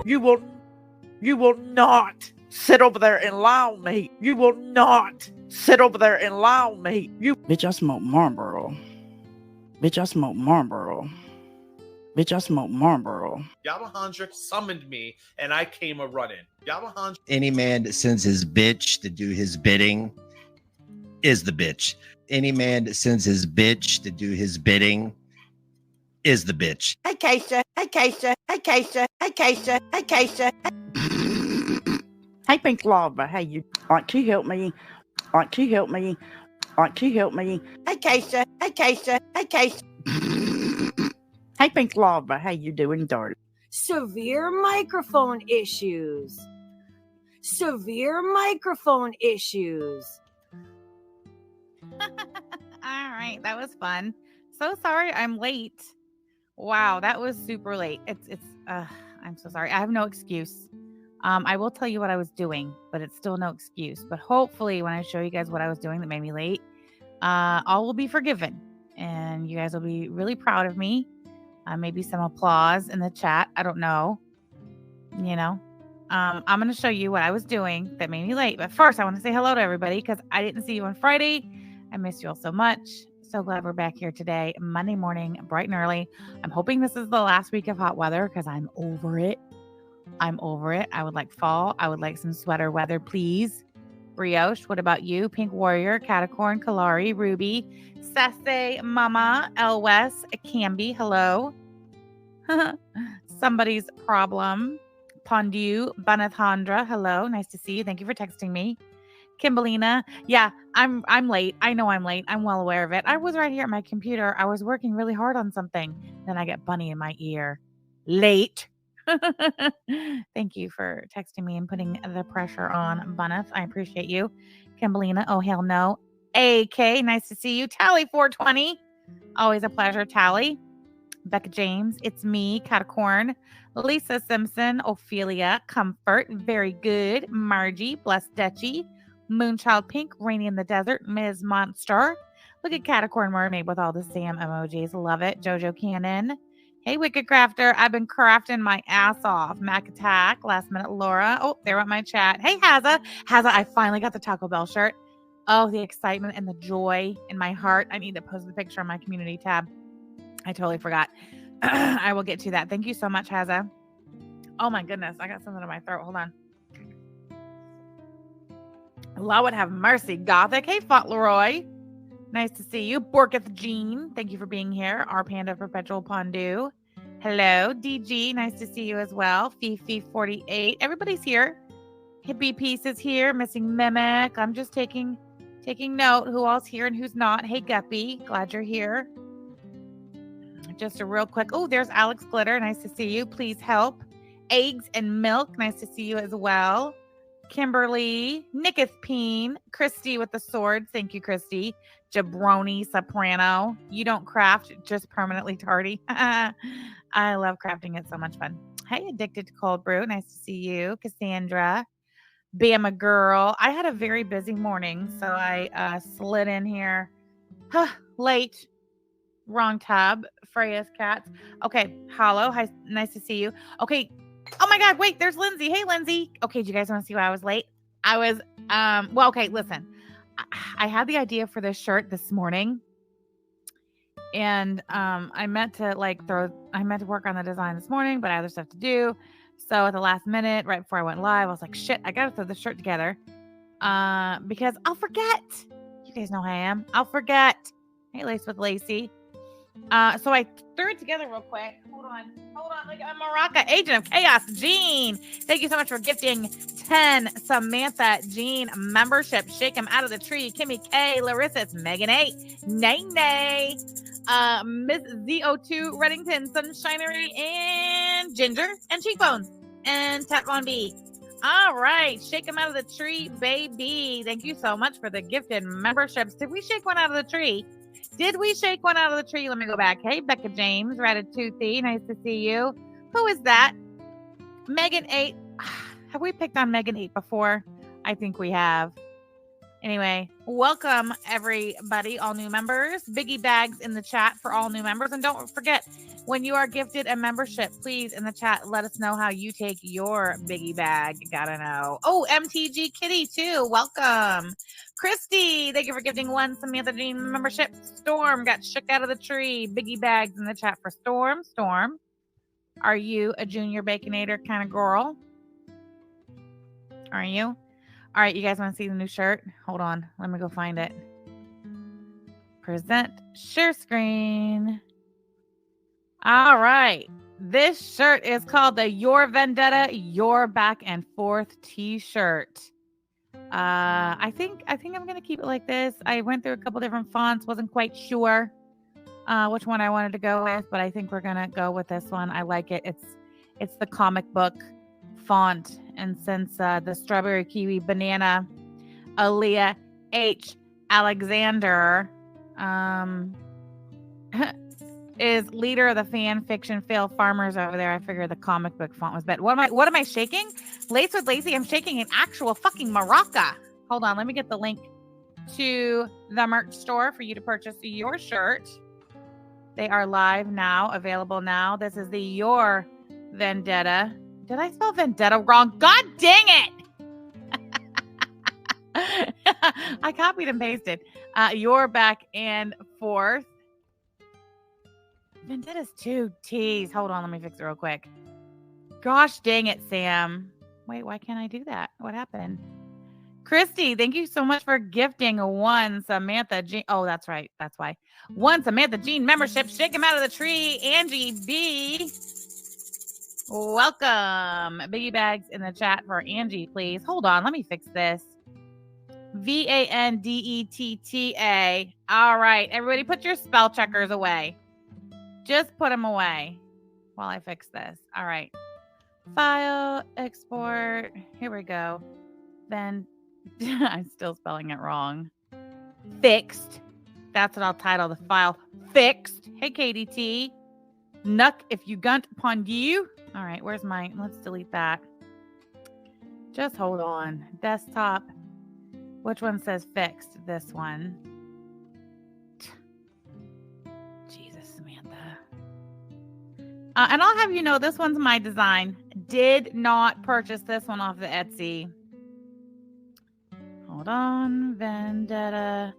You will not sit over there and lie on me. You will not sit over there and lie on me. Bitch, I smoke Marlboro. Bitch, I smoke Marlboro. Bitch, I smoke Marlboro. Yamahandra summoned me, and I came a-running. Yamahandra. Any man that sends his bitch to do his bidding is the bitch. Any man that sends his bitch to do his bidding is the bitch. Hey, Keisha. Hey, Keisha. Hey, Keisha. Hey, Keisha. Hey, Keisha. Hey, Pink Lava. Hey, you. Aren't you help me? Aren't you help me? Aren't you help me? Hey, Keisha. Hey, Keisha. Hey, Keisha. Hey, Pink Lava. How you doing, darling? Severe microphone issues. Severe microphone issues. All right, that was fun. So sorry I'm late. Wow, that was super late. I'm so sorry. I have no excuse. I will tell you what I was doing, but it's still no excuse. But hopefully when I show you guys what I was doing that made me late, all will be forgiven and you guys will be really proud of me. Maybe some applause in the chat. I don't know. You know, I'm going to show you what I was doing that made me late. But first, I want to say hello to everybody because I didn't see you on Friday. I missed you all so much. So glad we're back here today, Monday morning, bright and early. I'm hoping this is the last week of hot weather because I'm over it. I'm over it. I would like fall. I would like some sweater weather, please. Brioche, what about you? Pink Warrior, Catacorn, Kalari, Ruby, Sasse, Mama, Elwes, Camby, hello. Somebody's problem. Pondu, Banathandra, hello. Nice to see you. Thank you for texting me. Kimberlina, yeah, I'm late. I know I'm late. I'm well aware of it. I was right here at my computer. I was working really hard on something. Then I get Bunny in my ear. Late. Thank you for texting me and putting the pressure on, Bunneth. I appreciate you. Kimberlina, oh hell no. AK, nice to see you. Tally 420. Always a pleasure, Tally. Becca James, it's me, Catacorn. Lisa Simpson, Ophelia, Comfort, very good. Margie, Blessed Dutchy, Moonchild Pink, Rainy in the Desert, Ms. Monster. Look at Catacorn Mermaid with all the Sam emojis. Love it. Jojo Cannon. Hey, Wicked Crafter. I've been crafting my ass off. Mac Attack. Last Minute Laura. Oh, there went my chat. Hey, Hazza. Hazza, I finally got the Taco Bell shirt. Oh, the excitement and the joy in my heart. I need to post the picture on my community tab. I totally forgot. I will get to that. Thank you so much, Hazza. Oh, my goodness. I got something in my throat. Hold on. Allah would have mercy. Gothic. Hey, Fauntleroy. Nice to see you. Borketh Jean. Thank you for being here. Our Panda Perpetual Pondu. Hello, DG. Nice to see you as well. Fifi48. Everybody's here. Hippie Piece is here. Missing Mimic. I'm just taking note who all's here and who's not. Hey, Guppy. Glad you're here. Just a real quick. Oh, there's Alex Glitter. Nice to see you. Please help. Eggs and Milk. Nice to see you as well. Kimberly, Nicketh Peen, Christy with the sword. Thank you, Christy. Jabroni Soprano. You don't craft, just permanently tardy. I love crafting. It's so much fun. Hey, Addicted to Cold Brew. Nice to see you. Cassandra. Bama Girl. I had a very busy morning, so I slid in here late. Wrong tab. Freya's Cats. Okay, Hollow. Hi, nice to see you. Okay. Oh my God, wait, there's Lindsay. Hey, Lindsay. Okay, do you guys want to see why I was late? I was, well, okay, listen. I had the idea for this shirt this morning. And I meant to work on the design this morning, but I had other stuff to do. So at the last minute, right before I went live, I was like, shit, I got to throw this shirt together. Because I'll forget. You guys know how I am. I'll forget. Hey, Lace with Lacey. So I threw it together real quick. Hold on. Look at Maraca, Agent of Chaos, Jean. Thank you so much for gifting 10 Samantha Jean membership. Shake him out of the tree. Kimmy K, Larissa, it's Megan 8, Nay Nay, Miss ZO2, Reddington, Sunshinery, and Ginger, and Cheekbones, and Teflon B. All right, shake him out of the tree, baby. Thank you so much for the gifted memberships. Did we shake one out of the tree? Let me go back. Hey, Becca James, Ratatouille. Nice to see you. Who is that? Megan 8. Have we picked on Megan 8 before? I think we have. Anyway, welcome everybody, all new members. Biggie bags in the chat for all new members. And don't forget, when you are gifted a membership, please in the chat let us know how you take your biggie bag. Gotta know. Oh, MTG Kitty too. Welcome. Christy, thank you for gifting one Samantha Jean membership. Storm got shook out of the tree. Biggie bags in the chat for Storm. Storm, are you a junior baconator kind of girl? Are you? All right, you guys want to see the new shirt? Hold on. Let me go find it. Present share screen. All right. This shirt is called the Your Vendetta, Your Back and Forth t-shirt. I think I'm going to keep it like this. I went through a couple different fonts. Wasn't quite sure which one I wanted to go with, but I think we're going to go with this one. I like it. It's the comic book font, and since the strawberry kiwi banana Aaliyah H. Alexander is leader of the fan fiction fail farmers over there, I figured the comic book font was better. What am I shaking? Lace with Lacey, I'm shaking an actual fucking maraca. Hold on, let me get the link to the merch store for you to purchase your shirt. They are live now, available now. This is the Your Vendetta. Did I spell vendetta wrong? God dang it! I copied and pasted. Your Back and Forth. Vendetta's 2 T's. Hold on, let me fix it real quick. Gosh dang it, Sam. Wait, why can't I do that? What happened? Christy, thank you so much for gifting one Samantha Jean. Oh, that's right. That's why. One Samantha Jean membership. Shake him out of the tree. Angie B. Welcome. Biggie bags in the chat for Angie, please. Hold on. Let me fix this. Vandetta. All right. Everybody put your spell checkers away. Just put them away while I fix this. All right. File, export. Here we go. Then I'm still spelling it wrong. Fixed. That's what I'll title the file. Fixed. Hey, KDT. Nuck if you gunt upon you. All right, where's my, let's delete that. Just hold on. Desktop. Which one says fixed? This one. Jesus, Samantha. And I'll have you know, this one's my design. Did not purchase this one off the Etsy. Hold on. Vendetta.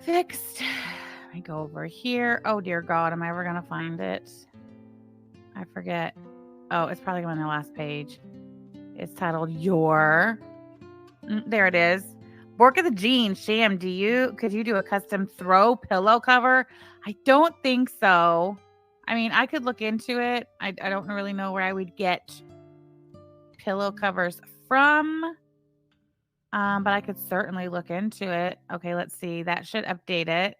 Fixed. Let me go over here. Oh, dear God. Am I ever going to find it? I forget. Oh, it's probably on the last page. It's titled Your. There it is. Bork of the Jean. Sham, could you do a custom throw pillow cover? I don't think so. I mean, I could look into it. I don't really know where I would get pillow covers from. But I could certainly look into it. Okay, let's see. That should update it.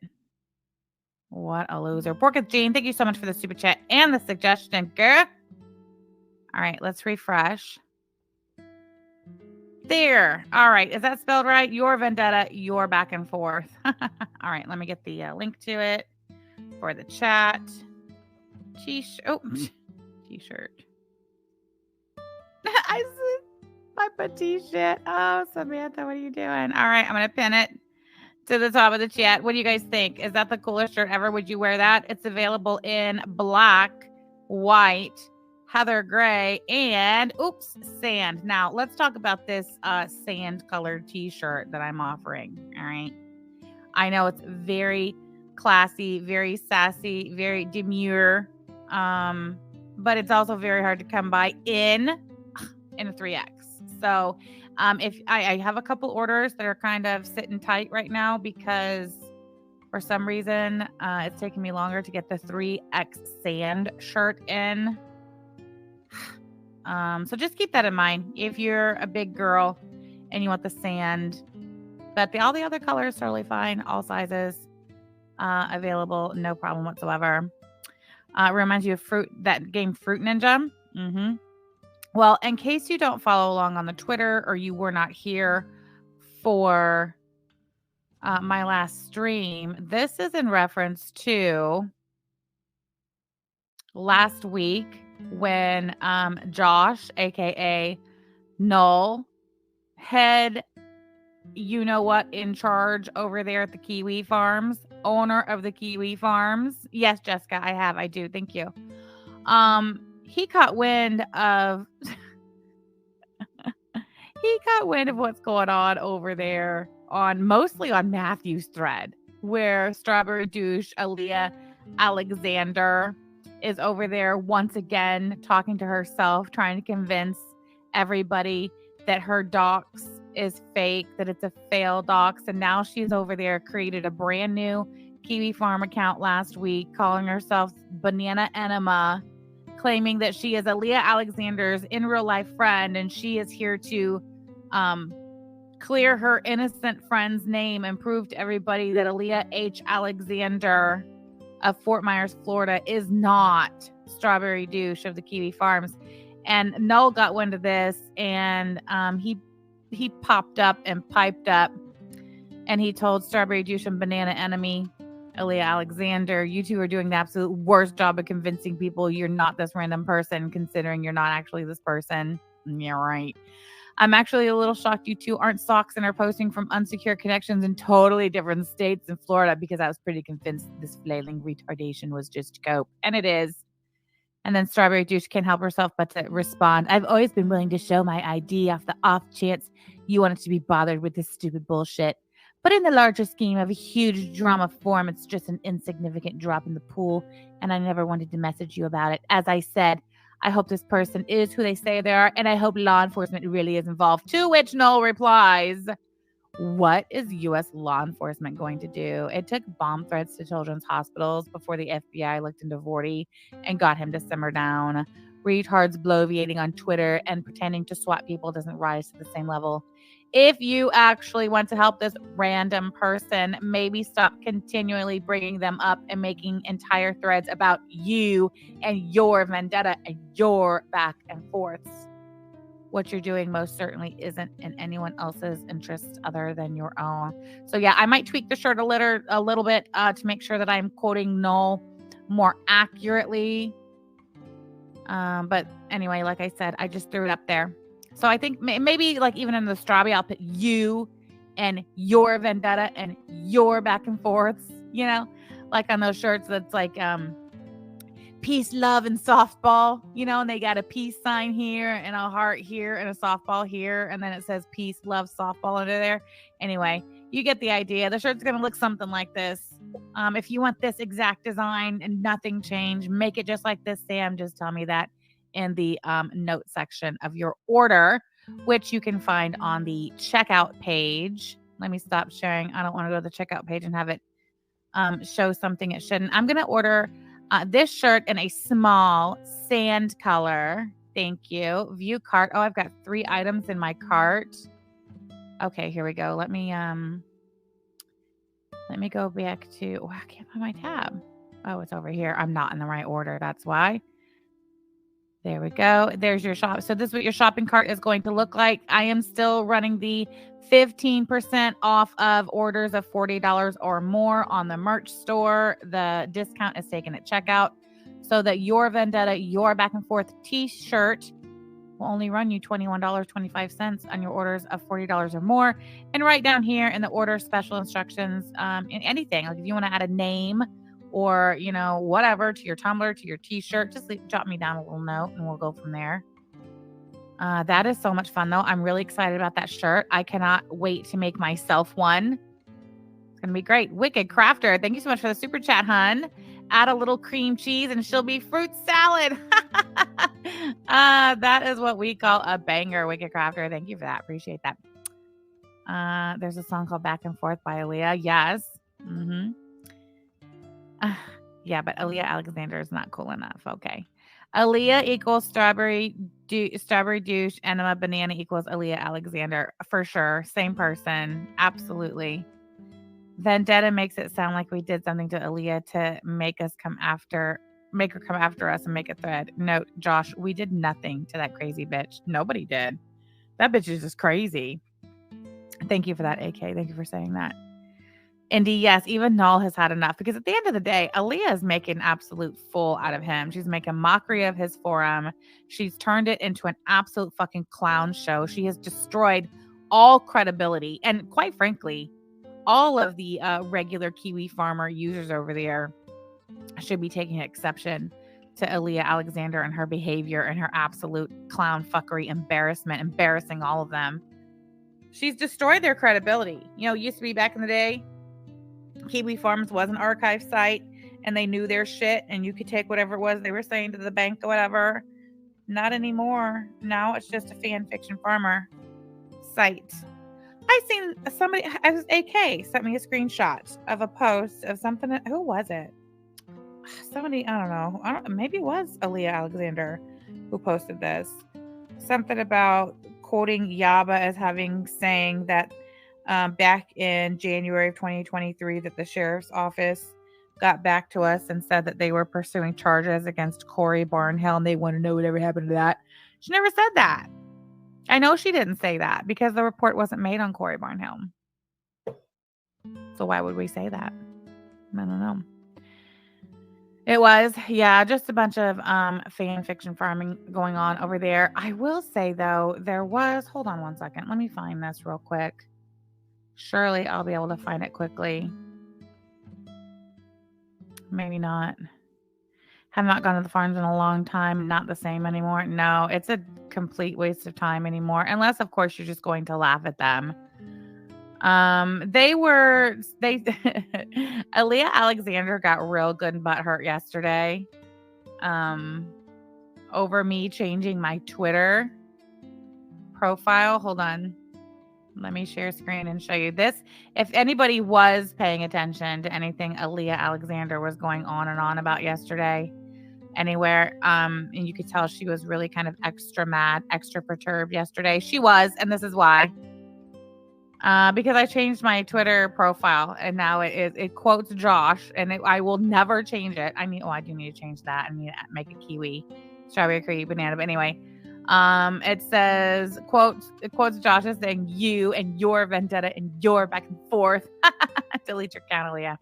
What a loser. Borketh Jean, thank you so much for the super chat and the suggestion, girl. All right, let's refresh. There. All right. Is that spelled right? Your Vendetta, Your Back and Forth. All right, let me get the link to it for the chat. T-shirt. I see my petite shit. Oh, Samantha, what are you doing? All right, I'm going to pin it to the top of the chat. What do you guys think? Is that the coolest shirt ever? Would you wear that? It's available in black, white, heather gray, and sand. Now, let's talk about this sand colored t-shirt that I'm offering. All right. I know it's very classy, very sassy, very demure, but it's also very hard to come by in a 3X. So if I have a couple orders that are kind of sitting tight right now because for some reason it's taking me longer to get the 3X sand shirt in. So just keep that in mind if you're a big girl and you want the sand. But all the other colors totally fine, all sizes available, no problem whatsoever. Reminds you of that game Fruit Ninja. Mm-hmm. Well, in case you don't follow along on the Twitter or you were not here for my last stream, this is in reference to last week when Josh, aka Null, had you know what, in charge over there at the Kiwi Farms, owner of the Kiwi Farms. Yes, Jessica, I do. Thank you. He caught wind of what's going on over there mostly on Matthew's thread, where Strawberry Douche Aaliyah Alexander is over there once again talking to herself, trying to convince everybody that her dox is fake, that it's a failed dox. And now she's over there, created a brand new Kiwi Farm account last week, calling herself Banana Enema, claiming that she is Aaliyah Alexander's in real life friend, and she is here to clear her innocent friend's name and prove to everybody that Aaliyah H. Alexander of Fort Myers, Florida is not Strawberry Douche of the Kiwi Farms. And Null got wind of this, and he popped up and piped up, and he told Strawberry Douche and Banana Enemy, Aaliyah Alexander, you two are doing the absolute worst job of convincing people you're not this random person, considering you're not actually this person. Yeah, right. I'm actually a little shocked you two aren't socks and are posting from unsecure connections in totally different states in Florida, because I was pretty convinced this flailing retardation was just cope. And it is. And then Strawberry Douche can't help herself but to respond, I've always been willing to show my ID off the off chance you wanted to be bothered with this stupid bullshit. But in the larger scheme of a huge drama form, it's just an insignificant drop in the pool, and I never wanted to message you about it. As I said, I hope this person is who they say they are, and I hope law enforcement really is involved. To which Noel replies, what is U.S. law enforcement going to do? It took bomb threats to children's hospitals before the FBI looked into Vorty and got him to simmer down. Retards bloviating on Twitter and pretending to swat people doesn't rise to the same level. If you actually want to help this random person, maybe stop continually bringing them up and making entire threads about you and your vendetta and your back and forths. What you're doing most certainly isn't in anyone else's interest other than your own. So yeah, I might tweak the shirt a little bit to make sure that I'm quoting Null more accurately. But anyway, like I said, I just threw it up there. So I think maybe like even in the strawberry, I'll put you and your vendetta and your back and forths, you know, like on those shirts that's like peace, love, and softball, you know, and they got a peace sign here and a heart here and a softball here. And then it says peace, love, softball under there. Anyway, you get the idea. The shirt's going to look something like this. If you want this exact design and nothing changed, make it just like this, Sam. Just tell me that in the note section of your order, which you can find on the checkout page. Let me stop sharing. I don't want to go to the checkout page and have it show something it shouldn't. I'm going to order this shirt in a small sand color. Thank you. View cart. Oh, I've got 3 items in my cart. Okay, here we go. Let me go back to, oh, I can't find my tab. Oh, it's over here. I'm not in the right order. That's why. There we go. There's your shop. So this is what your shopping cart is going to look like. I am still running the 15% off of orders of $40 or more on the merch store. The discount is taken at checkout, so that your vendetta, your back and forth t-shirt will only run you $21.25 on your orders of $40 or more. And right down here in the order special instructions, in anything, like if you want to add a name or, you know, whatever to your tumbler, to your t-shirt, just drop me down a little note and we'll go from there. That is so much fun, though. I'm really excited about that shirt. I cannot wait to make myself one. It's going to be great. Wicked Crafter, thank you so much for the super chat, hun. Add a little cream cheese and she'll be fruit salad. That is what we call a banger, Wicked Crafter. Thank you for that. Appreciate that. There's a song called Back and Forth by Aaliyah. Yes. Mm-hmm. Yeah, but Aaliyah Alexander is not cool enough. Okay. Aaliyah equals Strawberry Douche. Enema Banana equals Aaliyah Alexander. For sure. Same person. Absolutely. Vendetta makes it sound like we did something to Aaliyah to make her come after us and make a thread. Note, Josh, we did nothing to that crazy bitch. Nobody did. That bitch is just crazy. Thank you for that, AK. Thank you for saying that. Indy, yes, even Null has had enough, because at the end of the day, Aaliyah is making an absolute fool out of him. She's making mockery of his forum. She's turned it into an absolute fucking clown show. She has destroyed all credibility. And quite frankly, all of the regular Kiwi Farmer users over there should be taking exception to Aaliyah Alexander and her behavior and her absolute clown fuckery, embarrassing all of them. She's destroyed their credibility. You know, it used to be back in the day, Kiwi Farms was an archive site and they knew their shit and you could take whatever it was they were saying to the bank or whatever. Not anymore. Now it's just a fan fiction farmer site. I seen somebody, AK sent me a screenshot of a post of something. Who was it? Somebody, I don't know. Maybe it was Aaliyah Alexander who posted this. Something about quoting Yaba as saying that back in January of 2023 that the sheriff's office got back to us and said that they were pursuing charges against Corey Barnhill and they want to know whatever happened to that. She never said that. I know she didn't say that because the report wasn't made on Corey Barnhill. So why would we say that? I don't know. It was, yeah, just a bunch of fan fiction farming going on over there. I will say, though, there was, hold on one second. Let me find this real quick. Surely I'll be able to find it quickly. Maybe not. Have not gone to the farms in a long time. Not the same anymore. No, it's a complete waste of time anymore. Unless, of course, you're just going to laugh at them. Aaliyah Alexander got real good and butthurt yesterday. Over me changing my Twitter profile. Hold on. Let me share screen and show you this. If anybody was paying attention to anything Aaliyah Alexander was going on and on about yesterday, anywhere, and you could tell she was really kind of extra mad, extra perturbed yesterday. She was, and this is why. Because I changed my Twitter profile and now it quotes Josh and I will never change it. I do need to change that. I need to make it kiwi, strawberry, kiwi, banana. But anyway, it says, it quotes Josh as saying you and your vendetta and your back and forth. Delete your account, Aaliyah.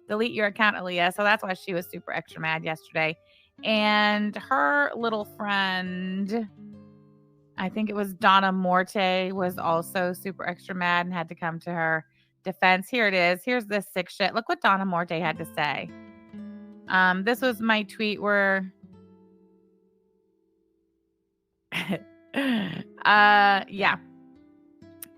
Delete your account, Aaliyah. So that's why she was super extra mad yesterday. And her little friend, I think it was Donna Morte, was also super extra mad and had to come to her defense. Here it is. Here's this sick shit. Look what Donna Morte had to say. This was my tweet where yeah.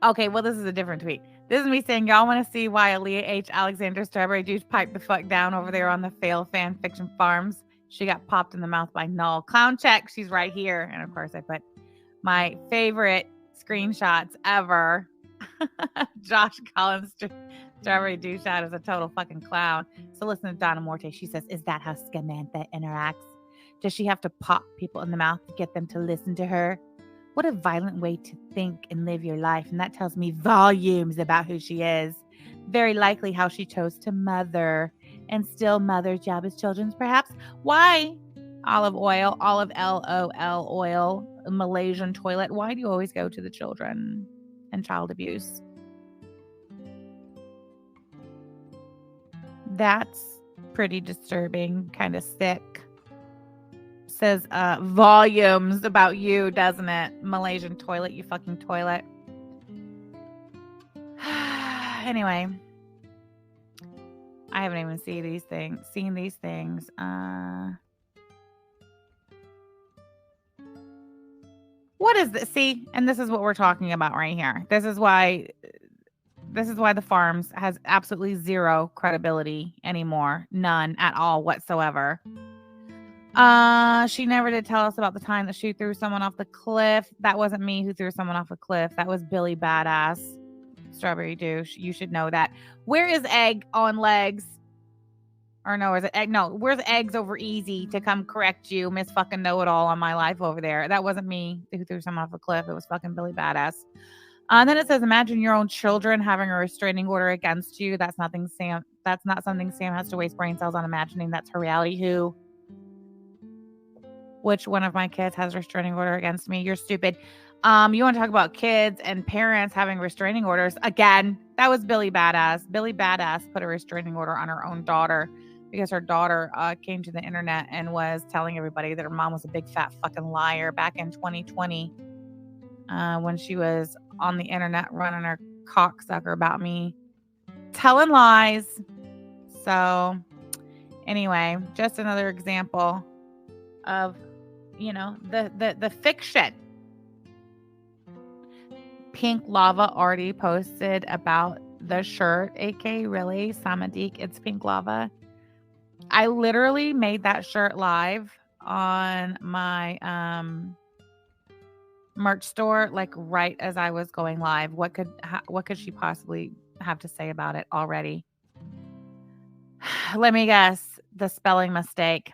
Okay, well, this is a different tweet. This is me saying, y'all want to see why Aaliyah H. Alexander Strawberry Juice piped the fuck down over there on the Fail Fan Fiction Farms. She got popped in the mouth by Null. Clown check. She's right here. And of course, I put my favorite screenshots ever. Josh Collins Strawberry Douchehad is a total fucking clown. So listen to Donna Morte. She says, is that how Scamantha interacts? Does she have to pop people in the mouth to get them to listen to her? What a violent way to think and live your life. And that tells me volumes about who she is. Very likely how she chose to mother and still mother Jabba's children, perhaps. Why? Olive oil, olive LOL oil, Malaysian toilet. Why do you always go to the children and child abuse? That's pretty disturbing, kind of sick. Says volumes about you, doesn't it? Malaysian toilet, you fucking toilet. Anyway, I haven't even seen these things. What is this? See, and this is what we're talking about right here. This is why the farms has absolutely zero credibility anymore. None at all whatsoever. She never did tell us about the time that she threw someone off the cliff. That wasn't me who threw someone off a cliff. That was Billy Badass. Strawberry Douche. You should know that. Where is Egg on legs? Or no, is it Egg? No, where's Eggs over Easy to come correct you, Miss fucking know-it-all on my life over there? That wasn't me who threw someone off a cliff. It was fucking Billy Badass. And then it says, imagine your own children having a restraining order against you. That's not something Sam has to waste brain cells on imagining. That's her reality. Who? Which one of my kids has a restraining order against me? You're stupid. You want to talk about kids and parents having restraining orders? Again, that was Billy Badass. Billy Badass put a restraining order on her own daughter because her daughter came to the internet and was telling everybody that her mom was a big fat fucking liar back in 2020 when she was on the internet running her cocksucker about me telling lies. So anyway, just another example of, you know, the fiction. Pink Lava already posted about the shirt. AK, really? Samadik, it's Pink Lava. I literally made that shirt live on my merch store, like right as I was going live. What could she possibly have to say about it already? Let me guess. The spelling mistake.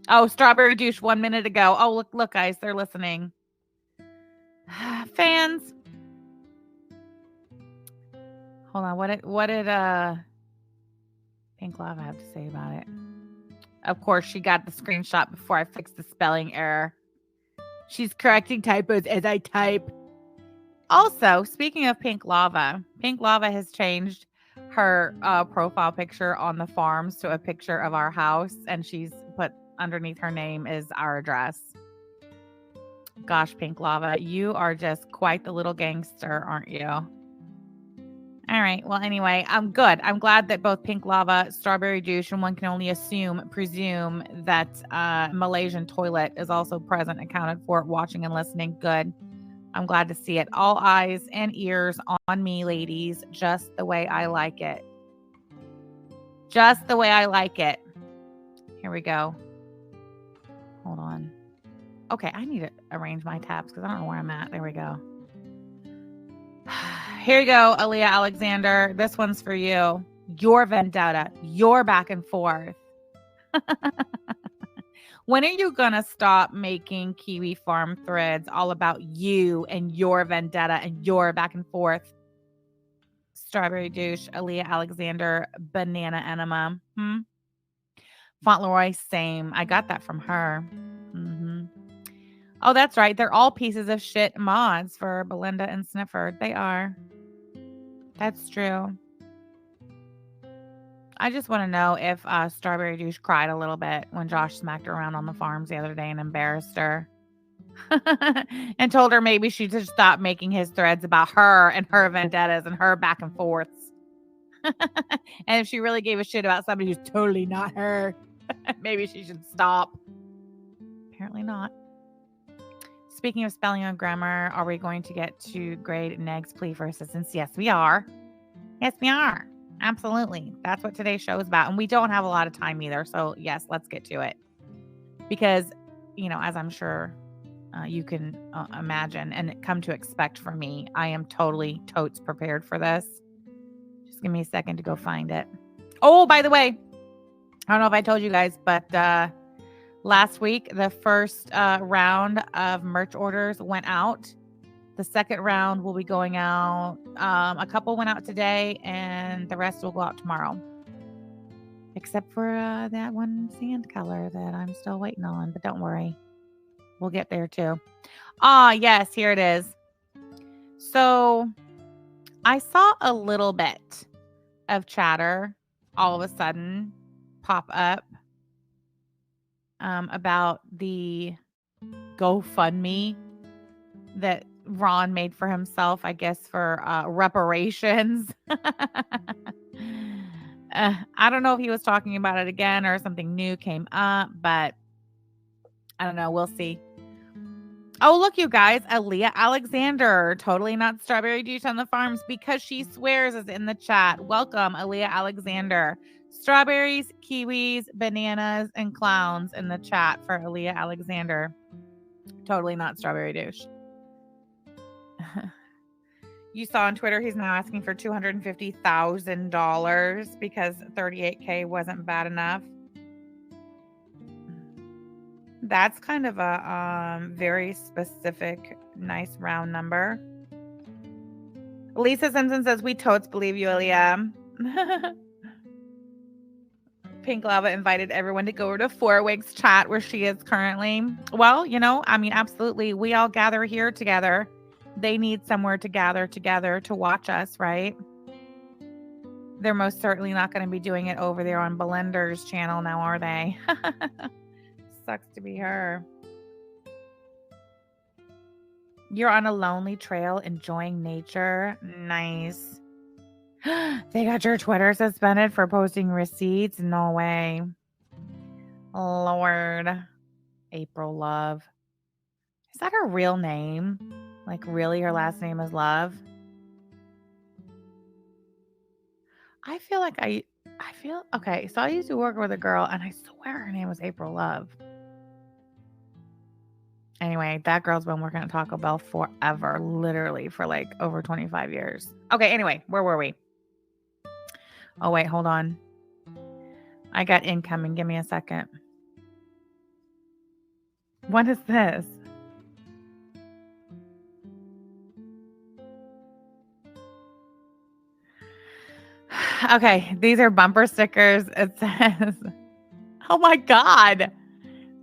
Oh, Strawberry Douche 1 minute ago. Oh, look, guys, they're listening. Fans. Hold on. What did Pink Lava have to say about it? Of course, she got the screenshot before I fixed the spelling error. She's correcting typos as I type. Also, speaking of Pink Lava has changed her profile picture on the farms to a picture of our house, and she's put underneath her name is our address. Gosh, Pink Lava, you are just quite the little gangster, aren't you? All right. Well, anyway, I'm good. I'm glad that both Pink Lava, Strawberry Douche, and one can only presume that Malaysian Toilet is also present, accounted for, watching and listening. Good. I'm glad to see it. All eyes and ears on me, ladies, just the way I like it. Just the way I like it. Here we go. Hold on. Okay, I need to arrange my tabs because I don't know where I'm at. There we go. Here you go, Aaliyah Alexander. This one's for you. Your vendetta. Your back and forth. When are you going to stop making Kiwi Farm threads all about you and your vendetta and your back and forth? Strawberry Douche, Aaliyah Alexander, Banana Enema. Fauntleroy, same. I got that from her. Oh, that's right. They're all pieces of shit mods for Belinda and Snifford. They are. That's true. I just want to know if Strawberry Douche cried a little bit when Josh smacked her around on the farms the other day and embarrassed her. And told her maybe she should stop making his threads about her and her vendettas and her back and forths. And if she really gave a shit about somebody who's totally not her, maybe she should stop. Apparently not. Speaking of spelling and grammar, are we going to get to grade Neg's plea for assistance? Yes, we are. Yes, we are. Absolutely. That's what today's show is about. And we don't have a lot of time either. So yes, let's get to it. Because, you know, as I'm sure you can imagine and come to expect from me, I am totally totes prepared for this. Just give me a second to go find it. Oh, by the way, I don't know if I told you guys, but last week, the first round of merch orders went out. The second round will be going out. A couple went out today, and the rest will go out tomorrow. Except for that one sand color that I'm still waiting on. But don't worry. We'll get there too. Yes, here it is. So I saw a little bit of chatter all of a sudden pop up about the GoFundMe that Ron made for himself, I guess, for reparations. I don't know if he was talking about it again or something new came up, but I don't know. We'll see. Oh, look, you guys. Aaliyah Alexander, totally not Strawberry Douche on the farms because she swears, is in the chat. Welcome, Aaliyah Alexander. Strawberries, kiwis, bananas, and clowns in the chat for Aaliyah Alexander. Totally not Strawberry Douche. You saw on Twitter he's now asking for $250,000 because $38K wasn't bad enough. That's kind of a very specific, nice round number. Lisa Simpson says, we totes believe you, Aaliyah. Pink Lava invited everyone to go to Four Wigs chat where she is currently. Well, you know, I mean, absolutely. We all gather here together. They need somewhere to gather together to watch us, right? They're most certainly not going to be doing it over there on Belinda's channel now, are they? Sucks to be her. You're on a lonely trail enjoying nature. Nice. They got your Twitter suspended for posting receipts? No way. Lord. April Love. Is that her real name? Like, really, her last name is Love? I feel like okay, so I used to work with a girl, and I swear her name was April Love. Anyway, that girl's been working at Taco Bell forever, literally for like over 25 years. Okay, anyway, where were we? Oh, wait, hold on. I got incoming. Give me a second. What is this? Okay, these are bumper stickers. It says, oh my God.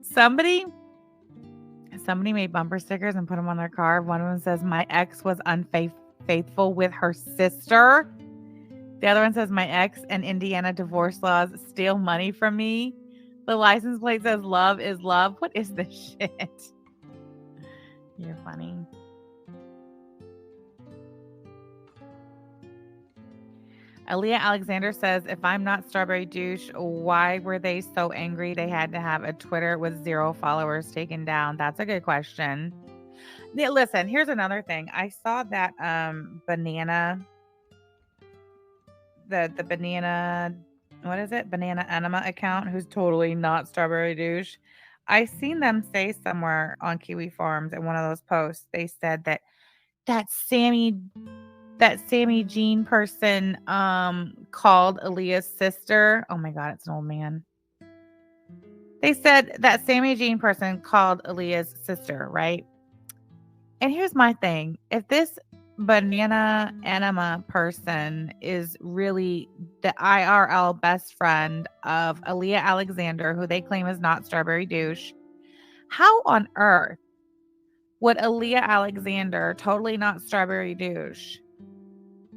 Somebody made bumper stickers and put them on their car. One of them says, my ex was unfaithful with her sister. The other one says, my ex and Indiana divorce laws steal money from me. The license plate says, love is love. What is this shit? You're funny. Aaliyah Alexander says, if I'm not Strawberry Douche, why were they so angry they had to have a Twitter with 0 followers taken down? That's a good question. Yeah, listen, here's another thing. I saw that banana, the banana, what is it? Banana Enema account, who's totally not Strawberry Douche. I seen them say somewhere on Kiwi Farms in one of those posts, they said that Sammy Jean person called Aaliyah's sister. Oh my God, it's an old man. They said that Sammy Jean person called Aaliyah's sister, right? And here's my thing. If this banana enema person is really the IRL best friend of Aaliyah Alexander, who they claim is not Strawberry Douche, how on earth would Aaliyah Alexander, totally not Strawberry Douche,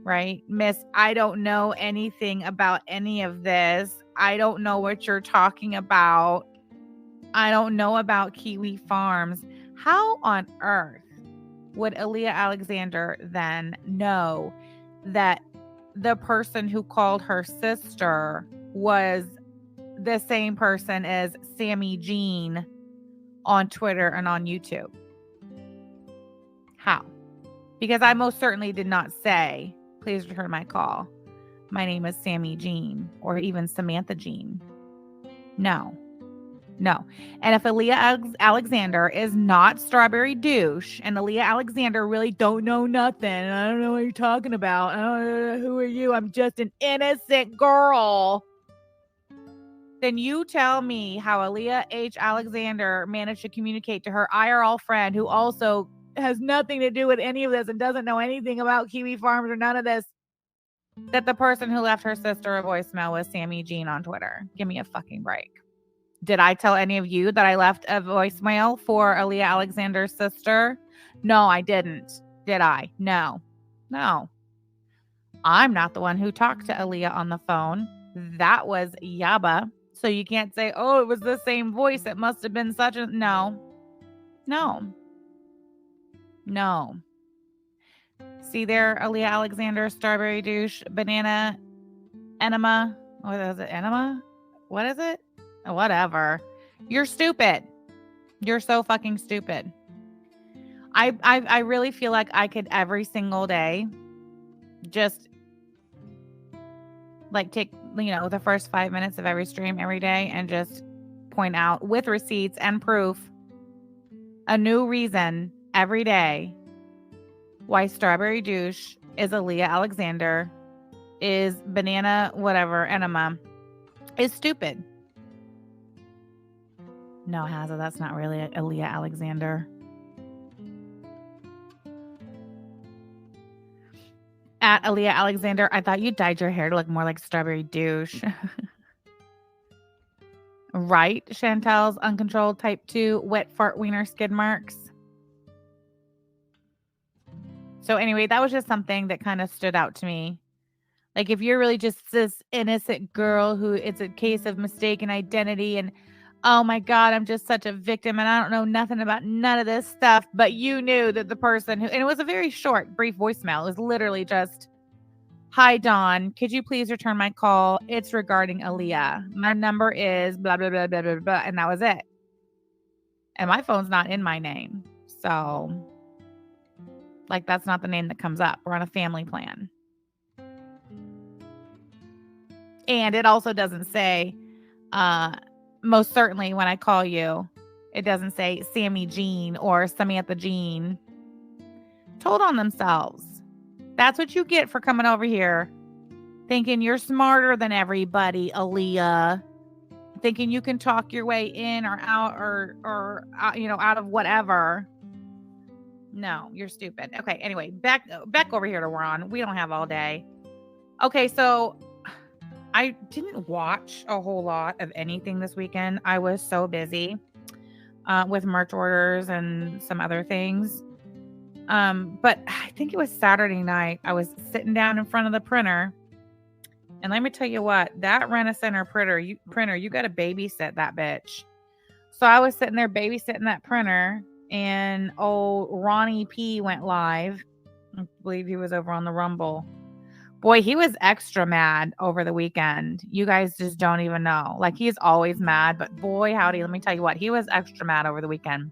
right? Miss, I don't know anything about any of this. I don't know what you're talking about. I don't know about Kiwi Farms. How on earth would Aaliyah Alexander then know that the person who called her sister was the same person as Sammy Jean on Twitter and on YouTube? How? Because I most certainly did not say, please return my call. My name is Sammy Jean or even Samantha Jean. No. And if Aaliyah Alexander is not Strawberry Douche and Aaliyah Alexander really don't know nothing, I don't know what you're talking about. Who are you? I'm just an innocent girl. Then you tell me how Aaliyah H. Alexander managed to communicate to her IRL friend who also has nothing to do with any of this and doesn't know anything about Kiwi Farms or none of this, that the person who left her sister a voicemail was Sammy Jean on Twitter. Give me a fucking break. Did I tell any of you that I left a voicemail for Aaliyah Alexander's sister? No, I didn't. Did I? No. I'm not the one who talked to Aaliyah on the phone. That was Yaba. So you can't say, oh, it was the same voice. It must have been such a... No. See there, Aaliyah Alexander, Strawberry Douche, Banana Enema. What is it? Enema? What is it? Whatever. You're stupid. You're so fucking stupid. I really feel like I could every single day just like take, the first 5 minutes of every stream every day and just point out with receipts and proof a new reason every day why Strawberry Douche is Aaliyah Alexander, is Banana whatever Enema, is stupid. No, Hazza, that's not really Aaliyah Alexander. At Aaliyah Alexander, I thought you dyed your hair to look more like Strawberry Douche. Right, Chantel's Uncontrolled Type 2 Wet Fart Wiener Skid Marks. So anyway, that was just something that kind of stood out to me. Like, if you're really just this innocent girl who it's a case of mistaken identity and Oh my God, I'm just such a victim and I don't know nothing about none of this stuff. But you knew that the person who, and it was a very short, brief voicemail. It was literally just, hi, Dawn, could you please return my call? It's regarding Aaliyah. My number is blah, blah, blah, blah, blah, blah. And that was it. And my phone's not in my name. So, like, that's not the name that comes up. We're on a family plan. And it also doesn't say, most certainly when I call you, it doesn't say Sammy Jean or Samantha Jean. Told on themselves. That's what you get for coming over here thinking you're smarter than everybody, Aaliyah. Thinking you can talk your way in or out or out of whatever. No, you're stupid. Okay, anyway, back over here to Ron. We don't have all day. Okay, so I didn't watch a whole lot of anything this weekend. I was so busy with merch orders and some other things. But I think it was Saturday night. I was sitting down in front of the printer. And let me tell you what, that Rent-A-Center printer, you got to babysit that bitch. So I was sitting there babysitting that printer, and old Ronnie P went live. I believe he was over on the Rumble. Boy, he was extra mad over the weekend. You guys just don't even know. Like, he's always mad, but boy, howdy, let me tell you what, he was extra mad over the weekend.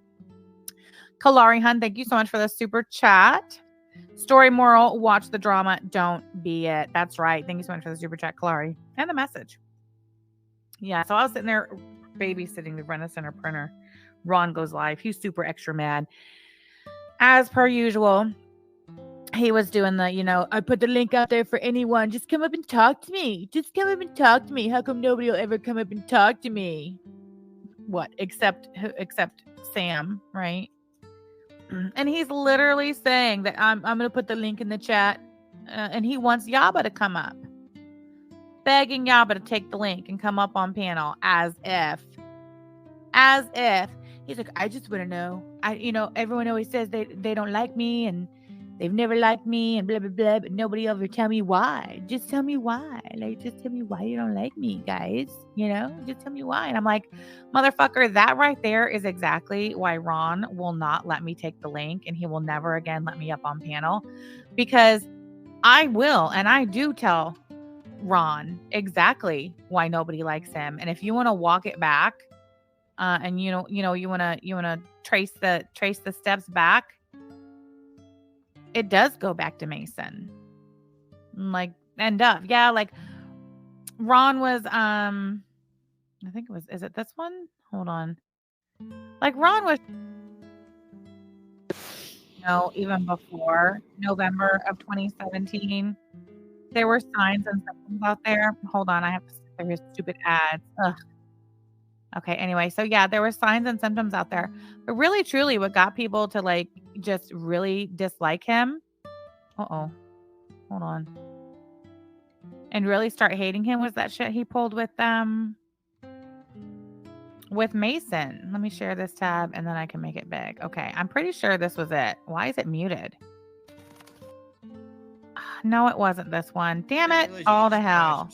Kalari Hun, thank you so much for the super chat. Story moral, watch the drama, don't be it. That's right. Thank you so much for the super chat, Kalari. And the message. Yeah, so I was sitting there babysitting the Rent-A-Center printer. Ron goes live. He's super extra mad. As per usual, he was doing the, I put the link out there for anyone. Just come up and talk to me. Just come up and talk to me. How come nobody will ever come up and talk to me? What? Except Sam, right? And he's literally saying that I'm going to put the link in the chat. And he wants Yaba to come up. Begging Yaba to take the link and come up on panel as if. He's like, I just want to know. Everyone always says they don't like me and they've never liked me and blah, blah, blah. But nobody ever tell me why. Just tell me why. Like, just tell me why you don't like me, guys. Just tell me why. And I'm like, motherfucker, that right there is exactly why Ron will not let me take the link. And he will never again let me up on panel. Because I will, and I do tell Ron exactly why nobody likes him. And if you want to walk it back, and you want to trace the steps back, it does go back to Mason. Like, end up. Yeah, like Ron was I think it was, is it this one? Hold on. Like Ron was even before November of 2017. There were signs and symptoms out there. Hold on, I have to say his stupid ads. Ugh. Okay, anyway, so yeah, there were signs and symptoms out there. But really, truly, what got people to like just really dislike him, hold on, and really start hating him was that shit he pulled with Mason. Let me share this tab and then I can make it big. Okay, I'm pretty sure this was it. Why is it muted? No, it wasn't this one. Damn it. All the hell.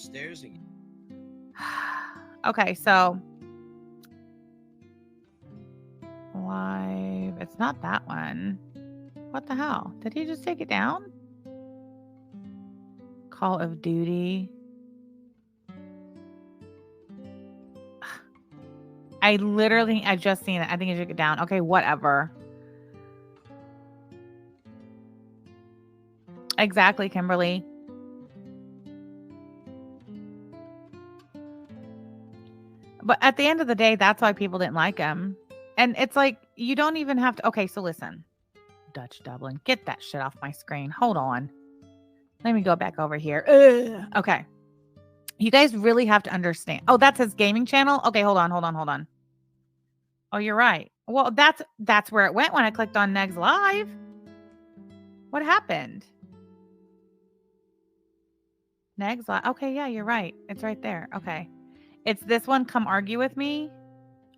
Okay, so live. It's not that one. What the hell? Did he just take it down? Call of Duty. I just seen it. I think he took it down. Okay, whatever. Exactly, Kimberly. But at the end of the day, that's why people didn't like him. And it's like, you don't even have to. Okay, so listen. Dutch Dublin, get that shit off my screen. Hold on. Let me go back over here. Ugh. Okay. You guys really have to understand. Oh, that's his gaming channel? Okay, hold on. Oh, you're right. Well, that's where it went when I clicked on Negs Live. What happened? Negs Live. Okay, yeah, you're right. It's right there. Okay. It's this one, Come Argue With Me.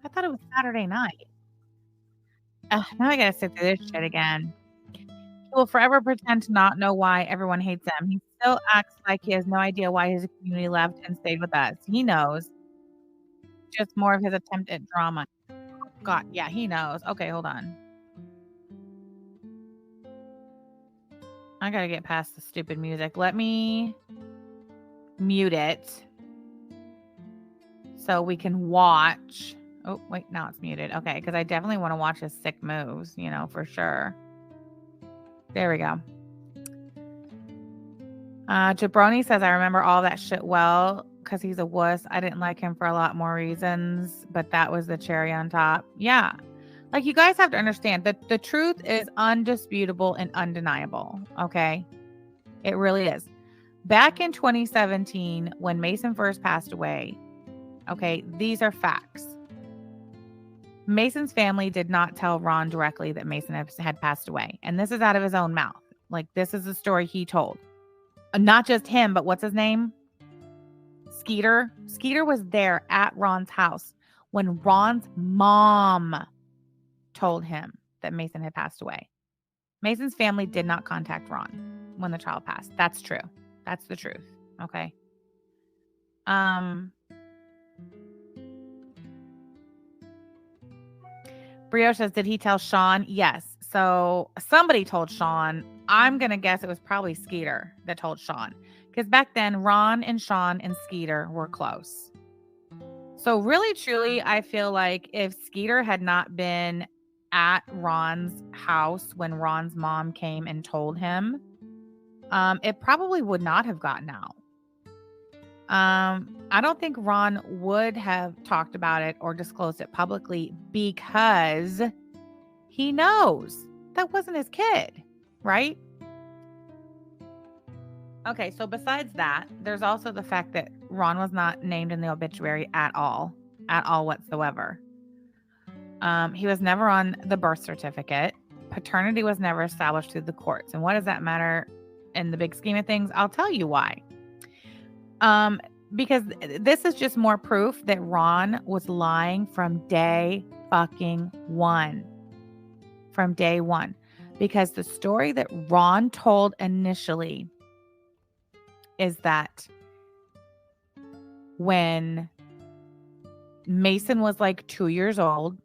I thought it was Saturday night. Now I gotta sit through this shit again. He will forever pretend to not know why everyone hates him. He still acts like he has no idea why his community left and stayed with us. He knows. just more of his attempt at drama. God, yeah, he knows. Okay, hold on. I gotta get past the stupid music. Let me mute it so we can watch. Oh, wait, now it's muted. Okay, because I definitely want to watch his sick moves, for sure. There we go. Jabroni says, I remember all that shit well because he's a wuss. I didn't like him for a lot more reasons, but that was the cherry on top. Yeah. Like, you guys have to understand that the truth is undisputable and undeniable. Okay. It really is. Back in 2017, when Mason first passed away, okay, these are facts. Mason's family did not tell Ron directly that Mason had passed away. And this is out of his own mouth. Like, this is the story he told. Not just him, but what's his name? Skeeter. Skeeter was there at Ron's house when Ron's mom told him that Mason had passed away. Mason's family did not contact Ron when the child passed. That's true. That's the truth. Okay. Brioche says, did he tell Sean? Yes. So somebody told Sean. I'm going to guess it was probably Skeeter that told Sean. Because back then, Ron and Sean and Skeeter were close. So really, truly, I feel like if Skeeter had not been at Ron's house when Ron's mom came and told him, it probably would not have gotten out. I don't think Ron would have talked about it or disclosed it publicly because he knows that wasn't his kid, right? Okay, so besides that, there's also the fact that Ron was not named in the obituary at all whatsoever. He was never on the birth certificate. Paternity was never established through the courts. And what does that matter in the big scheme of things? I'll tell you why. Because this is just more proof that Ron was lying from day fucking one. From day one. Because the story that Ron told initially is that when Mason was like 2 years old,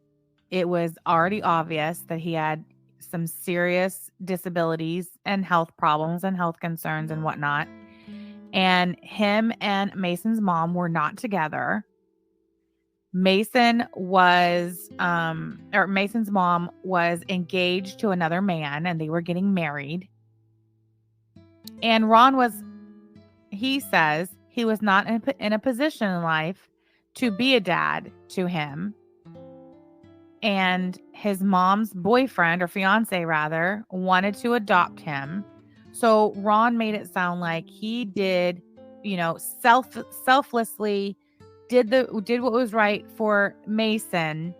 it was already obvious that he had some serious disabilities and health problems and health concerns and whatnot. And him and Mason's mom were not together. Mason's mom was engaged to another man and they were getting married. And Ron he says he was not in a position in life to be a dad to him. And his mom's boyfriend, or fiance rather, wanted to adopt him. So Ron made it sound like he did, selflessly did what was right for Mason,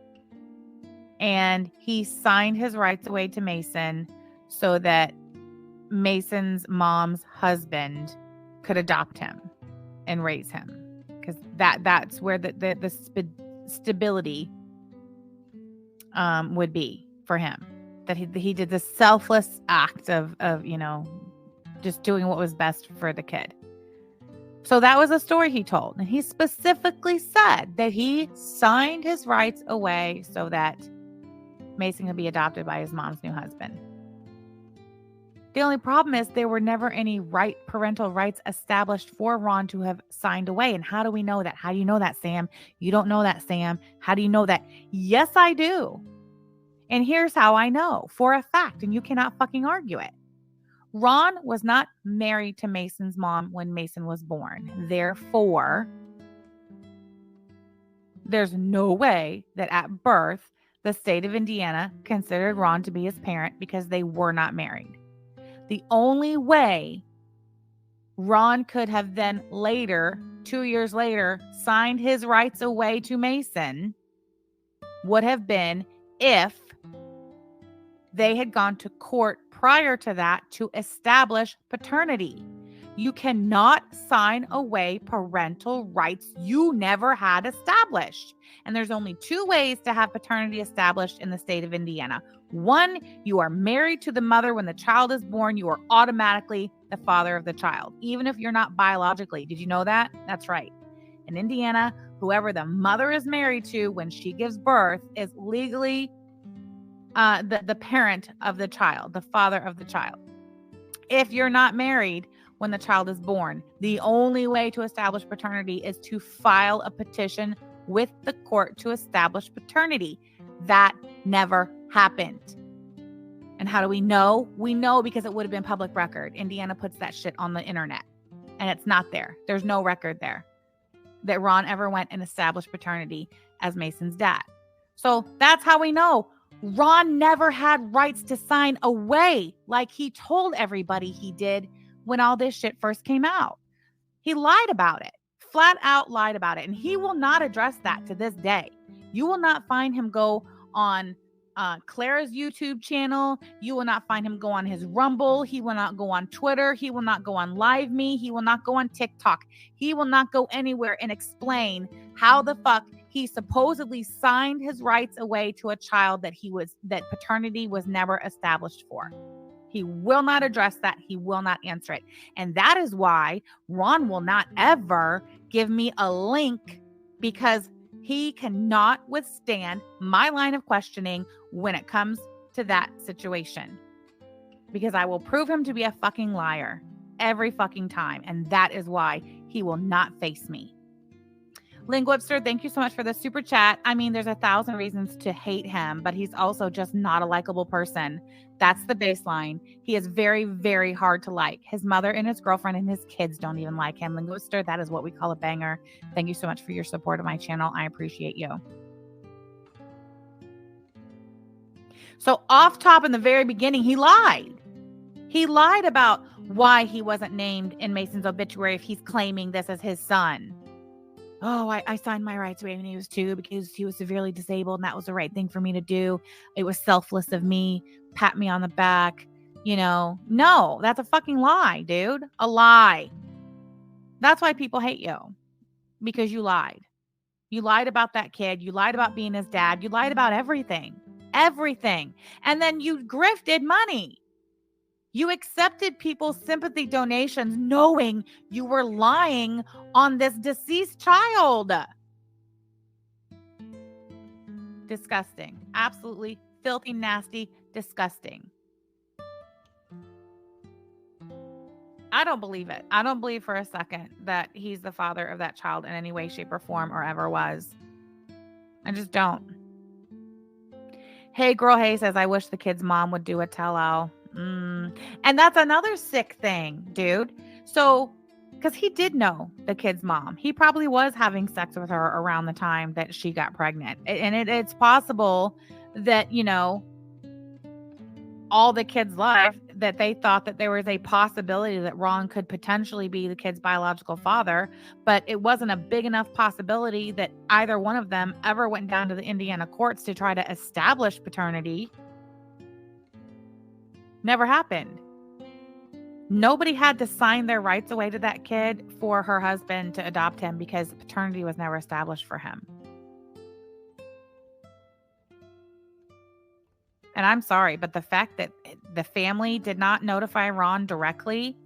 and he signed his rights away to Mason so that Mason's mom's husband could adopt him and raise him, because that's where the stability would be for him. That he did the selfless act of just doing what was best for the kid. So that was a story he told. And he specifically said that he signed his rights away so that Mason could be adopted by his mom's new husband. The only problem is there were never any parental rights established for Ron to have signed away. And how do we know that? How do you know that, Sam? You don't know that, Sam. How do you know that? Yes, I do. And here's how I know for a fact, and you cannot fucking argue it. Ron was not married to Mason's mom when Mason was born. Therefore, there's no way that at birth, the state of Indiana considered Ron to be his parent because they were not married. The only way Ron could have then later, 2 years later, signed his rights away to Mason would have been if they had gone to court prior to that to establish paternity. You cannot sign away parental rights you never had established. And there's only two ways to have paternity established in the state of Indiana. One, you are married to the mother when the child is born. You are automatically the father of the child, even if you're not biologically. Did you know that? That's right. In Indiana, whoever the mother is married to when she gives birth is legally the parent of the child, the father of the child. If you're not married when the child is born, the only way to establish paternity is to file a petition with the court to establish paternity. That never happened. And how do we know? We know because it would have been public record. Indiana puts that shit on the internet and it's not there. There's no record there that Ron ever went and established paternity as Mason's dad. So that's how we know Ron never had rights to sign away like he told everybody he did when all this shit first came out. He lied about it, flat out lied about it. And he will not address that to this day. You will not find him go on Clara's YouTube channel. You will not find him go on his Rumble. He will not go on Twitter. He will not go on Live Me. He will not go on TikTok. He will not go anywhere and explain how the fuck he supposedly signed his rights away to a child that paternity was never established for. He will not address that. He will not answer it. And that is why Ron will not ever give me a link, because he cannot withstand my line of questioning when it comes to that situation. Because I will prove him to be a fucking liar every fucking time. And that is why he will not face me. Ling Webster, thank you so much for the super chat. I mean, there's 1,000 reasons to hate him, but he's also just not a likable person. That's the baseline. He is very, very hard to like. His mother and his girlfriend and his kids don't even like him. Ling Webster, that is what we call a banger. Thank you so much for your support of my channel. I appreciate you. So off top in the very beginning, he lied. He lied about why he wasn't named in Mason's obituary if he's claiming this as his son. Oh, I signed my rights away when he was 2 because he was severely disabled and that was the right thing for me to do. It was selfless of me. Pat me on the back. You know, no, that's a fucking lie, dude. A lie. That's why people hate you. Because you lied. You lied about that kid. You lied about being his dad. You lied about everything. Everything. And then you grifted money. You accepted people's sympathy donations knowing you were lying on this deceased child. Disgusting. Absolutely filthy, nasty, disgusting. I don't believe it. I don't believe for a second that he's the father of that child in any way, shape, or form, or ever was. I just don't. Hey, Girl Hey says, I wish the kid's mom would do a tell-all. And that's another sick thing, dude. So, because he did know the kid's mom. He probably was having sex with her around the time that she got pregnant. And it's possible that, you know, all the kid's life that they thought that there was a possibility that Ron could potentially be the kid's biological father, but it wasn't a big enough possibility that either one of them ever went down to the Indiana courts to try to establish paternity. Never happened. Nobody had to sign their rights away to that kid for her husband to adopt him because paternity was never established for him. And I'm sorry, but the fact that the family did not notify Ron directly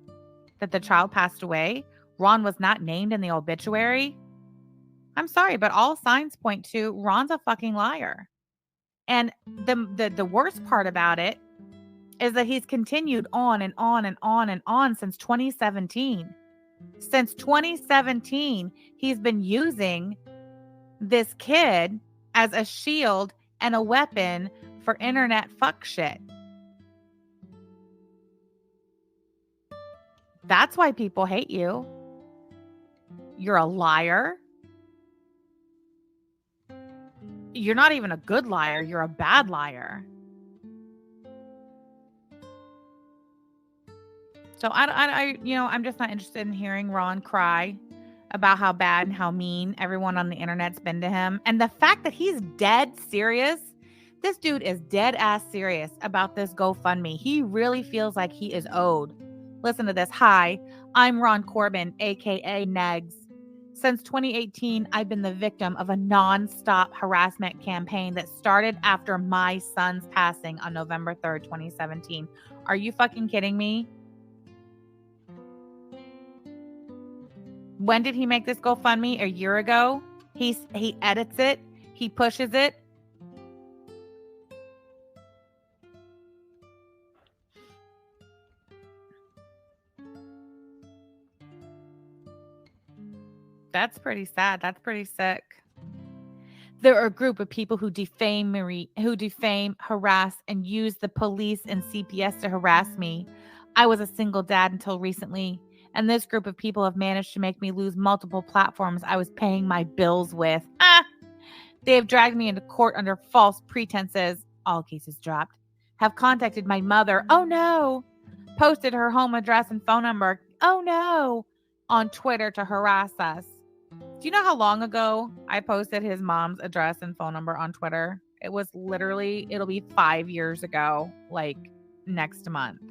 that the child passed away, Ron was not named in the obituary. I'm sorry, but all signs point to Ron's a fucking liar. And the worst part about it is that he's continued on and on and on and on since 2017. Since 2017, he's been using this kid as a shield and a weapon for internet fuck shit. That's why people hate you. You're a liar. You're not even a good liar. You're a bad liar. So I'm just not interested in hearing Ron cry about how bad and how mean everyone on the internet's been to him. And the fact that he's dead serious, this dude is dead ass serious about this GoFundMe. He really feels like he is owed. Listen to this. Hi, I'm Ron Corbin, aka Negs. Since 2018, I've been the victim of a non-stop harassment campaign that started after my son's passing on November 3rd, 2017. Are you fucking kidding me? When did he make this GoFundMe? A year ago. He edits it. He pushes it. That's pretty sad. That's pretty sick. There are a group of people who defame, harass, and use the police and CPS to harass me. I was a single dad until recently, and this group of people have managed to make me lose multiple platforms I was paying my bills with. They have dragged me into court under false pretenses, all cases dropped, have contacted my mother, oh no, posted her home address and phone number, oh no, on Twitter to harass us. Do you know how long ago I posted his mom's address and phone number on Twitter? It was literally, it'll be 5 years ago, like next month.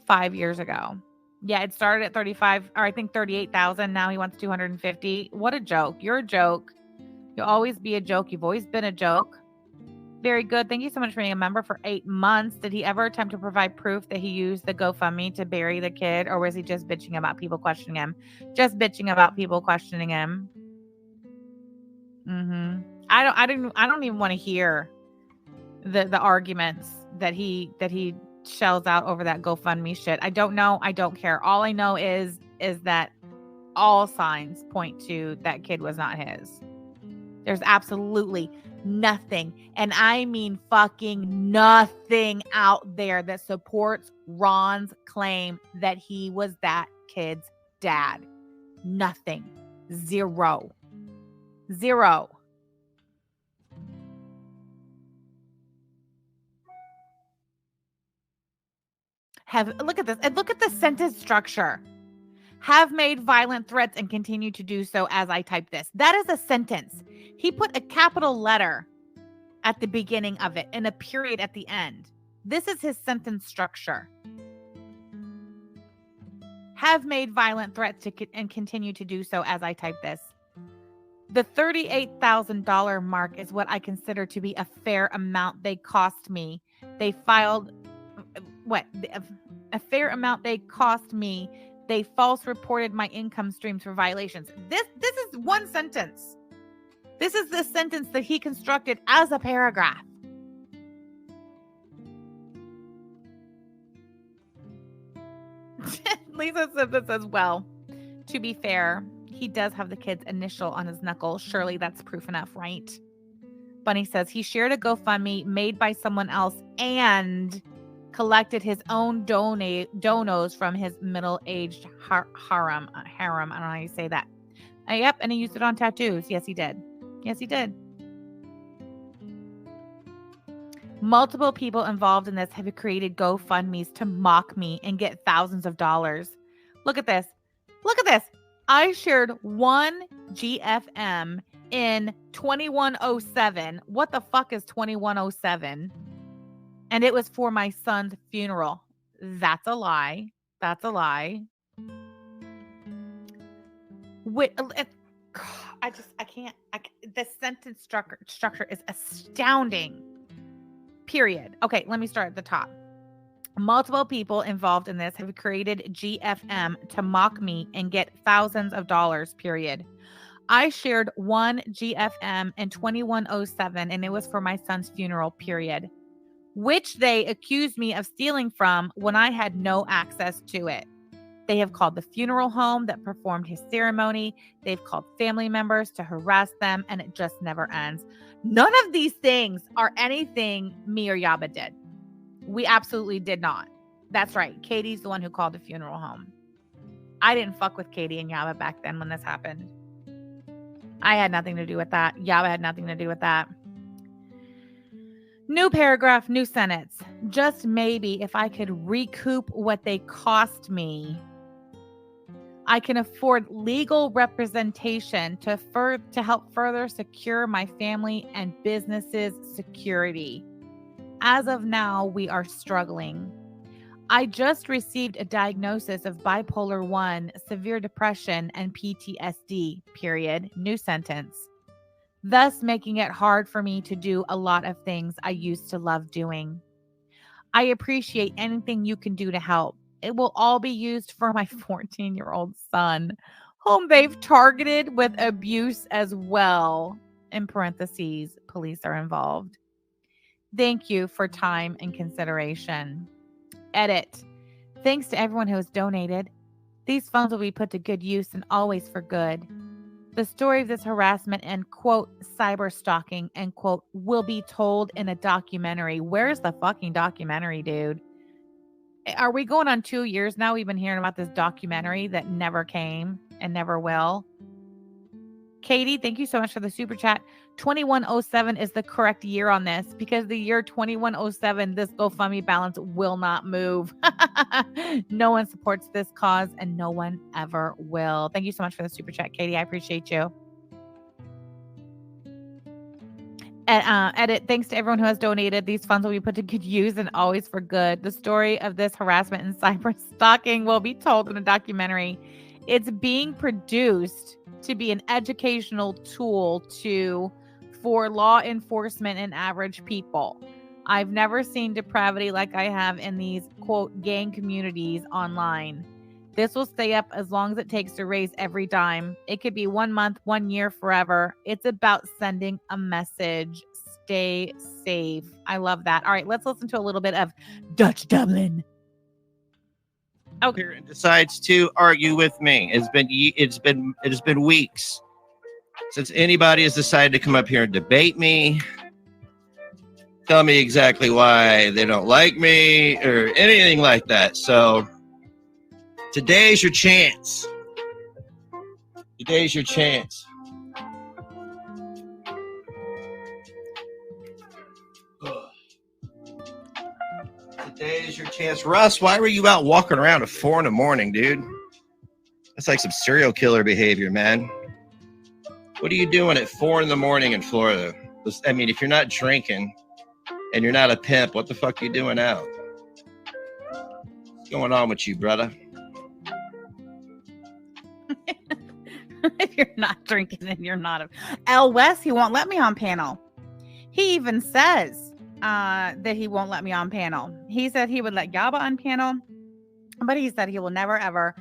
5 years ago. Yeah, it started at 35, or I think 38,000. Now he wants 250. What a joke. You're a joke. You'll always be a joke. You've always been a joke. Very good. Thank you so much for being a member for 8 months. Did he ever attempt to provide proof that he used the GoFundMe to bury the kid, or was he just bitching about people questioning him? Just bitching about people questioning him. I don't even want to hear the arguments that he shells out over that GoFundMe shit. I don't know. I don't care. All I know is that all signs point to that kid was not his. There's absolutely nothing, and I mean fucking nothing out there that supports Ron's claim that he was that kid's dad. Nothing. Zero. Look at this, and look at the sentence structure. Have made violent threats and continue to do so as I type this. That is a sentence. He put a capital letter at the beginning of it and a period at the end. This is his sentence structure. Have made violent threats and continue to do so as I type this. The $38,000 mark is what I consider to be a fair amount they cost me. They filed a fair amount they cost me. They false reported my income streams for violations. This is one sentence. This is the sentence that he constructed as a paragraph. Lisa said this as well. To be fair, he does have the kid's initial on his knuckle. Surely that's proof enough, right? Bunny says he shared a GoFundMe made by someone else and collected his own donos from his middle-aged harem. I don't know how you say that. Yep, and he used it on tattoos. Yes, he did. Multiple people involved in this have created GoFundMes to mock me and get thousands of dollars. Look at this. I shared one GFM in 2107. What the fuck is 2107? And it was for my son's funeral. That's a lie. Wait, I can't. The sentence structure is astounding. Period. Okay, let me start at the top. Multiple people involved in this have created GFM to mock me and get thousands of dollars. Period. I shared one GFM in 2107, and it was for my son's funeral. Period. Which they accused me of stealing from when I had no access to it. They have called the funeral home that performed his ceremony. They've called family members to harass them, and it just never ends. None of these things are anything me or Yaba did. We absolutely did not. That's right. Katie's the one who called the funeral home. I didn't fuck with Katie and Yaba back then when this happened. I had nothing to do with that. Yaba had nothing to do with that. New paragraph, new sentence. Just maybe if I could recoup what they cost me, I can afford legal representation to help further secure my family and business's security. As of now, we are struggling. I just received a diagnosis of bipolar 1, severe depression, and PTSD, period. New sentence. Thus making it hard for me to do a lot of things I used to love doing. I appreciate anything you can do to help. It will all be used for my 14-year-old son. whom they've targeted with abuse as well. In parentheses, police are involved. Thank you for time and consideration. Edit. Thanks to everyone who has donated. These funds will be put to good use and always for good. The story of this harassment and, quote, cyber stalking, end quote, will be told in a documentary. Where's the fucking documentary, dude? Are we going on 2 years now? We've been hearing about this documentary that never came and never will. Katie, thank you so much for the super chat. 2107 is the correct year on this because the year 2107, this GoFundMe balance will not move. No one supports this cause and no one ever will. Thank you so much for the super chat, Katie. I appreciate you. Edit. Thanks to everyone who has donated. These funds will be put to good use and always for good. The story of this harassment and cyber stalking will be told in a documentary. It's being produced to be an educational tool for law enforcement and average people. I've never seen depravity like I have in these, quote, gang communities online. This will stay up as long as it takes to raise every dime. It could be 1 month, 1 year, forever. It's about sending a message. Stay safe. I love that. All right, let's listen to a little bit of Dutch Dublin. Okay. And decides to argue with me. It has been weeks since anybody has decided to come up here and debate me, tell me exactly why they don't like me or anything like that. So today's your chance. Today's your chance. Today's your chance. Russ, why were you out walking around at 4 a.m, dude? That's like some serial killer behavior, man. What are you doing at 4 a.m. in Florida? I mean, if you're not drinking and you're not a pimp, what the fuck are you doing out? What's going on with you, brother? If you're not drinking and you're not a... L. West, he won't let me on panel. He even says that he won't let me on panel. He said he would let Yaba on panel, but he said he will never, ever,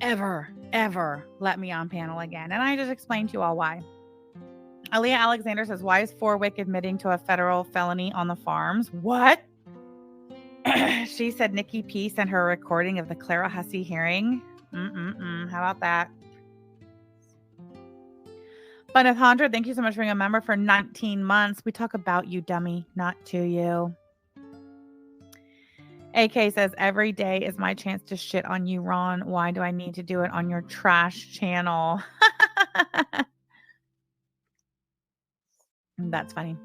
ever, ever let me on panel again. And I just explained to you all why. Aaliyah Alexander says, why is Forwick admitting to a federal felony on the farms? What? She said Nikki P sent her a recording of the Clara Hussey hearing. How about that? Bunathandra, thank you so much for being a member for 19 months. We talk about you, dummy, not to you. AK says, every day is my chance to shit on you, Ron. Why do I need to do it on your trash channel? That's funny.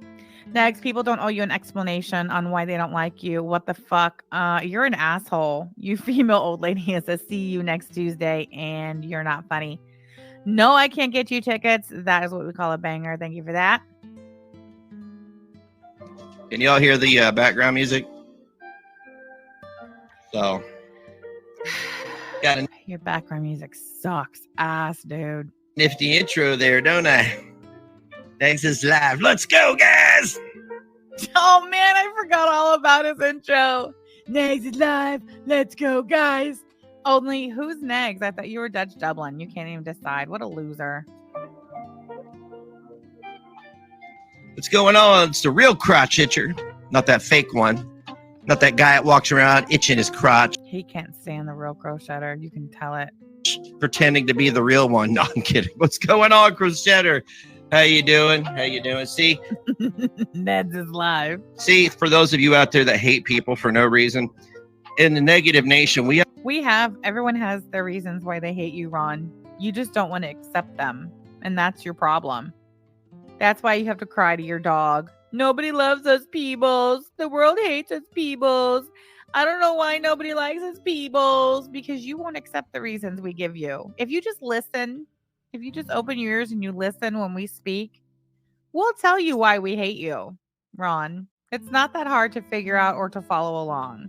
Next, people don't owe you an explanation on why they don't like you. What the fuck? You're an asshole. You female old lady says, see you next Tuesday, and you're not funny. No, I can't get you tickets. That is what we call a banger. Thank you for that. Can y'all hear the background music? So, got a Your background music sucks ass, dude. nifty intro there, don't I? Thanks, is live. Let's go, guys. Oh, man, I forgot all about his intro. Negs is live. Let's go, guys. Only, who's Negs? I thought you were Dutch Dublin. You can't even decide. What a loser. What's going on? It's the real crotch itcher, not that fake one. Not that guy that walks around itching his crotch, He can't stand the real Crochetter. You can tell it. pretending to be the real one. No, I'm kidding. What's going on, Crochetter? How you doing? How you doing? See, Ned's is live. for those of you out there that hate people for no reason, in the Negative Nation, Everyone has their reasons why they hate you, Ron. You just don't want to accept them. And that's your problem. That's why you have to cry to your dog. Nobody loves us, Peebles. The world hates us, Peebles. I don't know why nobody likes us, Peebles. Because you won't accept the reasons we give you. If you just listen, if you just open your ears and you listen when we speak, we'll tell you why we hate you, Ron. It's not that hard to figure out or to follow along.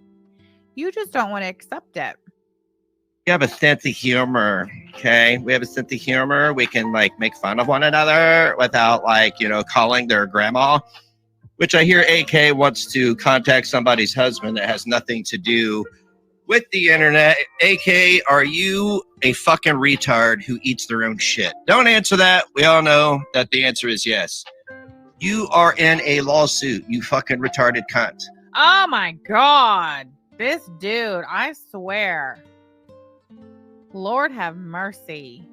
You just don't want to accept it. we have a sense of humor. Okay, we have a sense of humor. We can make fun of one another without calling their grandma. Which I hear AK wants to contact somebody's husband that has nothing to do with the internet. AK, are you a fucking retard who eats their own shit? Don't answer that. We all know that the answer is yes. You are in a lawsuit, you fucking retarded cunt. Oh my God. This dude, I swear. Lord have mercy.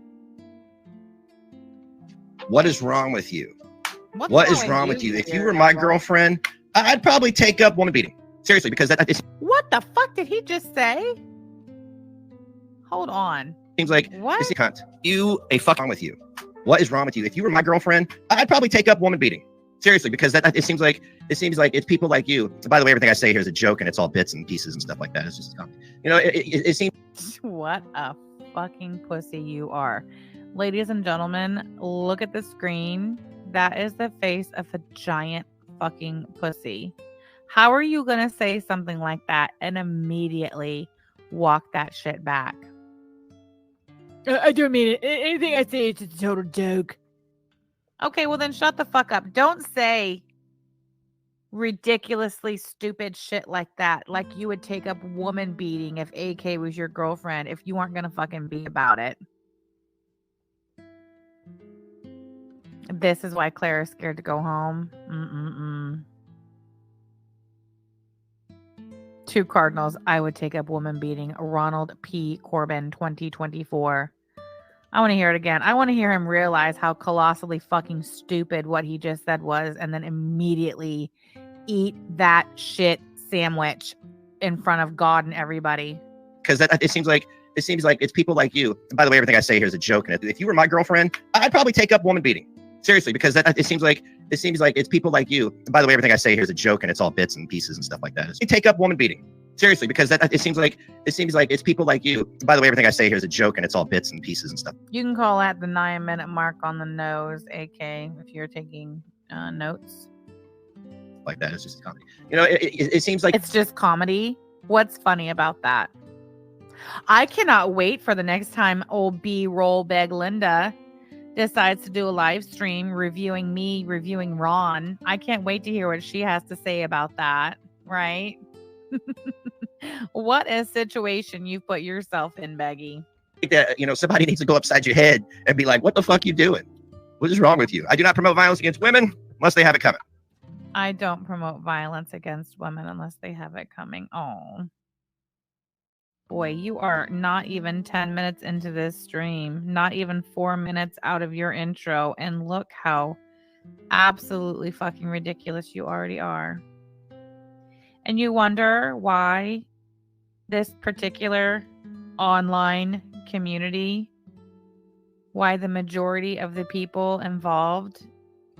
What is wrong with you? What's What is wrong with you? If you were my girlfriend, I'd probably take up woman beating. Seriously, because that What the fuck did he just say? Hold on. seems like What? it's a cunt. You a fuck wrong with you. What is wrong with you? If you were my girlfriend, I'd probably take up woman beating. Seriously, because that it seems like it's people like you. By the way, everything I say here is a joke and it's all bits and pieces and stuff like that. It's just, it seems. What a fucking pussy you are. Ladies and gentlemen, look at the screen. That is the face of a giant fucking pussy. How are you going to say something like that and immediately walk that shit back? I don't mean it. Anything I say is just a total joke. Okay, well then shut the fuck up. Don't say ridiculously stupid shit like that. Like you would take up woman beating if AK was your girlfriend if you weren't going to fucking be about it. This is why Claire is scared to go home. Two Cardinals. I would take up woman beating. Ronald P. Corbin, 2024. I want to hear it again. I want to hear him realize how colossally fucking stupid what he just said was, and then immediately eat that shit sandwich in front of God and everybody. Because it seems like it's people like you. And by the way, everything I say here is a joke. And if you were my girlfriend, I'd probably take up woman beating. Seriously, because it seems like it's people like you. And by the way, everything I say here is a joke and it's all bits and pieces and stuff like that. You take up woman beating. Seriously, because it seems like it's people like you. And by the way, everything I say here is a joke and it's all bits and pieces and stuff. You can call at the 9-minute mark on the nose, AK, if you're taking notes. Like that. It's just comedy. It seems like it's just comedy. What's funny about that? I cannot wait for the next time old B-roll bag Linda decides to do a live stream reviewing Ron. I can't wait to hear what she has to say about that, right? What a situation you've put yourself in, Beggy. that, somebody needs to go upside your head and be like, what the fuck you doing? What is wrong with you? I do not promote violence against women unless they have it coming. I don't promote violence against women unless they have it coming. Oh. Boy, you are not even 10 minutes into this stream, not even 4 minutes out of your intro, and look how absolutely fucking ridiculous you already are. And you wonder why this particular online community, why the majority of the people involved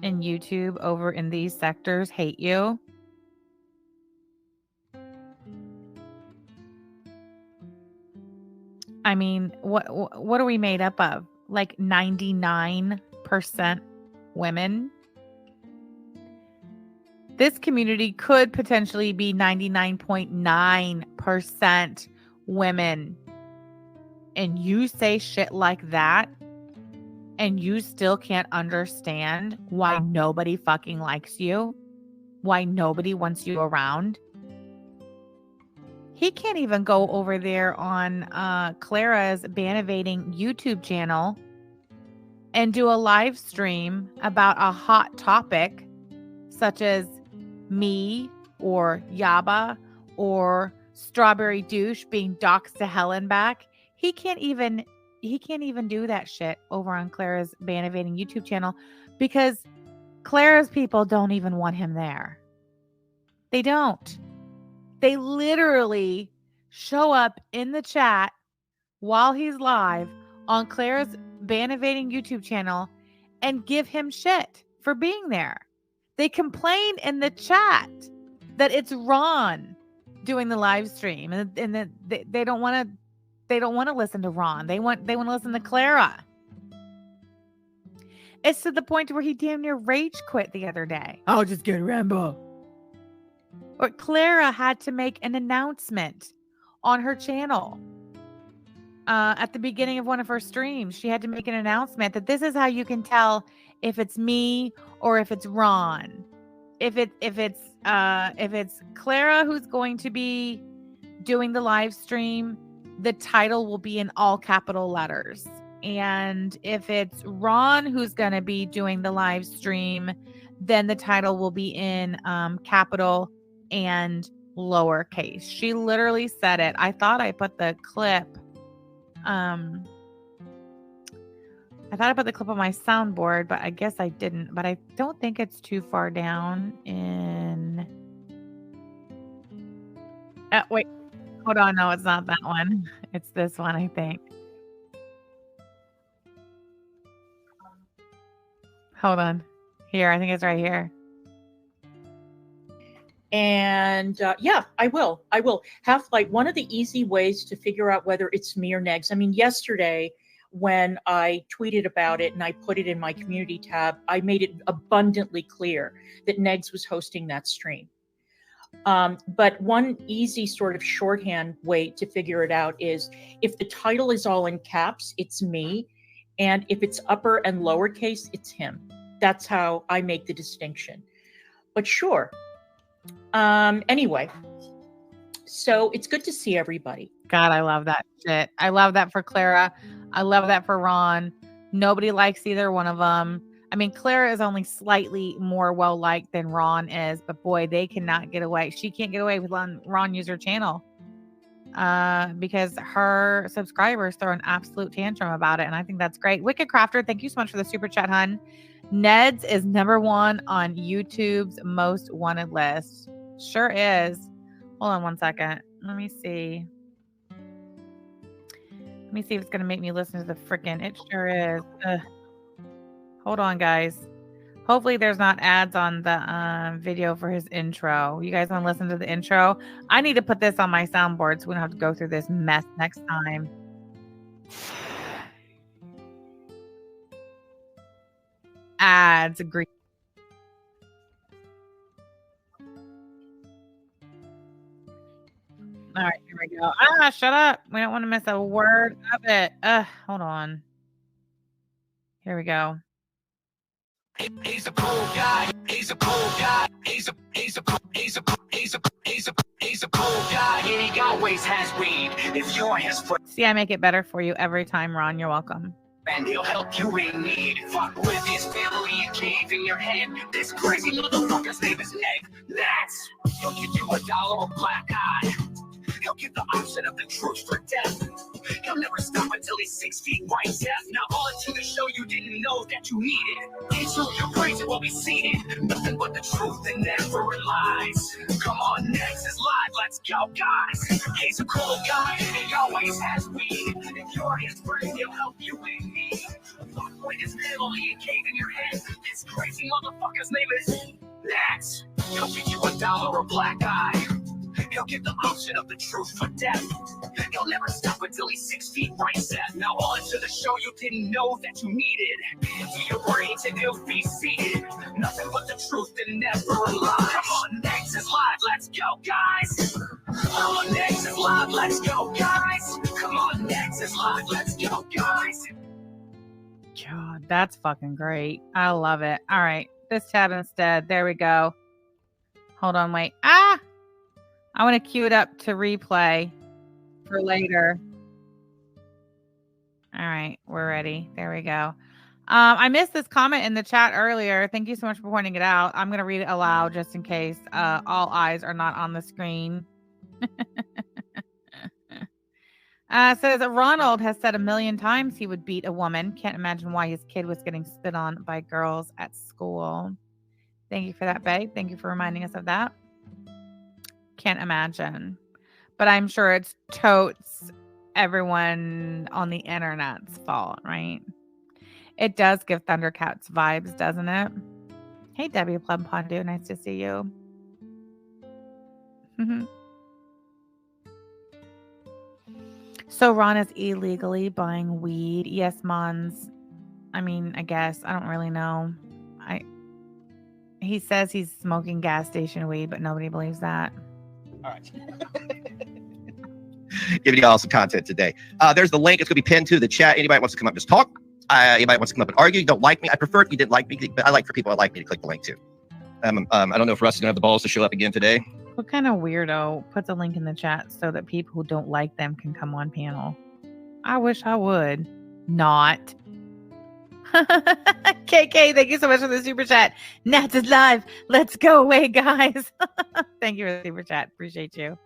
in YouTube over in these sectors hate you. I mean, what are we made up of? Like 99% women. This community could potentially be 99.9% women. And you say shit like that, and you still can't understand why nobody fucking likes you, why nobody wants you around. He can't even go over there on Clara's Banevading YouTube channel and do a live stream about a hot topic such as me or Yaba or Strawberry Douche being doxxed to hell and back. He can't even do that shit over on Clara's Banevading YouTube channel because Clara's people don't even want him there. They don't. They literally show up in the chat while he's live on Clara's Banevading YouTube channel and give him shit for being there. They complain in the chat that it's Ron doing the live stream, and that they don't want to listen to Ron. They want to listen to Clara. It's to the point where he damn near rage quit the other day. I'll just get Rambo. Or Clara had to make an announcement on her channel. At the beginning of one of her streams, she had to make an announcement that this is how you can tell if it's me or if it's Ron. If it's Clara who's going to be doing the live stream, the title will be in all capital letters. And if it's Ron who's going to be doing the live stream, then the title will be in capital and lowercase. She literally said it. I thought I put the clip. I thought I put the clip on my soundboard, but I guess I didn't. But I don't think it's too far down in. Wait, hold on. No, it's not that one. It's this one, I think. Hold on. Here, I think it's right here. And yeah, I will. Half-Light, one of the easy ways to figure out whether it's me or Negs. I mean, yesterday when I tweeted about it and I put it in my community tab, I made it abundantly clear that Negs was hosting that stream. But one easy sort of shorthand way to figure it out is if the title is all in caps, it's me. And if it's upper and lowercase, it's him. That's how I make the distinction. But sure. Anyway, so it's good to see everybody. God, I love that shit. I love that for Clara. I love that for Ron. Nobody likes either one of them. I mean, Clara is only slightly more well-liked than Ron is, but boy, they cannot get away. She can't get away with Ron use her channel because her subscribers throw an absolute tantrum about it, and I think that's great. Wicked Crafter, thank you so much for the super chat, hun. Ned's is #1 on YouTube's most wanted list. Sure is. Hold on one second. Let me see. Let me see if it's going to make me listen to the frickin'. It sure is. Ugh. Hold on, guys. Hopefully there's not ads on the video for his intro. You guys want to listen to the intro? I need to put this on my soundboard so we don't have to go through this mess next time. Ads. Agree. All right, here we go. Shut up. We don't want to miss a word of it. Hold on. Here we go. He's a cool guy. He's a cool guy. He's a cool guy. He always has weed. If you're his friend. See, I make it better for you every time, Ron. You're welcome. And he'll help you in need. Fuck with his family and cave in your head. This crazy motherfucker's name is Neg. That's he'll give you $1 or black eye. He'll give the option of the truth for death. He'll never stop until he's 6 feet white death. Now on to the show you didn't know that you needed. So your praise will be seated. Nothing but the truth and never lies. Come on, next is live. Let's go, guys. He's a cool guy. He always has weed. If you're his friend, he'll help you in need. Fuck with his family and cave in your head. This crazy motherfucker's name is Next. He'll give you $1 or black eye. He'll give the option of the truth for death. He'll never stop until he's 6 feet right set. Now on to the show you didn't know that you needed. Into your brains and he'll be seated. Nothing but the truth and never a lie. Come on, Next is live, let's go, guys. Come on, Next is live, let's go, guys. Come on, Next is live, let's go, guys. God, that's fucking great. I love it. All right, this tab instead. There we go. Hold on, wait. I want to queue it up to replay for later. All right, we're ready. There we go. I missed this comment in the chat earlier. Thank you so much for pointing it out. I'm going to read it aloud just in case all eyes are not on the screen. Says Ronald has said 1,000,000 times he would beat a woman. Can't imagine why his kid was getting spit on by girls at school. Thank you for that, babe. Thank you for reminding us of that. Can't imagine, but I'm sure it's totes everyone on the internet's fault, right? It does give Thundercats vibes, doesn't it? Hey, W Plum Pondu, nice to see you. So Ron is illegally buying weed. Yes, Mons. I mean, I guess I don't really know. He says he's smoking gas station weed, but nobody believes that. All right. Giving you all some content today. There's the link. It's going to be pinned to the chat. Anybody wants to come up, just talk. Anybody wants to come up and argue. You don't like me. I prefer if you didn't like me, but I like for people that like me to click the link too. I don't know if Russ is going to have the balls to show up again today. What kind of weirdo puts a link in the chat so that people who don't like them can come on panel? I wish I would. Not. KK, thank you so much for the super chat. Nats is live. Let's go away, guys. Thank you for the super chat. Appreciate you.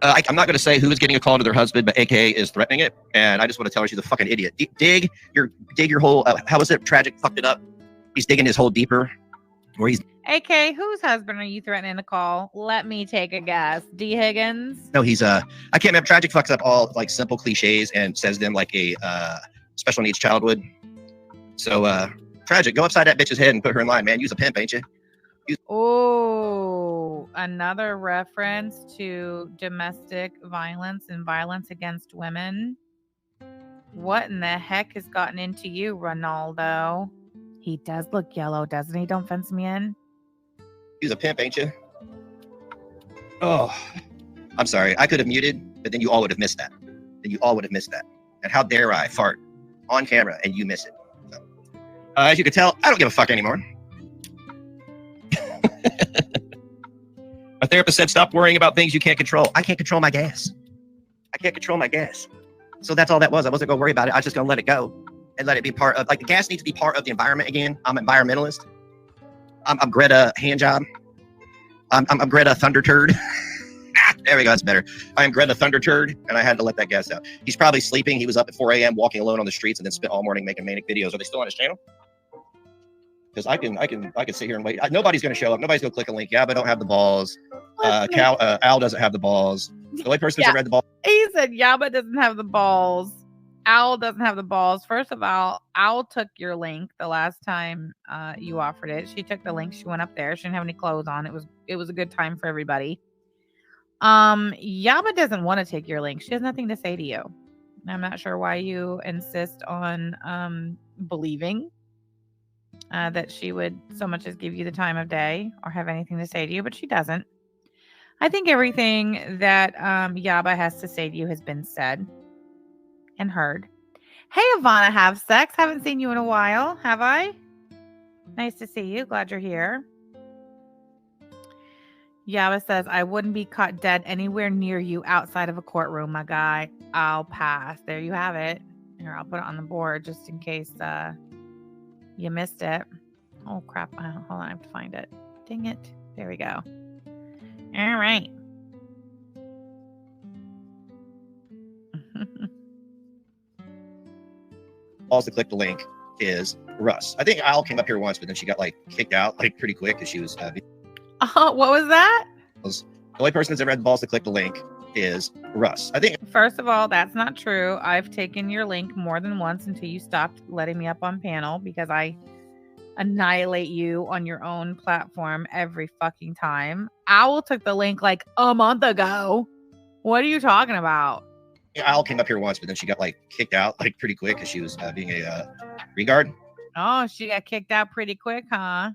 I'm not going to say who is getting a call to their husband, but AKA is threatening it, and I just want to tell her she's a fucking idiot. Dig your hole. How is it? Tragic fucked it up. He's digging his hole deeper. Where he's AK, whose husband are you threatening to call? Let me take a guess. D. Higgins? no, he's I can't remember. Tragic fucks up all like simple cliches and says them like a special needs child would. So Tragic, go upside that bitch's head and put her in line, man. You's a pimp, ain't you? Oh, another reference to domestic violence and violence against women. What in the heck has gotten into you, Ronaldo? He does look yellow, doesn't he? Don't fence me in. You's a pimp, ain't you? Oh, I'm sorry. I could have muted, but then you all would have missed that. And how dare I fart on camera and you miss it? So, as you can tell, I don't give a fuck anymore. My therapist said, stop worrying about things you can't control. I can't control my gas. So that's all that was. I wasn't going to worry about it. I was just going to let it go and let it be part of, like, the gas needs to be part of the environment again. I'm an environmentalist. I'm Greta Handjob. I'm Greta Thunder Turd. There we go. That's better. I am Greta Thunder Turd, and I had to let that gas out. He's probably sleeping. He was up at 4 a.m. walking alone on the streets and then spent all morning making manic videos. Are they still on his channel? Because I can sit here and wait. Nobody's going to show up. Nobody's going to click a link. Yeah, but I don't have the balls. Al doesn't have the balls. The only person who's read the balls. He said Yaba doesn't have the balls. Owl doesn't have the balls. First of all, Owl took your link the last time you offered it. She took the link. She went up there. She didn't have any clothes on. It was a good time for everybody. Yaba doesn't want to take your link. She has nothing to say to you. I'm not sure why you insist on believing that she would so much as give you the time of day or have anything to say to you, but she doesn't. I think everything that Yaba has to say to you has been said and heard. Hey, Ivana, have sex. Haven't seen you in a while, have I? Nice to see you. Glad you're here. Yaba says, I wouldn't be caught dead anywhere near you outside of a courtroom, my guy. I'll pass. There you have it. Here, I'll put it on the board just in case you missed it. Oh, crap. Hold on. I have to find it. Dang it. There we go. All right. Balls to click the link is Russ. I think Al came up here once, but then she got like kicked out like pretty quick because she was what was that? The only person that's ever had the balls to click the link is Russ. I think. First of all, that's not true. I've taken your link more than once until you stopped letting me up on panel because I annihilate you on your own platform every fucking time. Owl took the link like a month ago. What are you talking about? Al came up here once, but then she got like kicked out like pretty quick because she was being a regard. Oh, she got kicked out pretty quick, huh?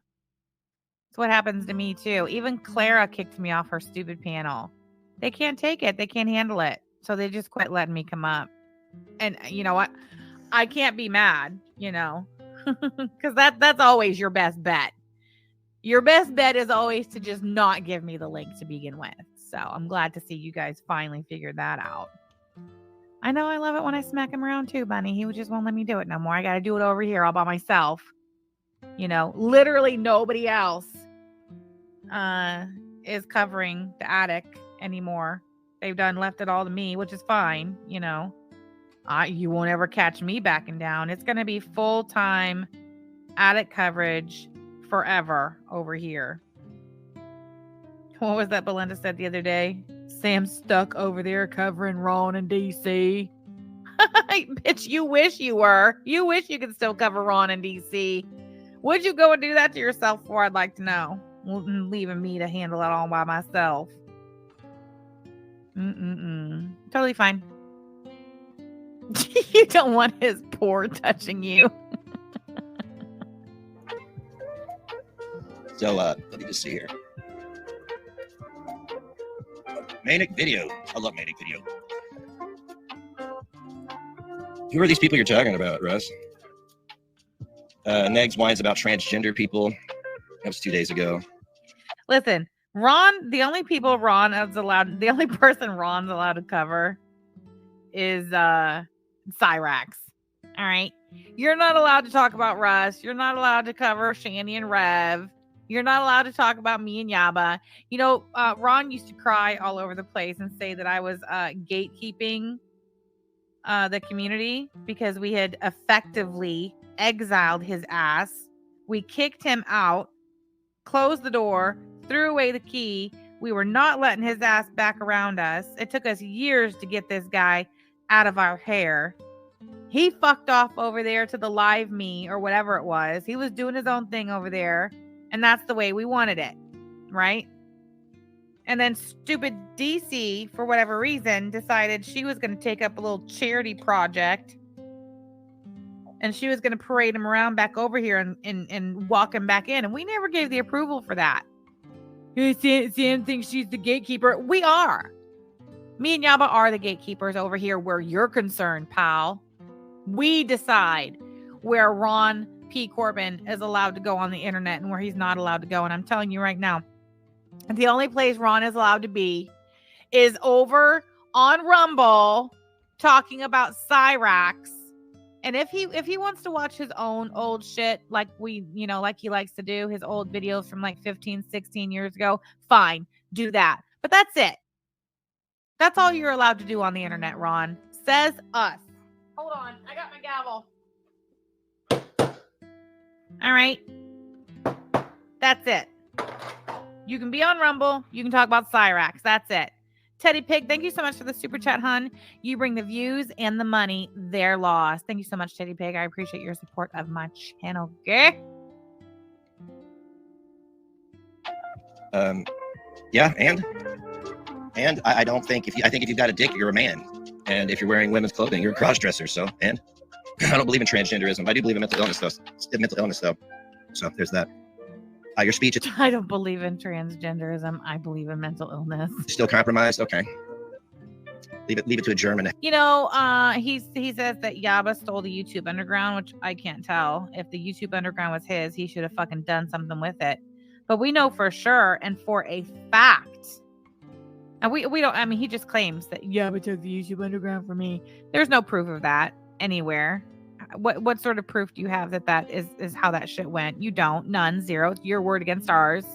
That's what happens to me too. Even Clara kicked me off her stupid panel. They can't take it. They can't handle it. So they just quit letting me come up. And you know what? I can't be mad, because that's always your best bet. Your best bet is always to just not give me the link to begin with. So I'm glad to see you guys finally figured that out. I know I love it when I smack him around too, Bunny. He just won't let me do it no more. I got to do it over here all by myself. Literally nobody else is covering the attic anymore. They've left it all to me, which is fine. You won't ever catch me backing down. It's going to be full-time attic coverage forever over here. What was that Belinda said the other day? Sam's stuck over there covering Ron in DC. Bitch, you wish you were. You wish you could still cover Ron in DC. Would you go and do that to yourself for? I'd like to know. Leaving me to handle it all by myself. Totally fine. You don't want his pore touching you. So let me just see here. Manic video. I love Manic video. Who are these people you're talking about, Russ? Negs whines about transgender people. That was 2 days ago. Listen, Ron, the only person Ron's allowed to cover is Cyrax. All right. You're not allowed to talk about Russ. You're not allowed to cover Shandy and Rev. You're not allowed to talk about me and Yaba. You know, Ron used to cry all over the place and say that I was gatekeeping the community because we had effectively exiled his ass. We kicked him out, closed the door, threw away the key. We were not letting his ass back around us. It took us years to get this guy out of our hair. He fucked off over there to the live me or whatever it was. He was doing his own thing over there. And that's the way we wanted it. Right? And then stupid DC, for whatever reason, decided she was going to take up a little charity project. And she was going to parade him around back over here and walk him back in. And we never gave the approval for that. Sam thinks she's the gatekeeper. We are. Me and Yaba are the gatekeepers over here where you're concerned, pal. We decide where Ron P. Corbin is allowed to go on the internet and where he's not allowed to go. And I'm telling you right now, the only place Ron is allowed to be is over on Rumble talking about Cyrax. And if he wants to watch his own old shit like like he likes to do, his old videos from like 15, 16 years ago, fine, do that. But that's it. That's all you're allowed to do on the internet, Ron. Says us. Hold on. I got my gavel. All right. That's it. You can be on Rumble. You can talk about Cyrax. That's it. Teddy Pig, thank you so much for the super chat, hun. You bring the views and the money. They're lost. Thank you so much, Teddy Pig. I appreciate your support of my channel. Okay? Yeah, and I don't think I think if you've got a dick, you're a man. And if you're wearing women's clothing, you're a cross-dresser. So, and I don't believe in transgenderism. I do believe in mental illness, though. So there's that. Your speech. I don't believe in transgenderism. I believe in mental illness. Still compromised? Okay. Leave it to a German. You know, he says that Yaba stole the YouTube Underground, which I can't tell. If the YouTube Underground was his, he should have fucking done something with it. But we know for sure and for a fact. And we don't, I mean, he just claims that Yaba took the YouTube Underground for me. There's no proof of that anywhere. What sort of proof do you have that is how that shit went? You don't. None. Zero. It's your word against ours.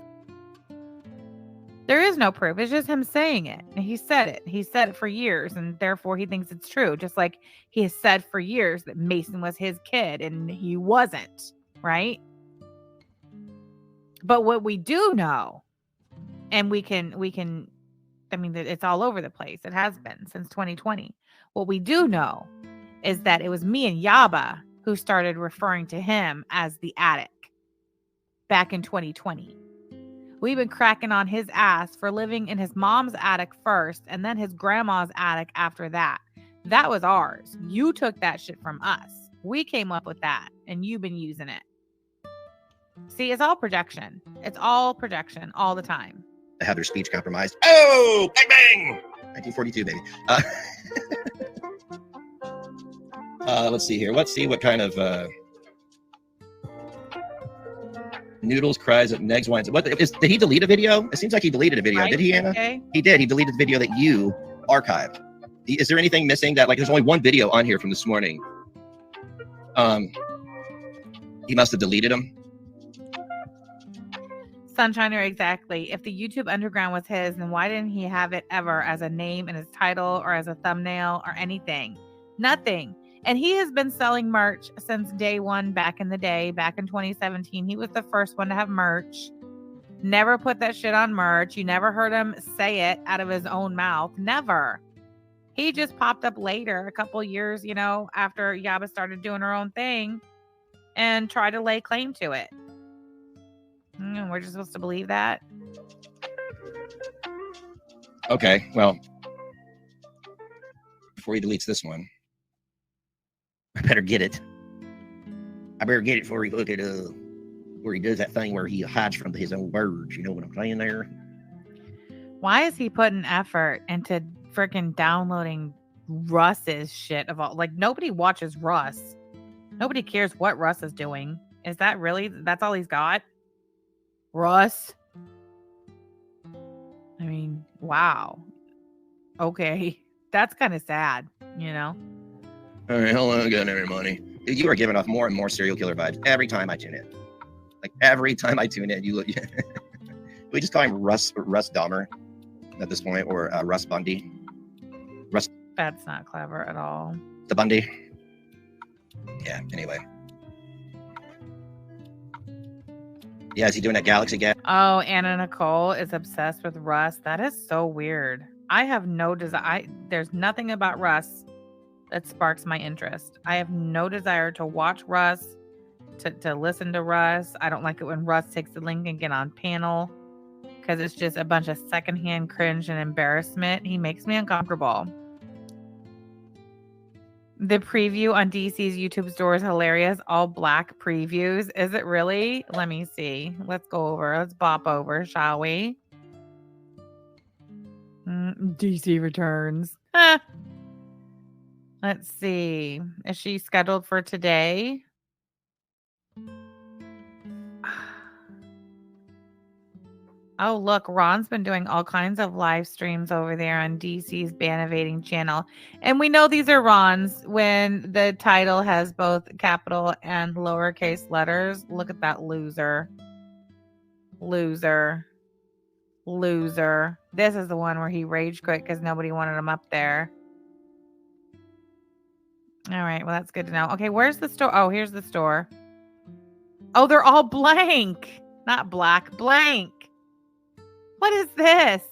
There is no proof. It's just him saying it. And he said it. He said it for years, and therefore he thinks it's true. Just like he has said for years that Mason was his kid, and he wasn't. Right? But what we do know, and we can, I mean, it's all over the place. It has been since 2020. What we do know is that it was me and Yaba who started referring to him as the attic back in 2020. We've been cracking on his ass for living in his mom's attic first and then his grandma's attic after that. That was ours. You took that shit from us. We came up with that and you've been using it. See, it's all projection. It's all projection all the time. To have their speech compromised. Oh, bang, bang! 1942, baby. Let's see here. Let's see what kind of Noodles cries at Negs whines. Did he delete a video? It seems like he deleted a video. Right. Did he, Anna? Okay. He did. He deleted the video that you archived. Is there anything missing that, like, there's only one video on here from this morning? He must have deleted them. Sunshiner, exactly. If the YouTube Underground was his, then why didn't he have it ever as a name in his title or as a thumbnail or anything? Nothing. And he has been selling merch since day one back in the day, back in 2017. He was the first one to have merch. Never put that shit on merch. You never heard him say it out of his own mouth. Never. He just popped up later, a couple years, after Yaba started doing her own thing and tried to lay claim to it. We're just supposed to believe that? Okay, well, before he deletes this one, I better get it. I better get it before he look at where he does that thing where he hides from his own birds. You know what I'm saying there? Why is he putting effort into freaking downloading Russ's shit of all? Like, nobody watches Russ. Nobody cares what Russ is doing Is that really? That's all he's got? Russ? I mean, wow. Okay. That's kind of sad, you know? All right, hold on, I got every money. You are giving off more and more serial killer vibes every time I tune in. Like every time I tune in, you look. We just call him Russ Dahmer at this point, or Russ Bundy. That's not clever at all. The Bundy. Yeah. Anyway. Yeah, is he doing that Galaxy again? Oh, Anna Nicole is obsessed with Russ. That is so weird. I have no desire. There's nothing about Russ that sparks my interest. I have no desire to watch Russ, to listen to Russ. I don't like it when Russ takes the link and get on panel because it's just a bunch of secondhand cringe and embarrassment. He makes me uncomfortable. The preview on DC's YouTube store is hilarious. All black previews. Is it really? Let me see. Let's go over. Let's bop over, shall we? DC returns. Let's see. Is she scheduled for today? Oh, look, Ron's been doing all kinds of live streams over there on DC's Bannovating channel. And we know these are Ron's when the title has both capital and lowercase letters. Look at that loser. Loser. Loser. This is the one where he rage quit because nobody wanted him up there. All right, well, that's good to know. Okay, where's the store? Oh, here's the store. Oh, they're all blank. Not black, blank. What is this?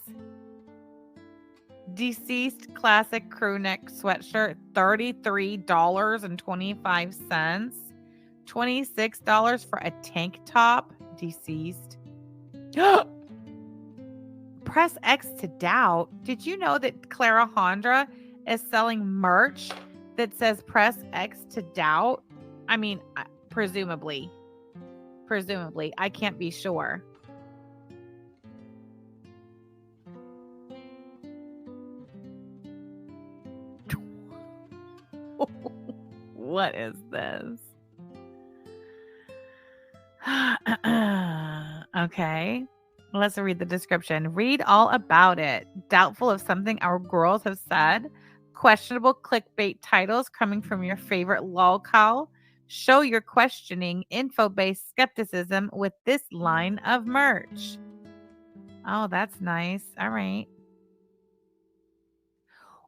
Deceased classic crew neck sweatshirt, $33.25. $26 for a tank top. Deceased. Press X to doubt. Did you know that Clara Hondra is selling merch that says press X to doubt? I mean, presumably. Presumably. I can't be sure. What is this? Okay. Let's read the description. Read all about it. Doubtful of something our girls have said. Questionable clickbait titles coming from your favorite lolcow. Show your questioning info-based skepticism with this line of merch. Oh, that's nice. All right.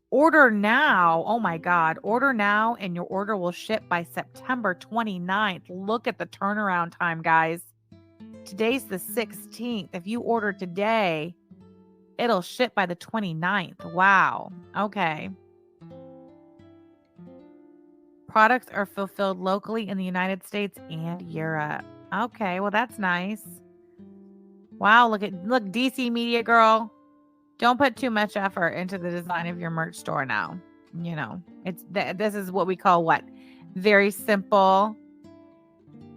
Order now. Oh my God. Order now and your order will ship by September 29th. Look at the turnaround time, guys. Today's the 16th. If you order today, it'll ship by the 29th. Wow. Okay. Products are fulfilled locally in the United States and Europe. Okay, well that's nice. Wow, look DC Media Girl. Don't put too much effort into the design of your merch store now. You know, this is what we call what? Very simple,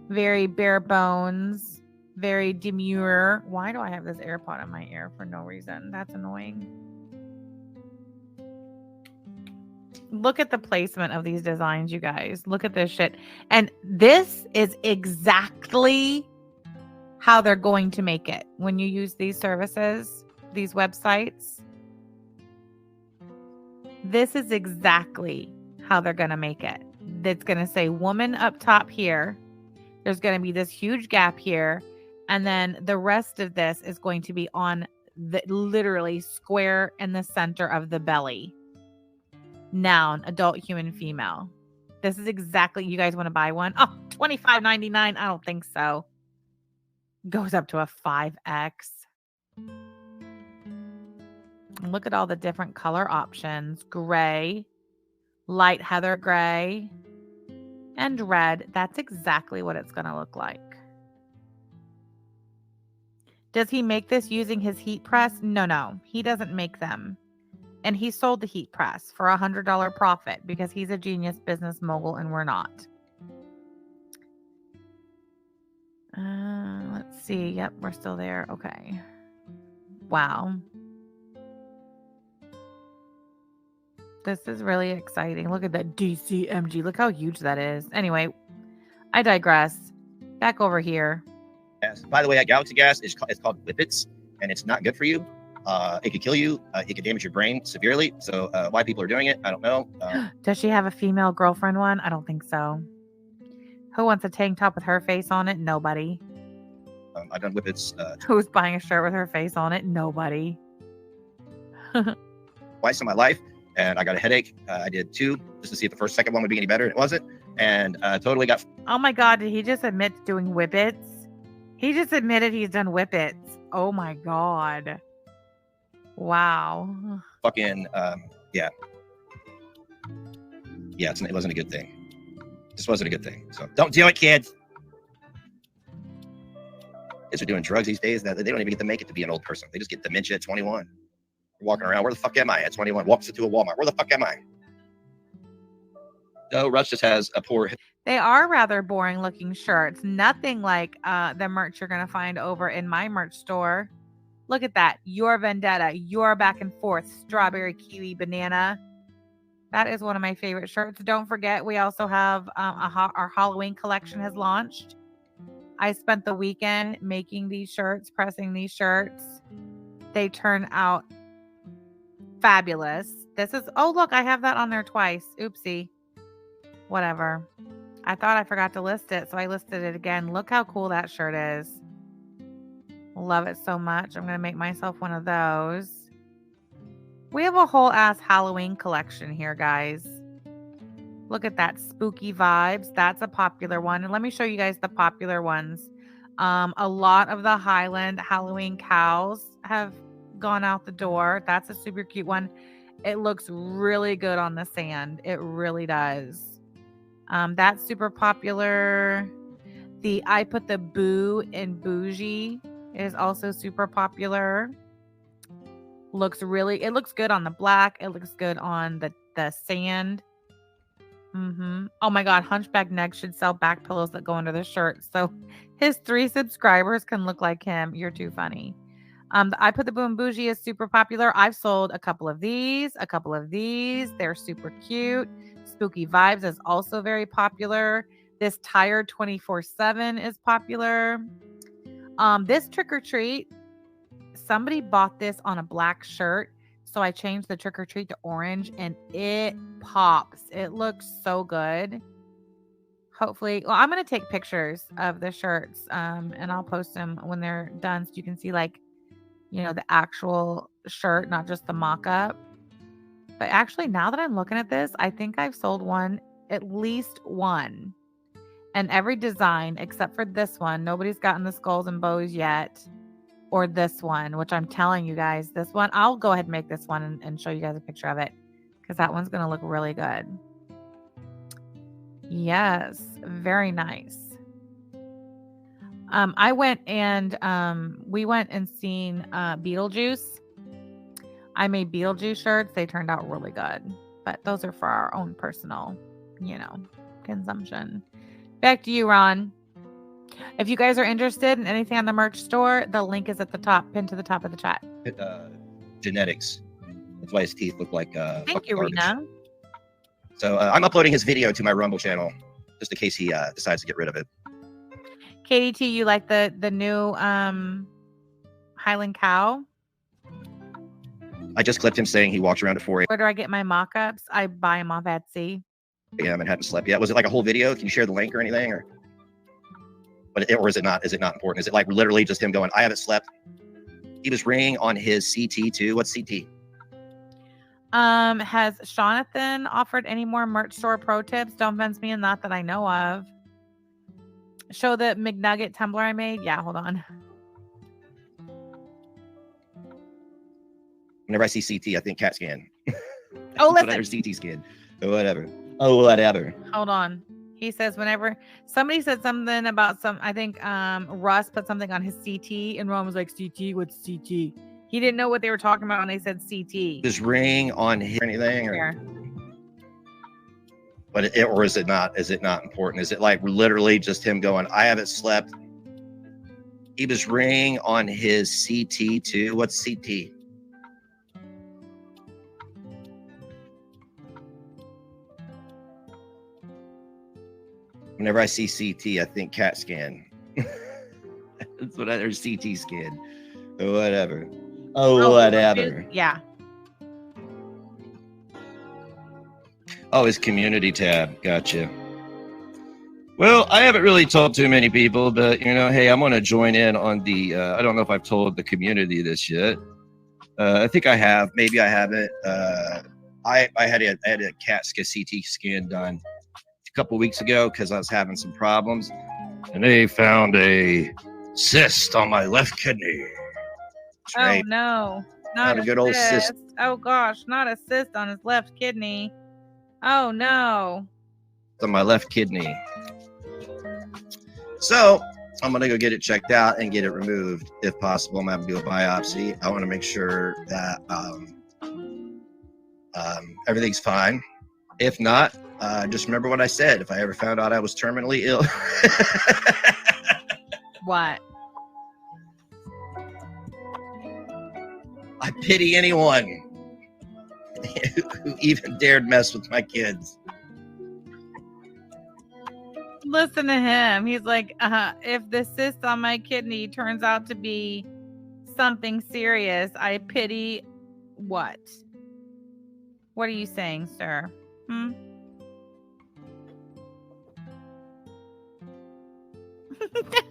very bare bones, very demure. Why do I have this AirPod in my ear for no reason? That's annoying. Look at the placement of these designs, you guys. Look at this shit. And this is exactly how they're going to make it when you use these services, these websites. This is exactly how they're going to make it. It's going to say woman up top here. There's going to be this huge gap here. And then the rest of this is going to be on the literally square in the center of the belly. Noun, adult, human, female. This is exactly, you guys want to buy one? Oh, $25.99. I don't think so. Goes up to a 5X. Look at all the different color options. Gray, light heather gray, and red. That's exactly what it's going to look like. Does he make this using his heat press? No. He doesn't make them. And he sold the heat press for $100 profit because he's a genius business mogul and we're not. Let's see. Yep, we're still there. Okay. Wow. This is really exciting. Look at that DCMG. Look how huge that is. Anyway, I digress. Back over here. Gas. By the way, that Galaxy gas is it's called Whippets, and it's not good for you. It could kill you. It could damage your brain severely. So why people are doing it, I don't know. Does she have a female girlfriend one? I don't think so. Who wants a tank top with her face on it? Nobody. I've done Whippets Who's buying a shirt with her face on it? Nobody. twice in my life, and I got a headache. I did 2 just to see if the second one would be any better, and it wasn't. And totally got. Oh my God, did he just admit to doing Whippets? He just admitted he's done Whippets. Oh my God. Wow. Fucking yeah. It wasn't a good thing. Just wasn't a good thing. So don't do it, kids. Kids are doing drugs these days that they don't even get to make it to be an old person. They just get dementia at 21. You're walking around. Where the fuck am I at 21? Walks into a Walmart. Where the fuck am I? No, Russ just has a poor. They are rather boring looking shirts. Nothing like the merch you're going to find over in my merch store. Look at that. Your Vendetta, your Back and Forth, Strawberry, Kiwi, Banana. That is one of my favorite shirts. Don't forget, we also have our Halloween collection has launched. I spent the weekend making these shirts, pressing these shirts. They turn out fabulous. This is, oh, look, I have that on there twice. Oopsie. Whatever. I thought I forgot to list it, so I listed it again. Look how cool that shirt is. Love it so much. I'm going to make myself one of those. We have a whole ass Halloween collection here, guys. Look at that. Spooky Vibes. That's a popular one. And let me show you guys the popular ones. A lot of the Highland Halloween cows have gone out the door. That's a super cute one. It looks really good on the sand. It really does. That's super popular. The I Put the Boo in Bougie is also super popular. It looks good on the black. It looks good on the sand. Oh my God, Hunchback Neg should sell back pillows that go under the shirt so his 3 subscribers can look like him. You're too funny. The I Put the Boo in Bougie is super popular. I've sold a couple of these. They're super cute. Spooky Vibes is also very popular. This Tired 24/7 is popular. This Trick or Treat, somebody bought this on a black shirt, so I changed the Trick or Treat to orange, and it pops. It looks so good. Hopefully, well, I'm going to take pictures of the shirts, and I'll post them when they're done so you can see, like, you know, the actual shirt, not just the mock-up. But actually, now that I'm looking at this, I think I've sold at least one. And every design, except for this one, nobody's gotten the skulls and bows yet. Or this one, which I'm telling you guys, this one, I'll go ahead and make this one and show you guys a picture of it. Because that one's going to look really good. Yes, very nice. I went and we went and seen Beetlejuice. I made Beetlejuice shirts. They turned out really good. But those are for our own personal, consumption. Back to you, Ron. If you guys are interested in anything on the merch store, the link is at the top, pinned to the top of the chat. Genetics. That's why his teeth look like Thank you, garbage. Rena. So I'm uploading his video to my Rumble channel just in case he decides to get rid of it. KDT, you like the new Highland cow? I just clipped him saying he walks around at 4 Where do I get my mock-ups? I buy them off Etsy. a.m. and hadn't slept yet. Was it like a whole video? Can you share the link or anything? Or is it not? Is it not important? Is it like literally just him going, I haven't slept? He was ringing on his CT too. What's CT? Has Jonathan offered any more merch store pro tips? Don't fence me in that I know of. Show the McNugget tumbler I made. Yeah, hold on. Whenever I see CT, I think CAT scan. Oh, listen. Whatever, CT scan. Whatever. Oh, whatever. Hold on. He says whenever somebody said something about I think Russ put something on his CT and Ron was like, CT, what's CT? He didn't know what they were talking about when they said CT. Does ring on his anything? Or, Here. but or is it not? Is it not important? Is it like literally just him going, I haven't slept? He was ringing on his CT too. What's CT? Whenever I see CT, I think CAT scan. That's what or CT scan. Or whatever. Oh, whatever. Yeah. Oh, his community tab. Gotcha. Well, I haven't really told too many people, but hey, I'm gonna join in on the. I don't know if I've told the community this yet. I think I have. Maybe I haven't. I had a CAT CT scan done a couple weeks ago because I was having some problems, and they found a cyst on my left kidney. That's right. Oh no, Not a good old cyst. Oh gosh, not a cyst on his left kidney. Oh no. On my left kidney. So I'm gonna go get it checked out and get it removed if possible. I'm gonna have to do a biopsy. I want to make sure that everything's fine. If not, just remember what I said. If I ever found out I was terminally ill. What? I pity anyone who even dared mess with my kids. Listen to him. He's like, if the cyst on my kidney turns out to be something serious, I pity what? What are you saying, sir?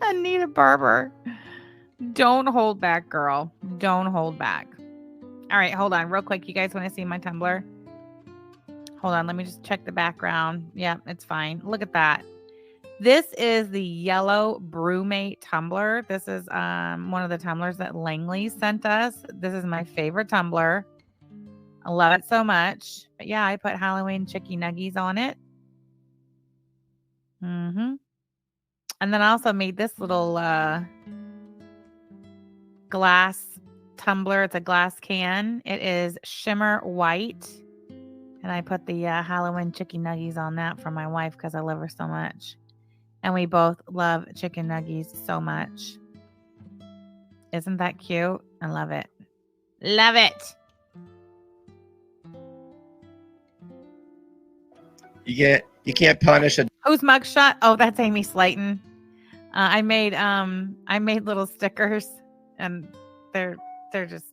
Anita Barber. Don't hold back, girl. Don't hold back. All right, hold on real quick. You guys want to see my Tumblr? Hold on. Let me just check the background. Yeah, it's fine. Look at that. This is the yellow Brewmate tumbler. This is one of the tumblers that Langley sent us. This is my favorite tumbler. I love it so much. But yeah, I put Halloween chicky nuggies on it. And then I also made this little glass tumbler. It's a glass can. It is shimmer white. And I put the Halloween chicken nuggies on that for my wife because I love her so much. And we both love chicken nuggies so much. Isn't that cute? I love it. Love it. You can't punish a. Whose mugshot? Oh, that's Amy Slayton. I made little stickers, and they're just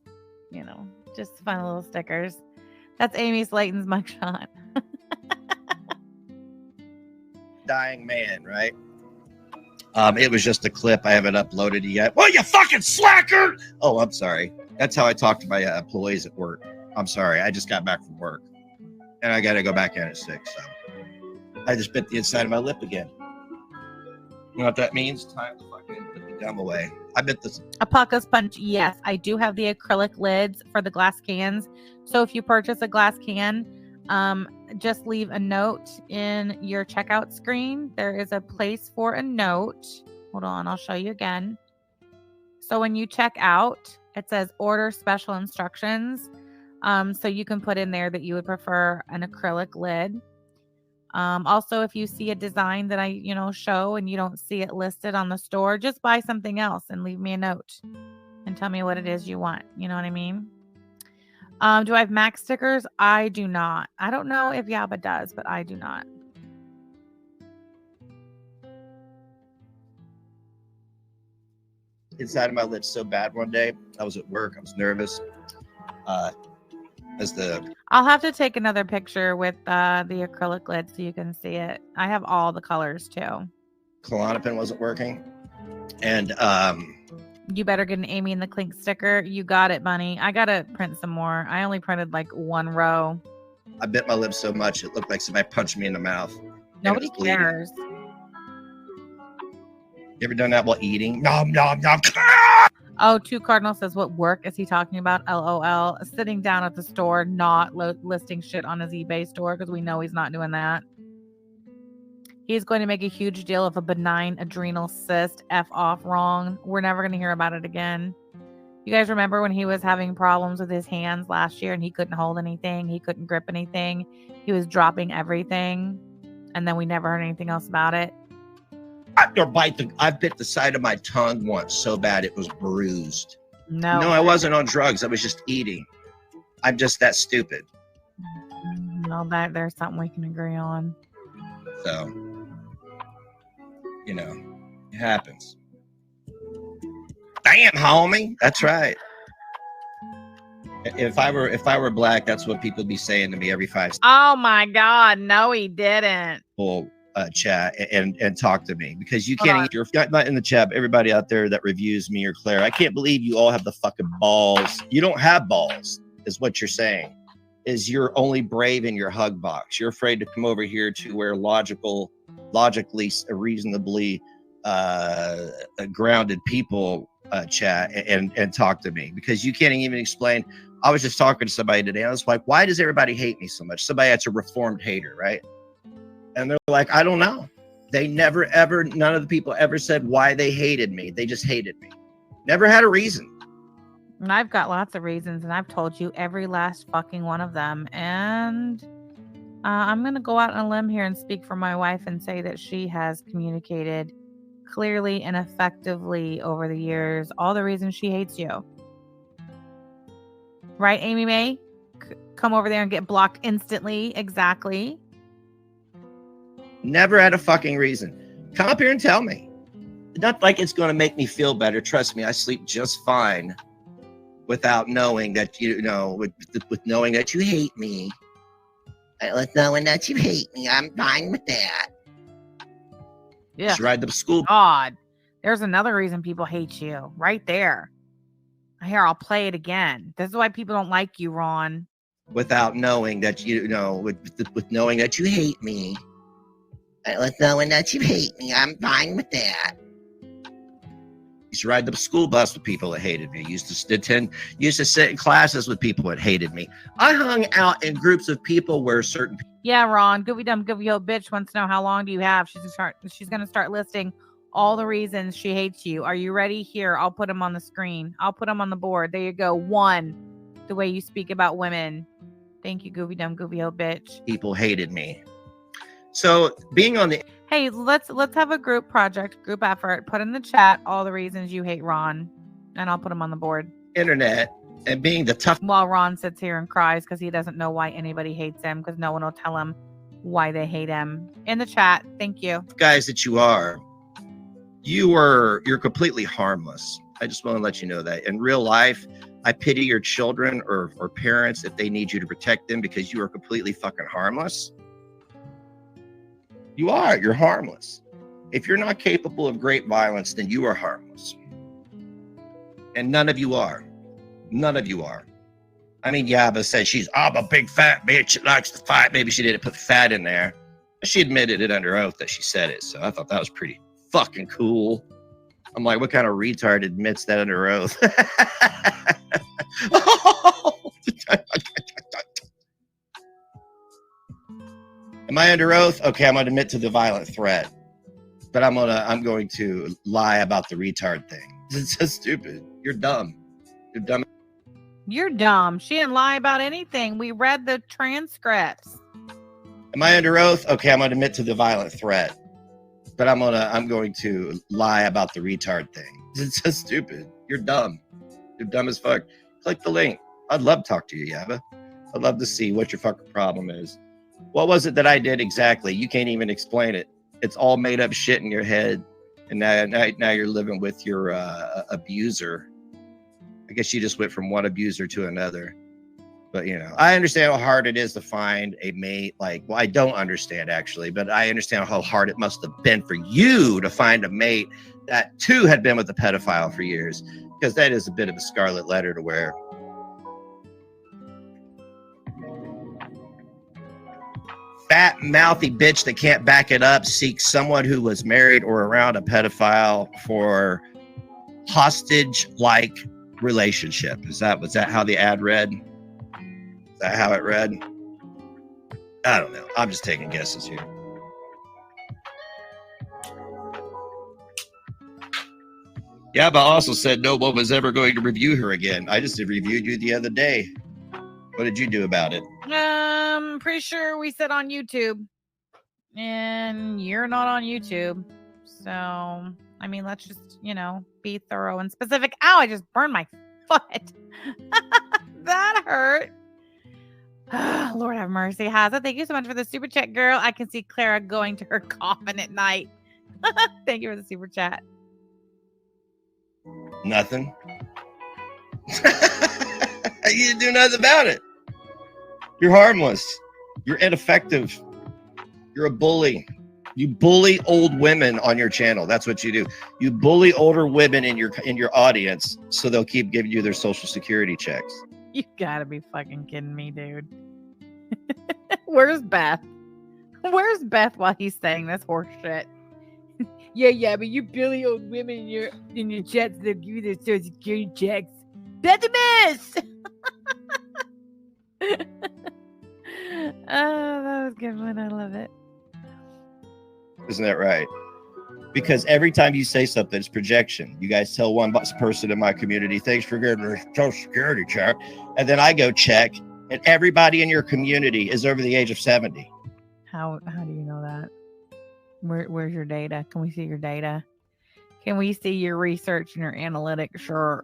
just fun little stickers. That's Amy Slayton's mugshot. Dying man, right? It was just a clip. I haven't uploaded it yet. Well, you fucking slacker! Oh, I'm sorry. That's how I talk to my employees at work. I'm sorry. I just got back from work, and I got to go back in at 6. So I just bit the inside of my lip again. You know what that means? Time to fucking put the gum away. I bit this. Alpaca's Punch. Yes, I do have the acrylic lids for the glass cans. So if you purchase a glass can, just leave a note in your checkout screen. There is a place for a note. Hold on, I'll show you again. So when you check out, it says order special instructions. So you can put in there that you would prefer an acrylic lid. Also, if you see a design that I, show and you don't see it listed on the store, just buy something else and leave me a note and tell me what it is you want. You know what I mean? Do I have Mac stickers? I do not. I don't know if Yaba does, but I do not. Inside of my lips so bad one day. I was at work. I was nervous. I'll have to take another picture with the acrylic lid so you can see it. I have all the colors too. Klonopin wasn't working. And you better get an Amy and the Clink sticker. You got it, Bunny. I gotta print some more. I only printed like one row. I bit my lips so much it looked like somebody punched me in the mouth. Nobody cares. You ever done that while eating? Nom, nom, nom. Oh, Two Cardinal says, what work is he talking about? LOL. Sitting down at the store, not listing shit on his eBay store because we know he's not doing that. He's going to make a huge deal of a benign adrenal cyst. F off, wrong. We're never going to hear about it again. You guys remember when he was having problems with his hands last year and he couldn't hold anything? He couldn't grip anything. He was dropping everything. And then we never heard anything else about it. I bit the side of my tongue once so bad it was bruised. No, I wasn't on drugs. I was just eating. I'm just that stupid. No, there's something we can agree on. So, It happens. Damn, homie. That's right. If I were black, that's what people would be saying to me every 5 Oh my God. No, he didn't. people chat and talk to me, because you Hold can't. on. You're not in the chat. Everybody out there that reviews me or Claire, I can't believe you all have the fucking balls. You don't have balls, is what you're saying. Is you're only brave in your hug box. You're afraid to come over here to where logically, reasonably grounded people chat and talk to me, because you can't even explain. I was just talking to somebody today. I was like, why does everybody hate me so much? Somebody that's a reformed hater, right? And they're like, I don't know. They never, ever, none of the people ever said why they hated me. They just hated me. Never had a reason. And I've got lots of reasons, and I've told you every last fucking one of them. And I'm going to go out on a limb here and speak for my wife and say that she has communicated clearly and effectively over the years all the reasons she hates you. Right, Amy Mae? Come over there and get blocked instantly. Exactly. Never had a fucking reason. Come up here and tell me. Not like it's going to make me feel better. Trust me, I sleep just fine without knowing that, you know, with knowing that you hate me. With knowing that you hate me, I'm fine with that. Yeah. Just ride the school. God. There's another reason people hate you. Right there. Here, I'll play it again. This is why people don't like you, Ron. Without knowing that, you know, with knowing that you hate me. With knowing that you hate me, I'm fine with that. Used to ride the school bus with people that hated me. Used to sit in classes with people that hated me. I hung out in groups of people where certain people. Yeah, Ron. Goofy dumb goofy old bitch wants to know how long do you have. She's gonna start listing all the reasons she hates you. Are you ready? Here, I'll put them on the screen. I'll put them on the board. There you go. 1, the way you speak about women. Thank you, goofy dumb goofy old bitch. People hated me. So being on the Hey, let's have a group project, group effort. Put in the chat all the reasons you hate Ron, and I'll put them on the board. internet and being the tough While Ron sits here and cries because he doesn't know why anybody hates him, because no one will tell him why they hate him. In the chat, thank you. guys that you are, you're completely harmless. I just want to let you know that. In real life, I pity your children or parents if they need you to protect them, because you are completely fucking harmless. You are. You're harmless. If you're not capable of great violence, then you are harmless. And none of you are. None of you are. I mean, Yaba said I'm a big fat bitch that likes to fight. Maybe she didn't put fat in there. She admitted it under oath that she said it. So I thought that was pretty fucking cool. I'm like, what kind of retard admits that under oath? Am I under oath? Okay, I'm gonna admit to the violent threat, but I'm going to lie about the retard thing. It's so stupid. You're dumb. You're dumb. You're dumb. She didn't lie about anything. We read the transcripts. Am I under oath? Okay, I'm gonna admit to the violent threat, but I'm going to lie about the retard thing. It's so stupid. You're dumb. You're dumb as fuck. Click the link. I'd love to talk to you, Yaba. I'd love to see what your fucking problem is. What was it that I did exactly? You can't even explain it. It's all made up shit in your head. And now you're living with your abuser. I guess you just went from one abuser to another. But, you know, I understand how hard it is to find a mate. Like, well, I don't understand actually, but I understand how hard it must have been for you to find a mate that too had been with a pedophile for years, because that is a bit of a scarlet letter to wear. Fat, mouthy bitch that can't back it up seeks someone who was married or around a pedophile for hostage-like relationship. Was that how the ad read? Is that how it read? I don't know. I'm just taking guesses here. Yeah, but also said no one was ever going to review her again. I just reviewed you the other day. What did you do about it? Pretty sure we said on YouTube, and you're not on YouTube. So, I mean, let's just, be thorough and specific. Ow, I just burned my foot. That hurt. Lord have mercy. Haza, thank you so much for the super chat, girl. I can see Clara going to her coffin at night. Thank you for the super chat. Nothing. You didn't do nothing about it. You're harmless. You're ineffective. You're a bully. You bully old women on your channel. That's what you do. You bully older women in your audience, so they'll keep giving you their Social Security checks. You gotta be fucking kidding me, dude. Where's Beth? Where's Beth while he's saying this horse shit? Yeah, but you bully old women in your chats that give you their social security checks. Bethimus! Oh, that was a good one. I love it. Isn't that right? Because every time you say something, it's projection. You guys tell one person in my community, thanks for getting their Social Security check. And then I go check, and everybody in your community is over the age of 70. How do you know that? Where's your data? Can we see your data? Can we see your research and your analytics? Sure,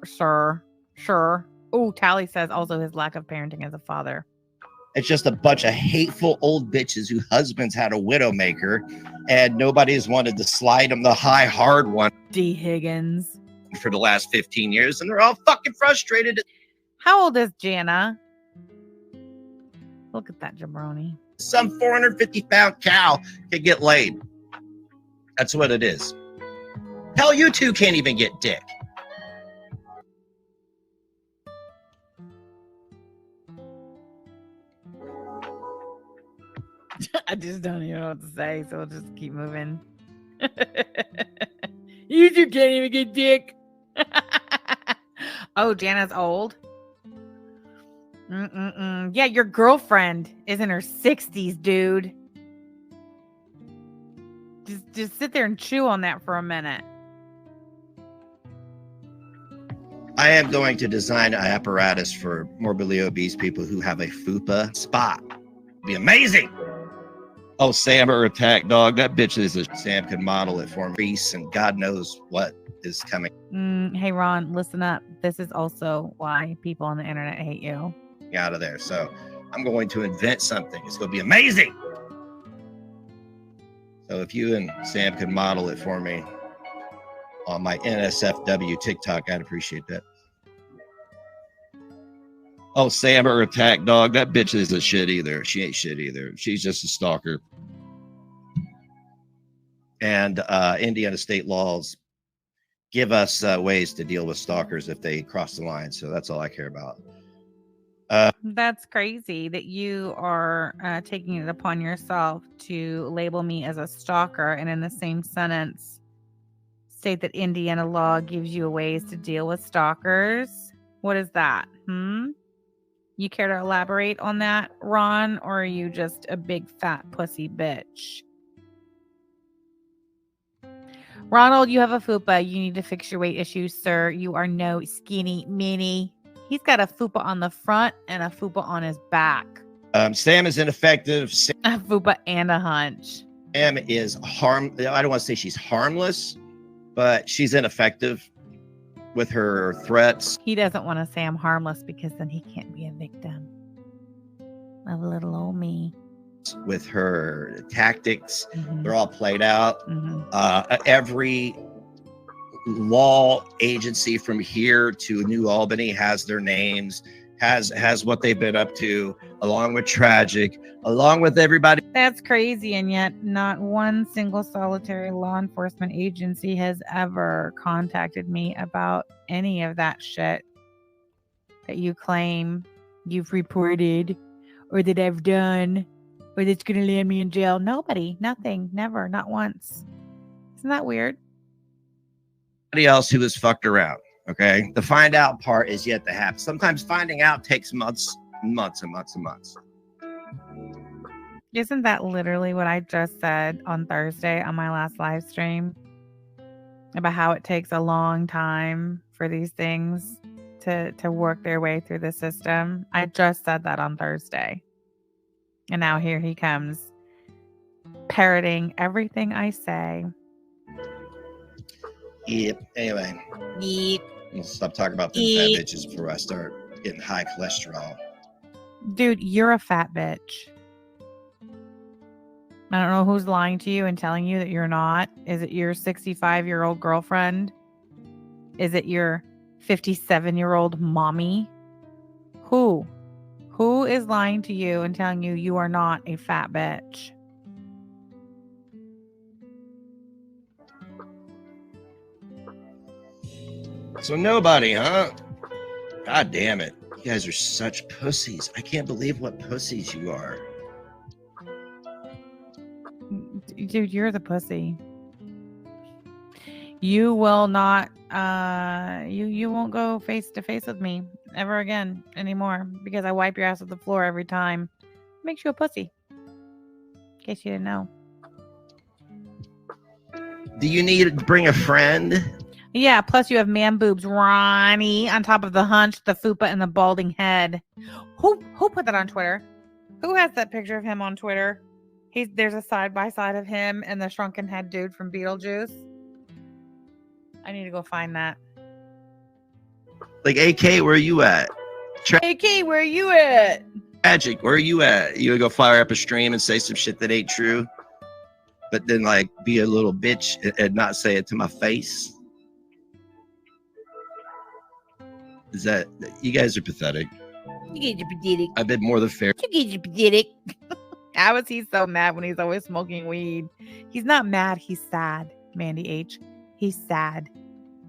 sure. Oh, Tally says also his lack of parenting as a father. It's just a bunch of hateful old bitches whose husbands had a widowmaker, and nobody has wanted to slide them the high, hard one D. Higgins. for the last 15 years, and they're all fucking frustrated. How old is Jana? Look at that jabroni. Some 450-pound cow can get laid. That's what it is. Hell, you two can't even get dick. I just don't even know what to say, so we'll just keep moving. You two can't even get dick. Oh, Jana's old. Yeah, your girlfriend is in her 60s, dude. Just sit there and chew on that for a minute. I am going to design an apparatus for morbidly obese people who have a FUPA spot. It'd be amazing. Oh, Sam, her attack dog. That bitch is a Sam can model it for me. And God knows what is coming Hey, Ron, listen up. This is also why people on the internet hate you. out of there. So I'm going to invent something. It's going to be amazing. So if you and Sam can model it for me on my NSFW TikTok, I'd appreciate that. Oh, Sam, her attack dog. That bitch isn't shit either. She ain't shit either. She's just a stalker. And Indiana state laws give us ways to deal with stalkers if they cross the line. So that's all I care about. That's crazy that you are taking it upon yourself to label me as a stalker and in the same sentence state that Indiana law gives you ways to deal with stalkers. What is that? You care to elaborate on that, Ron, or are you just a big fat pussy bitch? Ronald, you have a FUPA. You need to fix your weight issues, sir. You are no skinny mini. He's got a FUPA on the front and a FUPA on his back. Sam is ineffective. A FUPA and a hunch. Sam is I don't want to say she's harmless, but she's ineffective with her threats. He doesn't want to say I'm harmless because then he can't be a victim of little old me. With her tactics, they're all played out. Every law agency from here to New Albany has their names, has what they've been up to, along with Tragic, along with everybody. That's crazy, and yet not one single solitary law enforcement agency has ever contacted me about any of that shit that you claim you've reported or that I've done or that's gonna land me in jail. Nobody, nothing, never, not once. Isn't that weird? Else who was fucked around. Okay, the find out part is yet to happen. Sometimes finding out takes months and months. Isn't that literally what I just said on Thursday on my last live stream about how it takes a long time for these things to work their way through the system? I just said that on Thursday, and now here he comes parroting everything I say. Yep. Anyway. Yep. I'll stop talking about them fat bitches before I start getting high cholesterol. Dude, you're a fat bitch. I don't know who's lying to you and telling you that you're not. Is it your 65-year-old girlfriend? Is it your 57-year-old mommy? Who? Who is lying to you and telling you you are not a fat bitch? So nobody, huh? God damn it. You guys are such pussies. I can't believe what pussies you are. Dude, you're the pussy. You will not you won't go face to face with me ever again anymore because I wipe your ass off the floor every time. Makes you a pussy. In case you didn't know. Do you need to bring a friend? Yeah, plus you have man boobs, Ronnie, on top of the hunch, the fupa, and the balding head. Who put that on Twitter? Who has that picture of him on Twitter? There's a side by side of him and the shrunken head dude from Beetlejuice. I need to go find that. Like, AK, where are you at? AK, where are you at? Tragic, where are you at? You would go fire up a stream and say some shit that ain't true, but then like be a little bitch and not say it to my face. Is that, you guys are pathetic. You get pathetic. I've been more than fair. You get pathetic. How is he so mad when he's always smoking weed? He's not mad. He's sad, Mandy H. He's sad.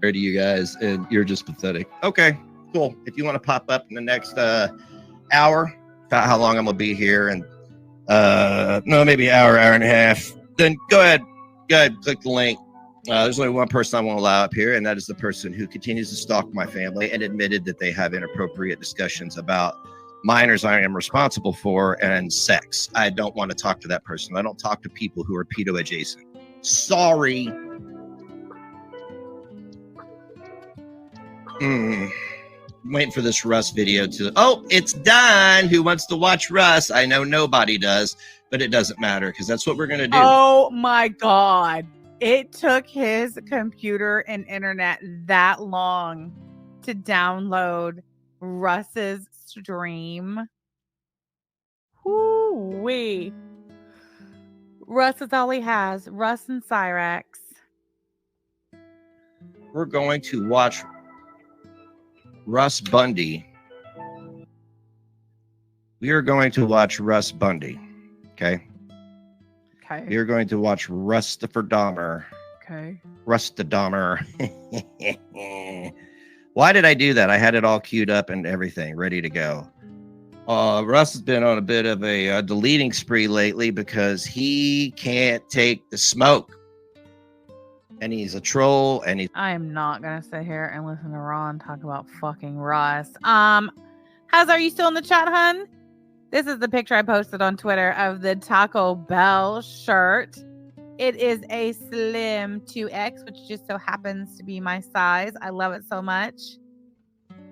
To you guys, and you're just pathetic. Okay, cool. If you want to pop up in the next hour, about how long I'm gonna be here, and maybe an hour and a half, then go ahead, click the link. There's only one person I won't allow up here, and that is the person who continues to stalk my family and admitted that they have inappropriate discussions about minors I am responsible for and sex. I don't want to talk to that person. I don't talk to people who are pedo adjacent. Sorry. Waiting for this Russ video to... Oh, it's done. Who wants to watch Russ? I know nobody does, but it doesn't matter because that's what we're going to do. Oh, my God. It took his computer and internet that long to download Russ's stream. Woo-wee. Russ is all he has. Russ and Cyrax. We're going to watch Russ Bundy. We are going to watch Russ Bundy. Okay. Okay. We are going to watch Rustopher Dahmer. Okay. Rustadahmer. Why did I do that? I had it all queued up and everything ready to go. Russ has been on a bit of a deleting spree lately because he can't take the smoke. And he's a troll, and he's... I am not gonna sit here and listen to Ron talk about fucking Russ. How's are you still in the chat, hun? This is the picture I posted on Twitter of the Taco Bell shirt. It is a slim 2X, which just so happens to be my size. I love it so much.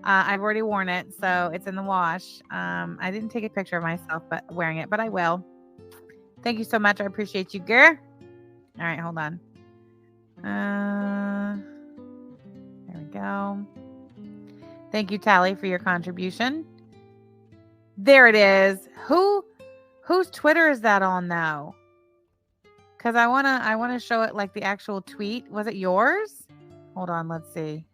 I've already worn it, so it's in the wash. I didn't take a picture of myself but wearing it, but I will. Thank you so much. I appreciate you, girl. All right, hold on. There we go. Thank you, Tally, for your contribution. There it is. Whose Twitter is that on now? Because I wanna show it like the actual tweet. Was it yours? Hold on, let's see.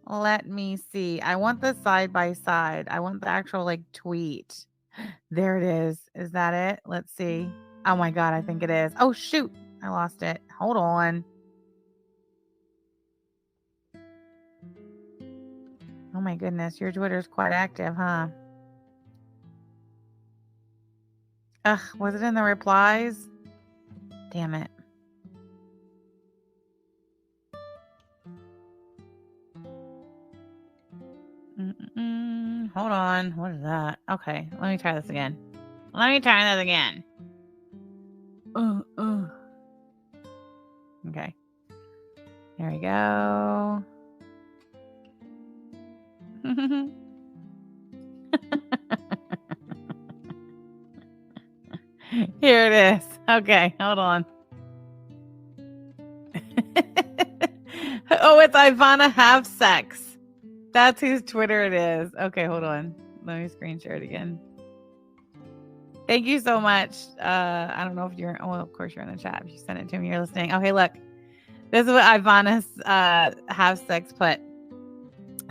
Let me see. I want the side by side. I want the actual like tweet. There it is. Is that it? Let's see. Oh my God, I think it is. Oh shoot. I lost it. Hold on. Oh my goodness, your Twitter's quite active, huh? Ugh, was it in the replies? Damn it. Hold on. What is that? Okay, let me try this again. Okay. There we go. Here it is. Okay, hold on. Oh, it's Ivana Have Sex. That's whose Twitter it is. Okay, hold on. Let me screen share it again. Thank you so much. I don't know if you're. Oh, of course you're in the chat. If you sent it to me, you're listening. Okay, look. This is what Ivana's have sex put.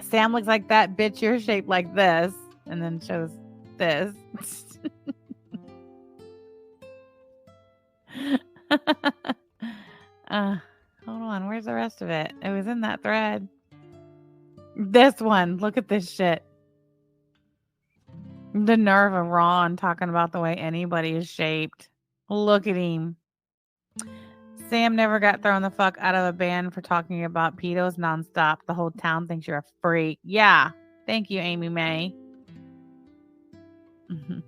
Sam looks like that bitch. You're shaped like this, and then shows this. Hold on. Where's the rest of it? It was in that thread. This one. Look at this shit. The nerve of Ron talking about the way anybody is shaped. Look at him. Sam never got thrown the fuck out of a band for talking about pedos nonstop. The whole town thinks you're a freak. Yeah. Thank you, Amy May. Mm-hmm.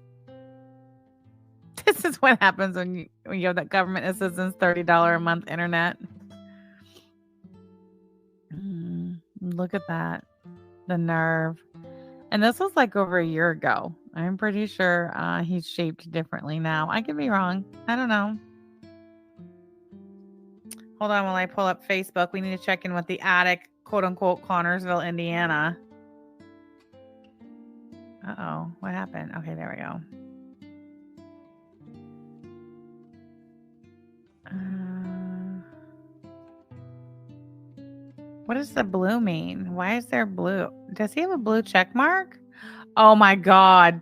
This is what happens when you have that government assistance $30 a month internet. Look at that. The nerve. And this was like over a year ago. I'm pretty sure he's shaped differently now. I could be wrong. I don't know. Hold on while I pull up Facebook. We need to check in with the attic, quote unquote, Connorsville, Indiana. Uh-oh. What happened? Okay, there we go. What does the blue mean? Why is there blue? Does he have a blue check mark? Oh my God.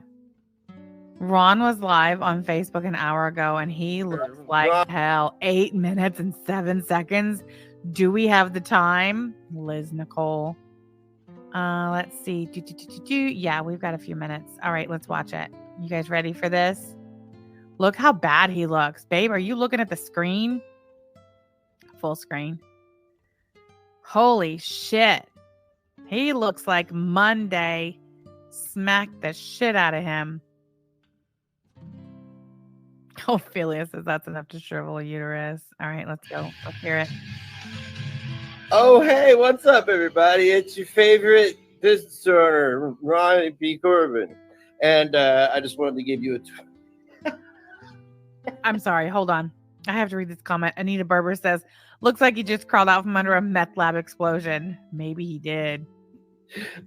Ron was live on Facebook an hour ago and he looks like hell. 8 minutes and 7 seconds. Do we have the time? Liz Nicole. Let's see. Yeah, we've got a few minutes. All right, let's watch it. You guys ready for this? Look how bad he looks. Babe, are you looking at the screen? Full screen. Holy shit. He looks like Monday smacked the shit out of him. Ophelia says that's enough to shrivel a uterus. All right, let's go. Let's hear it. Oh, hey, what's up, everybody? It's your favorite business owner, Ronnie P. Corbin. And I just wanted to give you a... I'm sorry. Hold on. I have to read this comment. Anita Berber says, looks like he just crawled out from under a meth lab explosion. Maybe he did.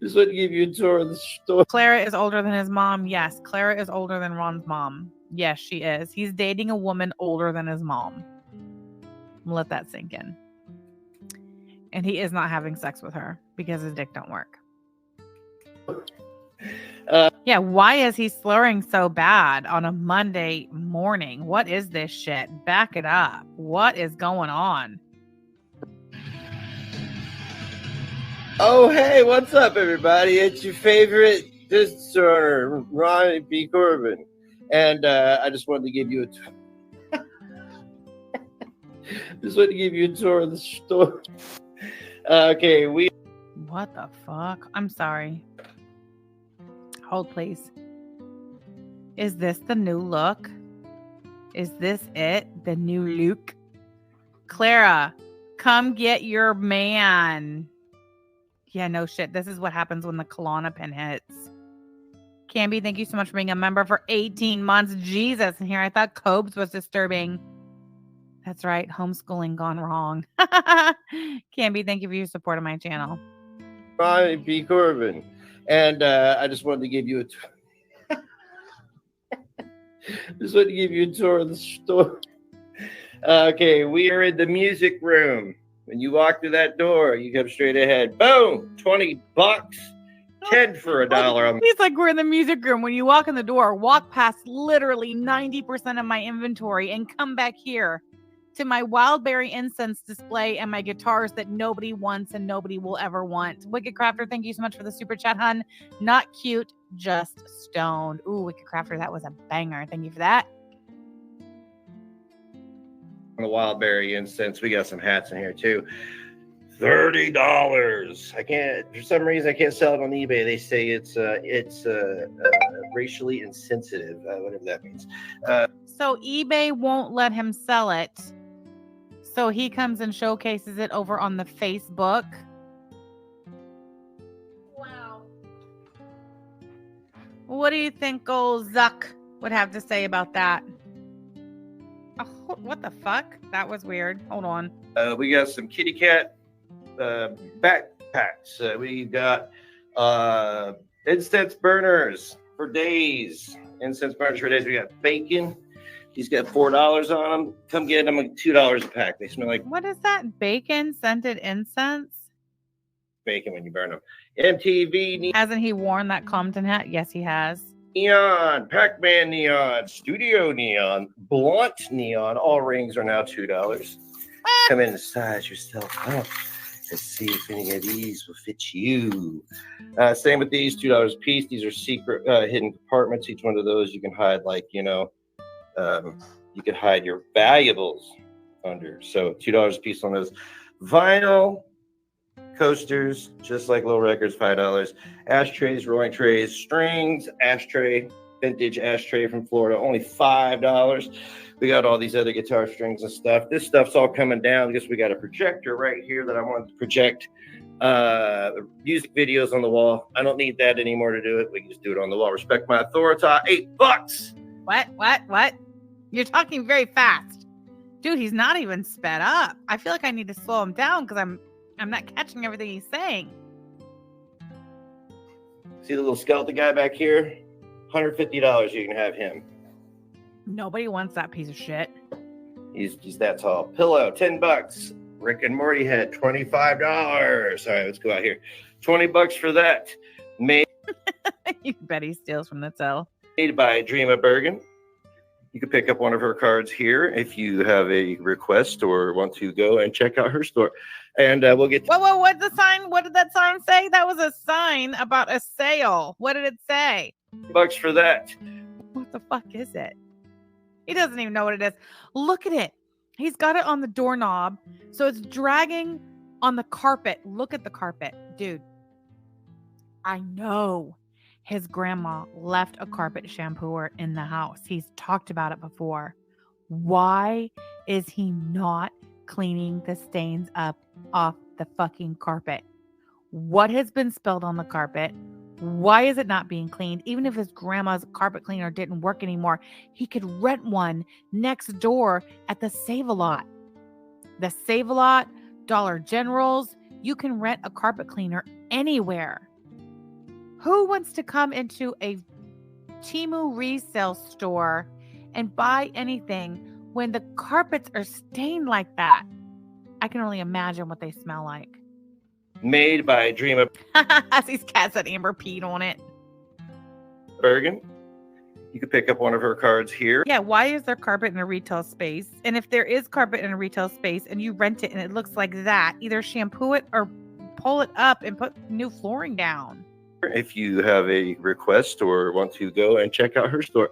Just want to give you a tour of the store. Clara is older than his mom. Yes, Clara is older than Ron's mom. Yes, she is. He's dating a woman older than his mom. Let that sink in. And he is not having sex with her because his dick don't work. Yeah, why is he slurring so bad on a Monday morning? What is this shit? Back it up. What is going on? Oh, hey, what's up, everybody? It's your favorite business owner, Ronnie P. Corbin. And I just wanted to give you a tour of the store. Okay, What the fuck? I'm sorry. Hold, please. Is this the new look? Is this it? The new look? Clara, come get your man. Yeah, no shit. This is what happens when the Klonopin hits. Camby, thank you so much for being a member for 18 months. Jesus. And here I thought Cobes was disturbing. That's right. Homeschooling gone wrong. Camby, thank you for your support of my channel. Ronnie P. Corbin. And I just wanted to give you a tour of the store. Okay, we are in the music room. When you walk through that door, you come straight ahead. Boom! $20. 10 for $1. It's like we're in the music room. When you walk in the door, walk past literally 90% of my inventory and come back here to my Wildberry incense display and my guitars that nobody wants and nobody will ever want. Wicked Crafter, thank you so much for the super chat, hun. Not cute, just stoned. Ooh, Wicked Crafter, that was a banger. Thank you for that. The Wildberry incense. We got some hats in here too. $30. I can't, for some reason, I can't sell it on eBay. They say it's racially insensitive, whatever that means. So eBay won't let him sell it. So he comes and showcases it over on the Facebook. Wow. What do you think old Zuck would have to say about that? Oh, what the fuck? That was weird. Hold on. We got some kitty cat backpacks. We got incense burners for days. Incense burners for days. We got bacon. He's got $4 on them. Come get them at $2 a pack. They smell like What is that? Bacon scented incense? bacon when you burn them. MTV Hasn't he worn that Compton hat? Yes, he has. Neon, Pac-Man Neon, Studio Neon, Blunt Neon. All rings are now $2. Come in and size yourself up and see if any of these will fit you. Same with these, $2 a piece. These are secret hidden compartments. Each one of those you can hide, like, you could hide your valuables under. So $2 a piece on those. Vinyl coasters, just like Low Records, $5. Ashtrays, rolling trays, strings, ashtray, vintage ashtray from Florida, only $5. We got all these other guitar strings and stuff. This stuff's all coming down because we got a projector right here that I wanted to project the music videos on the wall. I don't need that anymore to do it. We can just do it on the wall. Respect my authority. $8. What? You're talking very fast. Dude, he's not even sped up. I feel like I need to slow him down because I'm not catching everything he's saying. See the little skeleton guy back here? $150. You can have him. Nobody wants that piece of shit. He's that tall. Pillow, $10. Rick and Morty head, $25. All right, let's go out here. $20 for that. Made You bet he steals from the till. by Dreama Bergen. You can pick up one of her cards here if you have a request or want to go and check out her store. And we'll get to Whoa, what's the sign? What did that sign say? That was a sign about a sale. What did it say? $10 for that. What the fuck is it? He doesn't even know what it is. Look at it. He's got it on the doorknob. So it's dragging on the carpet. Look at the carpet. Dude, I know his grandma left a carpet shampooer in the house. He's talked about it before. Why is he not cleaning the stains up off the fucking carpet? What has been spilled on the carpet? Why is it not being cleaned? Even if his grandma's carpet cleaner didn't work anymore, he could rent one next door at the Save-A-Lot. The Save-A-Lot, Dollar Generals, you can rent a carpet cleaner anywhere. Who wants to come into a Temu resale store and buy anything when the carpets are stained like that? I can only imagine what they smell like. Made by Dreama These cats that Amber peed on it. Bergen. You can pick up one of her cards here. Yeah, why is there carpet in a retail space? And if there is carpet in a retail space and you rent it and it looks like that, either shampoo it or pull it up and put new flooring down. If you have a request or want to go and check out her store.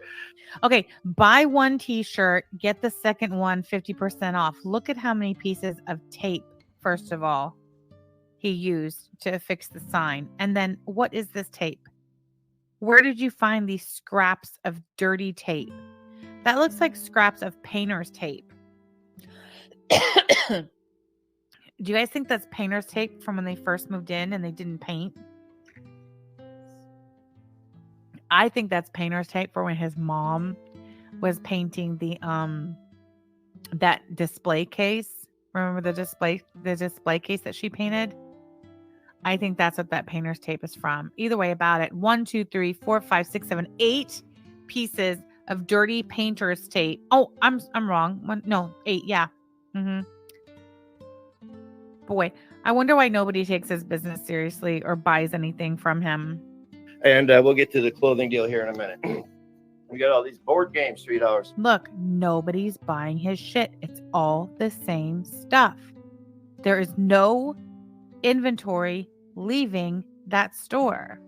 Okay, buy one t-shirt, get the second one 50% off. Look at how many pieces of tape, first of all, he used to affix the sign. And then what is this tape? Where did you find these scraps of dirty tape? That looks like scraps of painter's tape. Do you guys think that's painter's tape from when they first moved in and they didn't paint? I think that's painter's tape for when his mom was painting the that display case. Remember the display case that she painted? I think that's what that painter's tape is from. Either way about it. 1, 2, 3, 4, 5, 6, 7, 8 pieces of dirty painter's tape. Oh, I'm wrong. 8. Yeah. Boy, I wonder why nobody takes his business seriously or buys anything from him. And we'll get to the clothing deal here in a minute. We got all these board games, $3. Look, nobody's buying his shit. It's all the same stuff. There is no inventory leaving that store.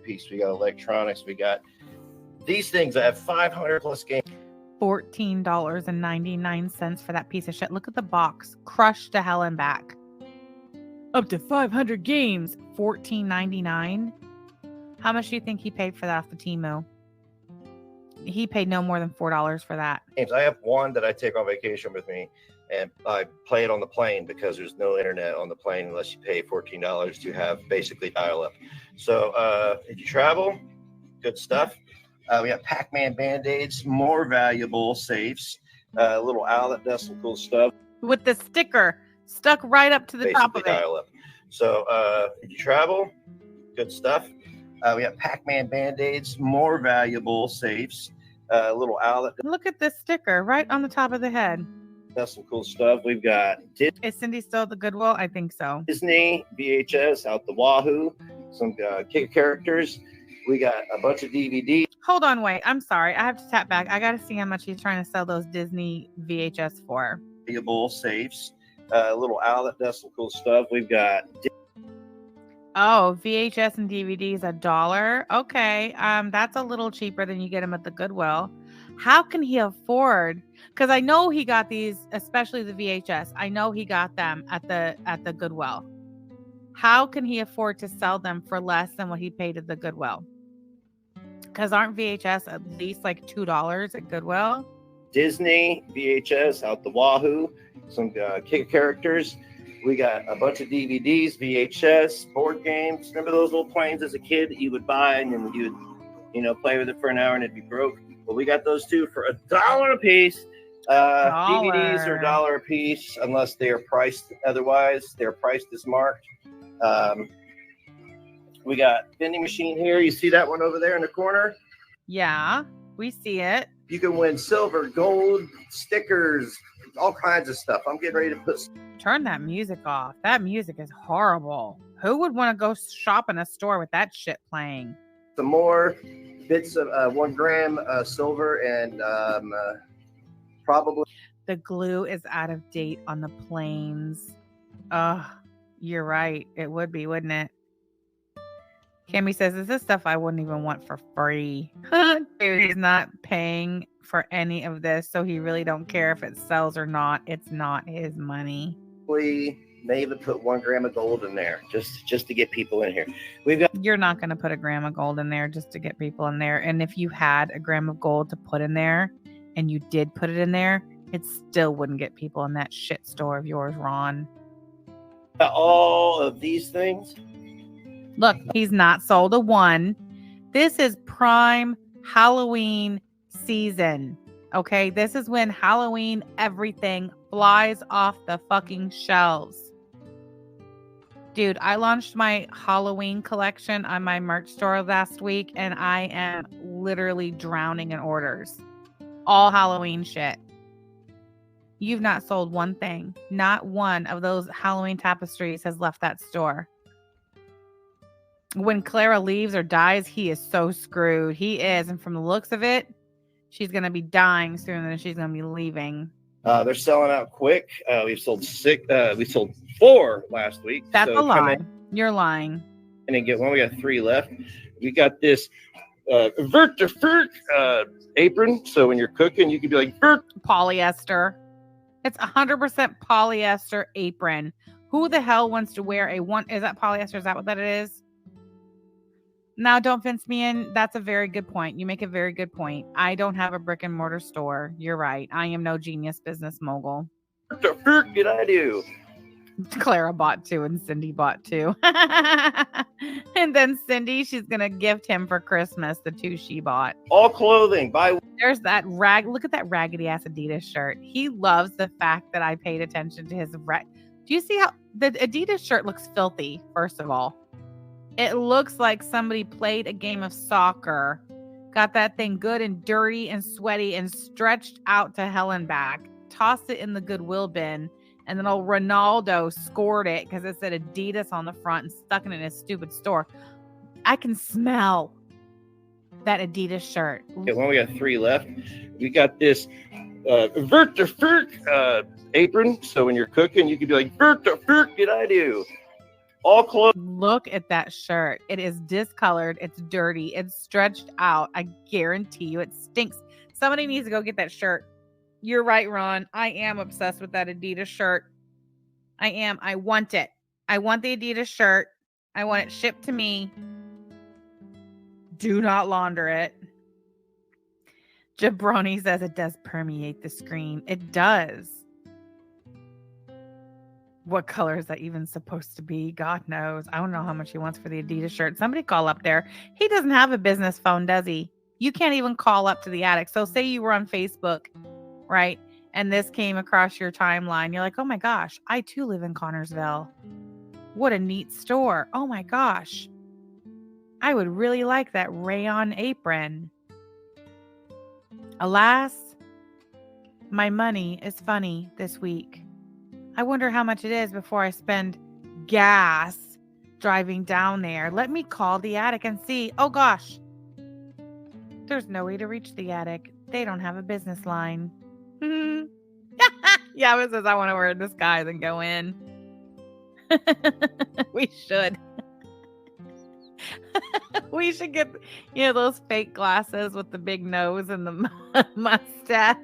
Piece. We got electronics. We got these things. I have 500 plus games. $14.99 for that piece of shit. Look at the box. Crushed to hell and back. Up to 500 games. $14.99. How much do you think he paid for that off the Temu? He paid no more than $4 for that. I have one that I take on vacation with me, and I play it on the plane because there's no internet on the plane unless you pay $14 to have basically dial-up. So if you travel, good stuff. We have Pac-Man Band-Aids, more valuable safes, little owl that does some cool stuff. With the sticker stuck right up to the top of it. Dial-up. So if you travel, good stuff. We got Pac-Man Band-Aids, more valuable safes, a little outlet. Look at this sticker right on the top of the head. That's some cool stuff. We've got Is Cindy still at the Goodwill? I think so. Disney VHS out the wahoo, some kick characters. We got a bunch of DVDs. Hold on, wait. I'm sorry. I have to tap back. I got to see how much he's trying to sell those Disney VHS for. Valuable safes, a little outlet. That's some cool stuff. We've got Oh, VHS and DVDs $1. Okay. That's a little cheaper than you get them at the Goodwill. How can he afford? Because I know he got these, especially the VHS. I know he got them at the Goodwill. How can he afford to sell them for less than what he paid at the Goodwill? Because aren't VHS at least like $2 at Goodwill? Disney VHS out the wahoo, some kick characters. We got a bunch of DVDs, VHS, board games. Remember those little planes as a kid that you would buy and then you would, play with it for an hour and it'd be broke? Well, we got those two for $1 a piece. DVDs are $1 a piece unless they are priced otherwise. They're priced as marked. We got vending machine here. You see that one over there in the corner? Yeah, we see it. You can win silver, gold, stickers, all kinds of stuff. I'm getting ready to put. Turn that music off. That music is horrible. Who would want to go shop in a store with that shit playing? Some more bits of 1 gram silver and probably. The glue is out of date on the planes. You're right. It would be, wouldn't it? Cami says, is this stuff I wouldn't even want for free? Dude, he's not paying for any of this, so he really don't care if it sells or not. It's not his money. May even put 1 gram of gold in there just to get people in here. We've got. You're not going to put a gram of gold in there just to get people in there. And if you had a gram of gold to put in there and you did put it in there, it still wouldn't get people in that shit store of yours, Ron. All of these things. Look, he's not sold a one. This is prime Halloween season. Okay, this is when Halloween everything flies off the fucking shelves. Dude, I launched my Halloween collection on my merch store last week, and I am literally drowning in orders. All Halloween shit. You've not sold one thing. Not one of those Halloween tapestries has left that store. When Clara leaves or dies, he is so screwed. He is. And from the looks of it, she's going to be dying sooner than she's going to be leaving. They're selling out quick. We sold 4 last week. That's a lie. You're lying. And then get one. We got 3 left. We got this vert apron. So when you're cooking, you can be like vert. Polyester. It's 100% polyester apron. Who the hell wants to wear a one? Is that polyester? Is that what that is? Now, don't fence me in. That's a very good point. You make a very good point. I don't have a brick and mortar store. You're right. I am no genius business mogul. What the fuck did I do? Clara bought 2 and Cindy bought 2. And then Cindy, she's going to gift him for Christmas the 2 she bought. All clothing. Buy. There's that look at that raggedy ass Adidas shirt. He loves the fact that I paid attention to his Do you see how the Adidas shirt looks filthy, first of all? It looks like somebody played a game of soccer, got that thing good and dirty and sweaty and stretched out to hell and back, tossed it in the Goodwill bin, and then old Ronaldo scored it because it said Adidas on the front and stuck it in his stupid store. I can smell that Adidas shirt. Okay, well, we got 3 left. We got this vert apron. So when you're cooking, you can be like, vert did I do? All clothes. Look at that shirt. It is discolored. It's dirty. It's stretched out. I guarantee you it stinks. Somebody needs to go get that shirt. You're right, Ron. I am obsessed with that Adidas shirt. I am. I want it. I want the Adidas shirt. I want it shipped to me. Do not launder it. Jabroni says it does permeate the screen. It does. What color is that even supposed to be? God knows. I don't know how much he wants for the Adidas shirt. Somebody call up there. He doesn't have a business phone, does he? You can't even call up to the attic. So say you were on Facebook, right? And this came across your timeline. You're like, oh my gosh, I too live in Connorsville. What a neat store. Oh my gosh. I would really like that rayon apron. Alas, my money is funny this week. I wonder how much it is before I spend gas driving down there. Let me call the attic and see. Oh gosh. There's no way to reach the attic. They don't have a business line. Yeah, it says I want to wear a disguise and go in. We should. We should get, those fake glasses with the big nose and the mustache.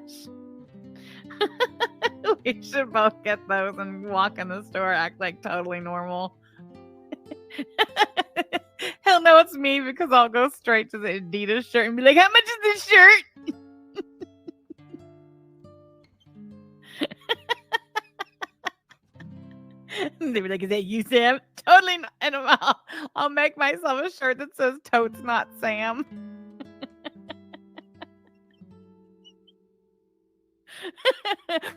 We should both get those and walk in the store, act like totally normal. He'll know it's me because I'll go straight to the Adidas shirt and be like, how much is this shirt? And they'd be like, is that you, Sam? Totally not. And I'll make myself a shirt that says totes not Sam.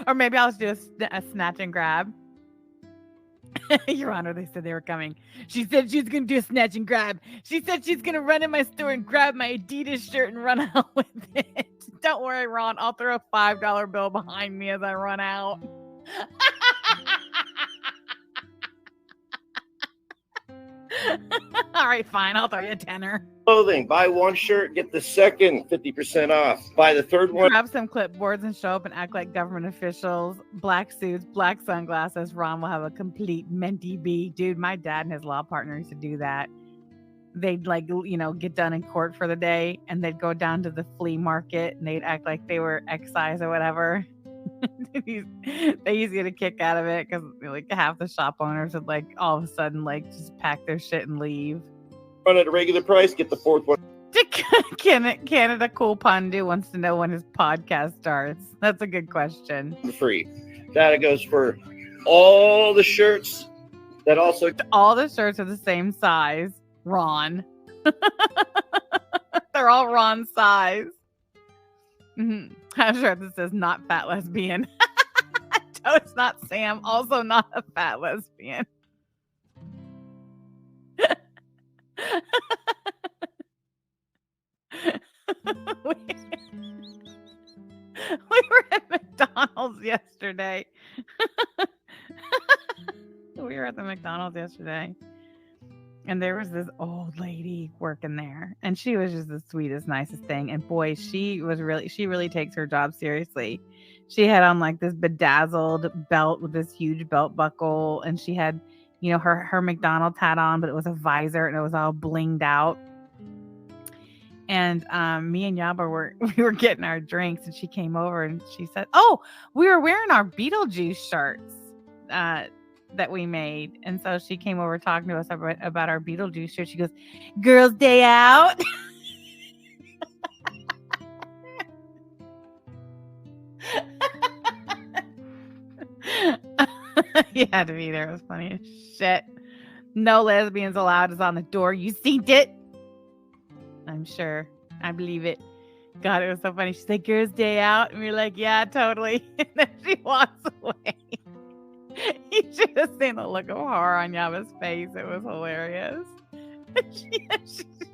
Or maybe I'll just do a snatch and grab. Your Honor, they said they were coming. She said she's going to do a snatch and grab. She said she's going to run in my store and grab my Adidas shirt and run out with it. Don't worry, Ron. I'll throw a $5 bill behind me as I run out. All right, fine. I'll throw you a tenner. Clothing. Buy one shirt, get the second 50% off. Buy the third one. Grab some clipboards and show up and act like government officials. Black suits, black sunglasses. Ron will have a complete mentee bee. Dude, my dad and his law partner used to do that. They'd get done in court for the day and they'd go down to the flea market and they'd act like they were excise or whatever. They used to get a kick out of it because half the shop owners would all of a sudden just pack their shit and leave. Run at a regular price, get the fourth one. Canada Cool Pandu wants to know when his podcast starts. That's a good question. Free. That goes for all the shirts. That also all the shirts are the same size. Ron. They're all Ron size. Mm-hmm. I'm sure this says not fat lesbian. No, it's not Sam. Also not a fat lesbian. We were at McDonald's yesterday. We were at the McDonald's yesterday. And there was this old lady working there. And she was just the sweetest, nicest thing. And boy, she really takes her job seriously. She had on this bedazzled belt with this huge belt buckle. And she had, her McDonald's hat on, but it was a visor and it was all blinged out. And me and Yaba we were getting our drinks and she came over and she said, oh, we were wearing our Beetlejuice shirts that we made. And so she came over talking to us about our Beetlejuice shirt. She goes, Girls' Day Out. You had to be there. It was funny as shit. No lesbians allowed is on the door. You seen it? I'm sure. I believe it. God, it was so funny. She's like, Girls' Day Out. And we were like, yeah, totally. And then she walks away. You should have seen the look of horror on Yaba's face. It was hilarious.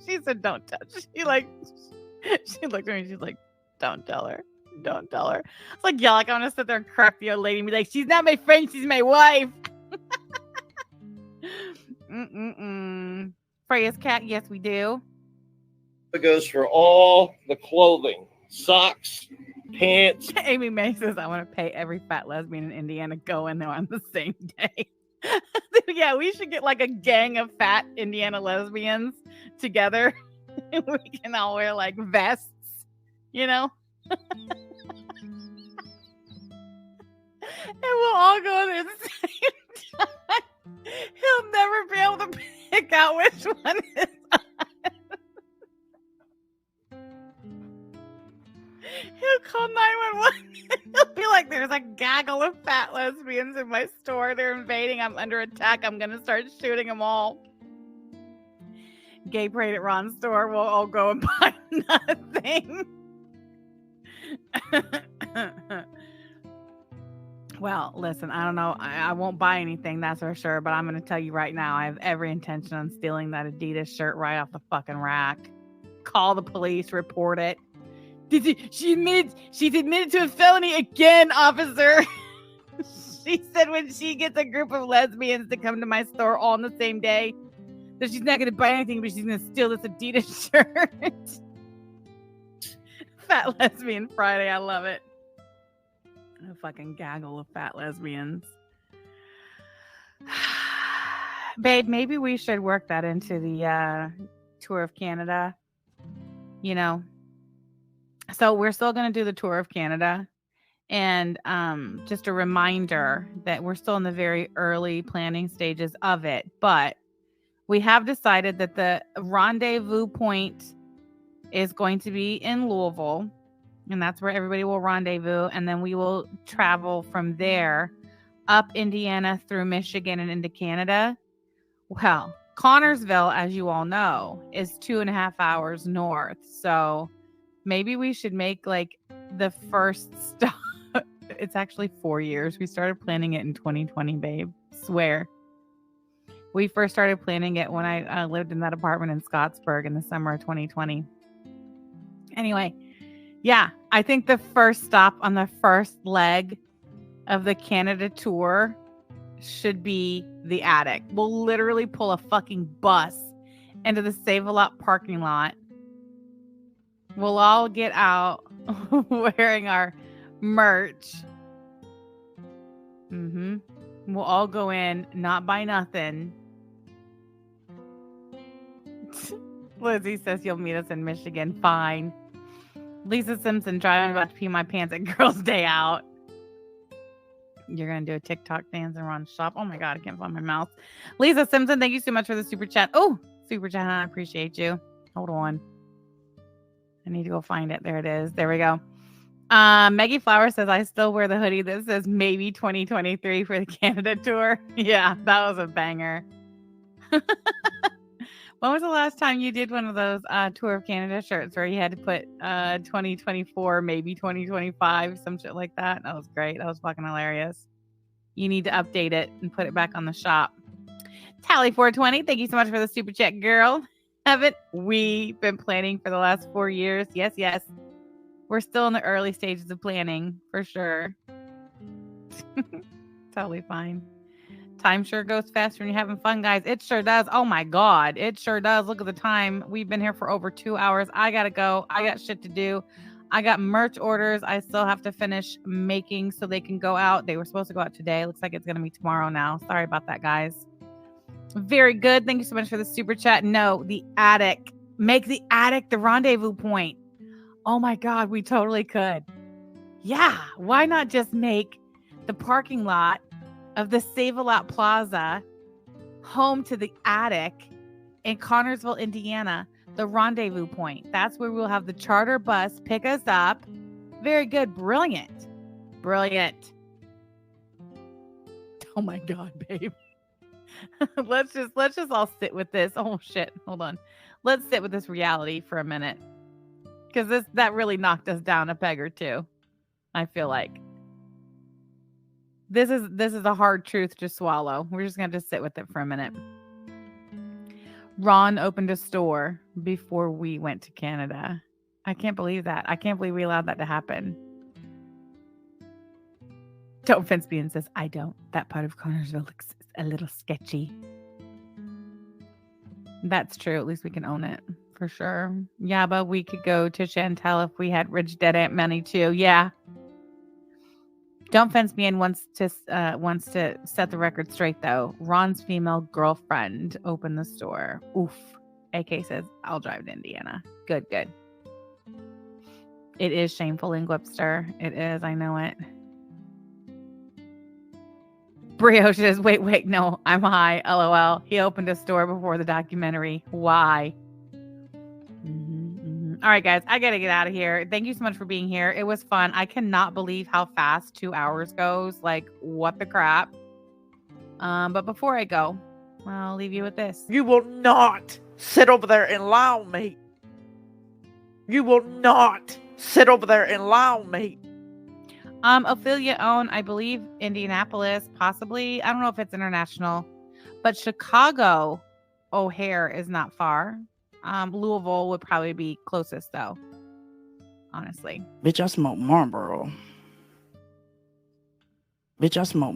She said, don't touch. She looked at me. She's like, don't tell her. Don't tell her. It's like, yeah, I'm going to sit there and correct the old lady and be like, she's not my friend. She's my wife. Freya's cat. Yes, we do. It goes for all the clothing, socks, pants. Amy May says, I want to pay every fat lesbian in Indiana go in there on the same day. Yeah, we should get a gang of fat Indiana lesbians together. We can all wear vests, And we'll all go there at the same time. He'll never be able to pick out which one is on. He'll call 911. He'll be like, there's a gaggle of fat lesbians in my store. They're invading. I'm under attack. I'm going to start shooting them all. Gay parade at Ron's store. We'll all go and buy nothing. Well, listen, I don't know. I won't buy anything, that's for sure. But I'm going to tell you right now, I have every intention on stealing that Adidas shirt right off the fucking rack. Call the police, report it. She's admitted to a felony again, officer. She said when she gets a group of lesbians to come to my store all on the same day, that she's not going to buy anything, but she's going to steal this Adidas shirt. Fat Lesbian Friday. I love it. A fucking gaggle of fat lesbians. Babe, maybe we should work that into the tour of Canada. You know, so we're still going to do the tour of Canada. And just a reminder that we're still in the very early planning stages of it. But we have decided that the rendezvous point is going to be in Louisville. And that's where everybody will rendezvous. And then we will travel from there up Indiana through Michigan and into Canada. Well, Connorsville, as you all know, is 2.5 hours north. So maybe we should make like the first stop. It's actually 4 years. We started planning it in 2020, babe. Swear. We first started planning it when I lived in that apartment in Scottsburg in the summer of 2020. Anyway. Yeah, I think the first stop on the first leg of the Canada tour should be the attic. We'll literally pull a fucking bus into the Save-A-Lot parking lot. We'll all get out wearing our merch. We'll all go in, not buy nothing. Lizzie says you'll meet us in Michigan. Fine. Lisa Simpson driving about to pee my pants at Girls' Day Out. You're going to do a TikTok dance and run shop. Oh my God, I can't find my mouth. Lisa Simpson, thank you so much for the super chat. Oh, super chat. I appreciate you. Hold on. I need to go find it. There it is. There we go. Maggie Flower says, I still wear the hoodie that says maybe 2023 for the Canada tour. Yeah, that was a banger. When was the last time you did one of those Tour of Canada shirts where you had to put 2024, maybe 2025, some shit like that? That was great. That was fucking hilarious. You need to update it and put it back on the shop. Tally420, thank you so much for the super chat, girl. Haven't we been planning for the last 4 years? Yes, yes. We're still in the early stages of planning, for sure. Totally fine. Time sure goes faster when you're having fun, guys. It sure does. Oh my God. It sure does. Look at the time. We've been here for over 2 hours. I gotta go. I got shit to do. I got merch orders I still have to finish making so they can go out. They were supposed to go out today. Looks like it's gonna be tomorrow now. Sorry about that, guys. Very good. Thank you so much for the super chat. No, the attic. Make the attic the rendezvous point. Oh my God, we totally could. Yeah. Why not just make the parking lot of the Save-A-Lot Plaza home to the attic in Connorsville, Indiana, the rendezvous point. That's where we'll have the charter bus pick us up. Very good. Brilliant. Brilliant. Oh my God, babe. let's just all sit with this. Oh shit. Hold on. Let's sit with this reality for a minute. Because that really knocked us down a peg or two. I feel like. This is a hard truth to swallow. We're just going to sit with it for a minute. Ron opened a store before we went to Canada. I can't believe that. I can't believe we allowed that to happen. Don't Fence Bean says, I don't. That part of Connorsville looks a little sketchy. That's true. At least we can own it for sure. Yeah, but we could go to Chantel if we had rich dead Aunt money too. Yeah. Don't Fence Me In wants to set the record straight though. Ron's female girlfriend opened the store. Oof. AK says, I'll drive to Indiana. Good, good. It is shameful in Glipster. It is. I know it. Brioche says, wait, no, I'm high. LOL. He opened a store before the documentary. Why? All right, guys, I got to get out of here. Thank you so much for being here. It was fun. I cannot believe how fast 2 hours goes. Like, what the crap? But before I go, I'll leave you with this. You will not sit over there and lie on me. You will not sit over there and lie on me. Ophelia own, I believe, Indianapolis, possibly. I don't know if it's international, but Chicago O'Hare is not far. Louisville would probably be closest, though. Honestly. Bitch, I smoke Marlboro. Bitch, I smoke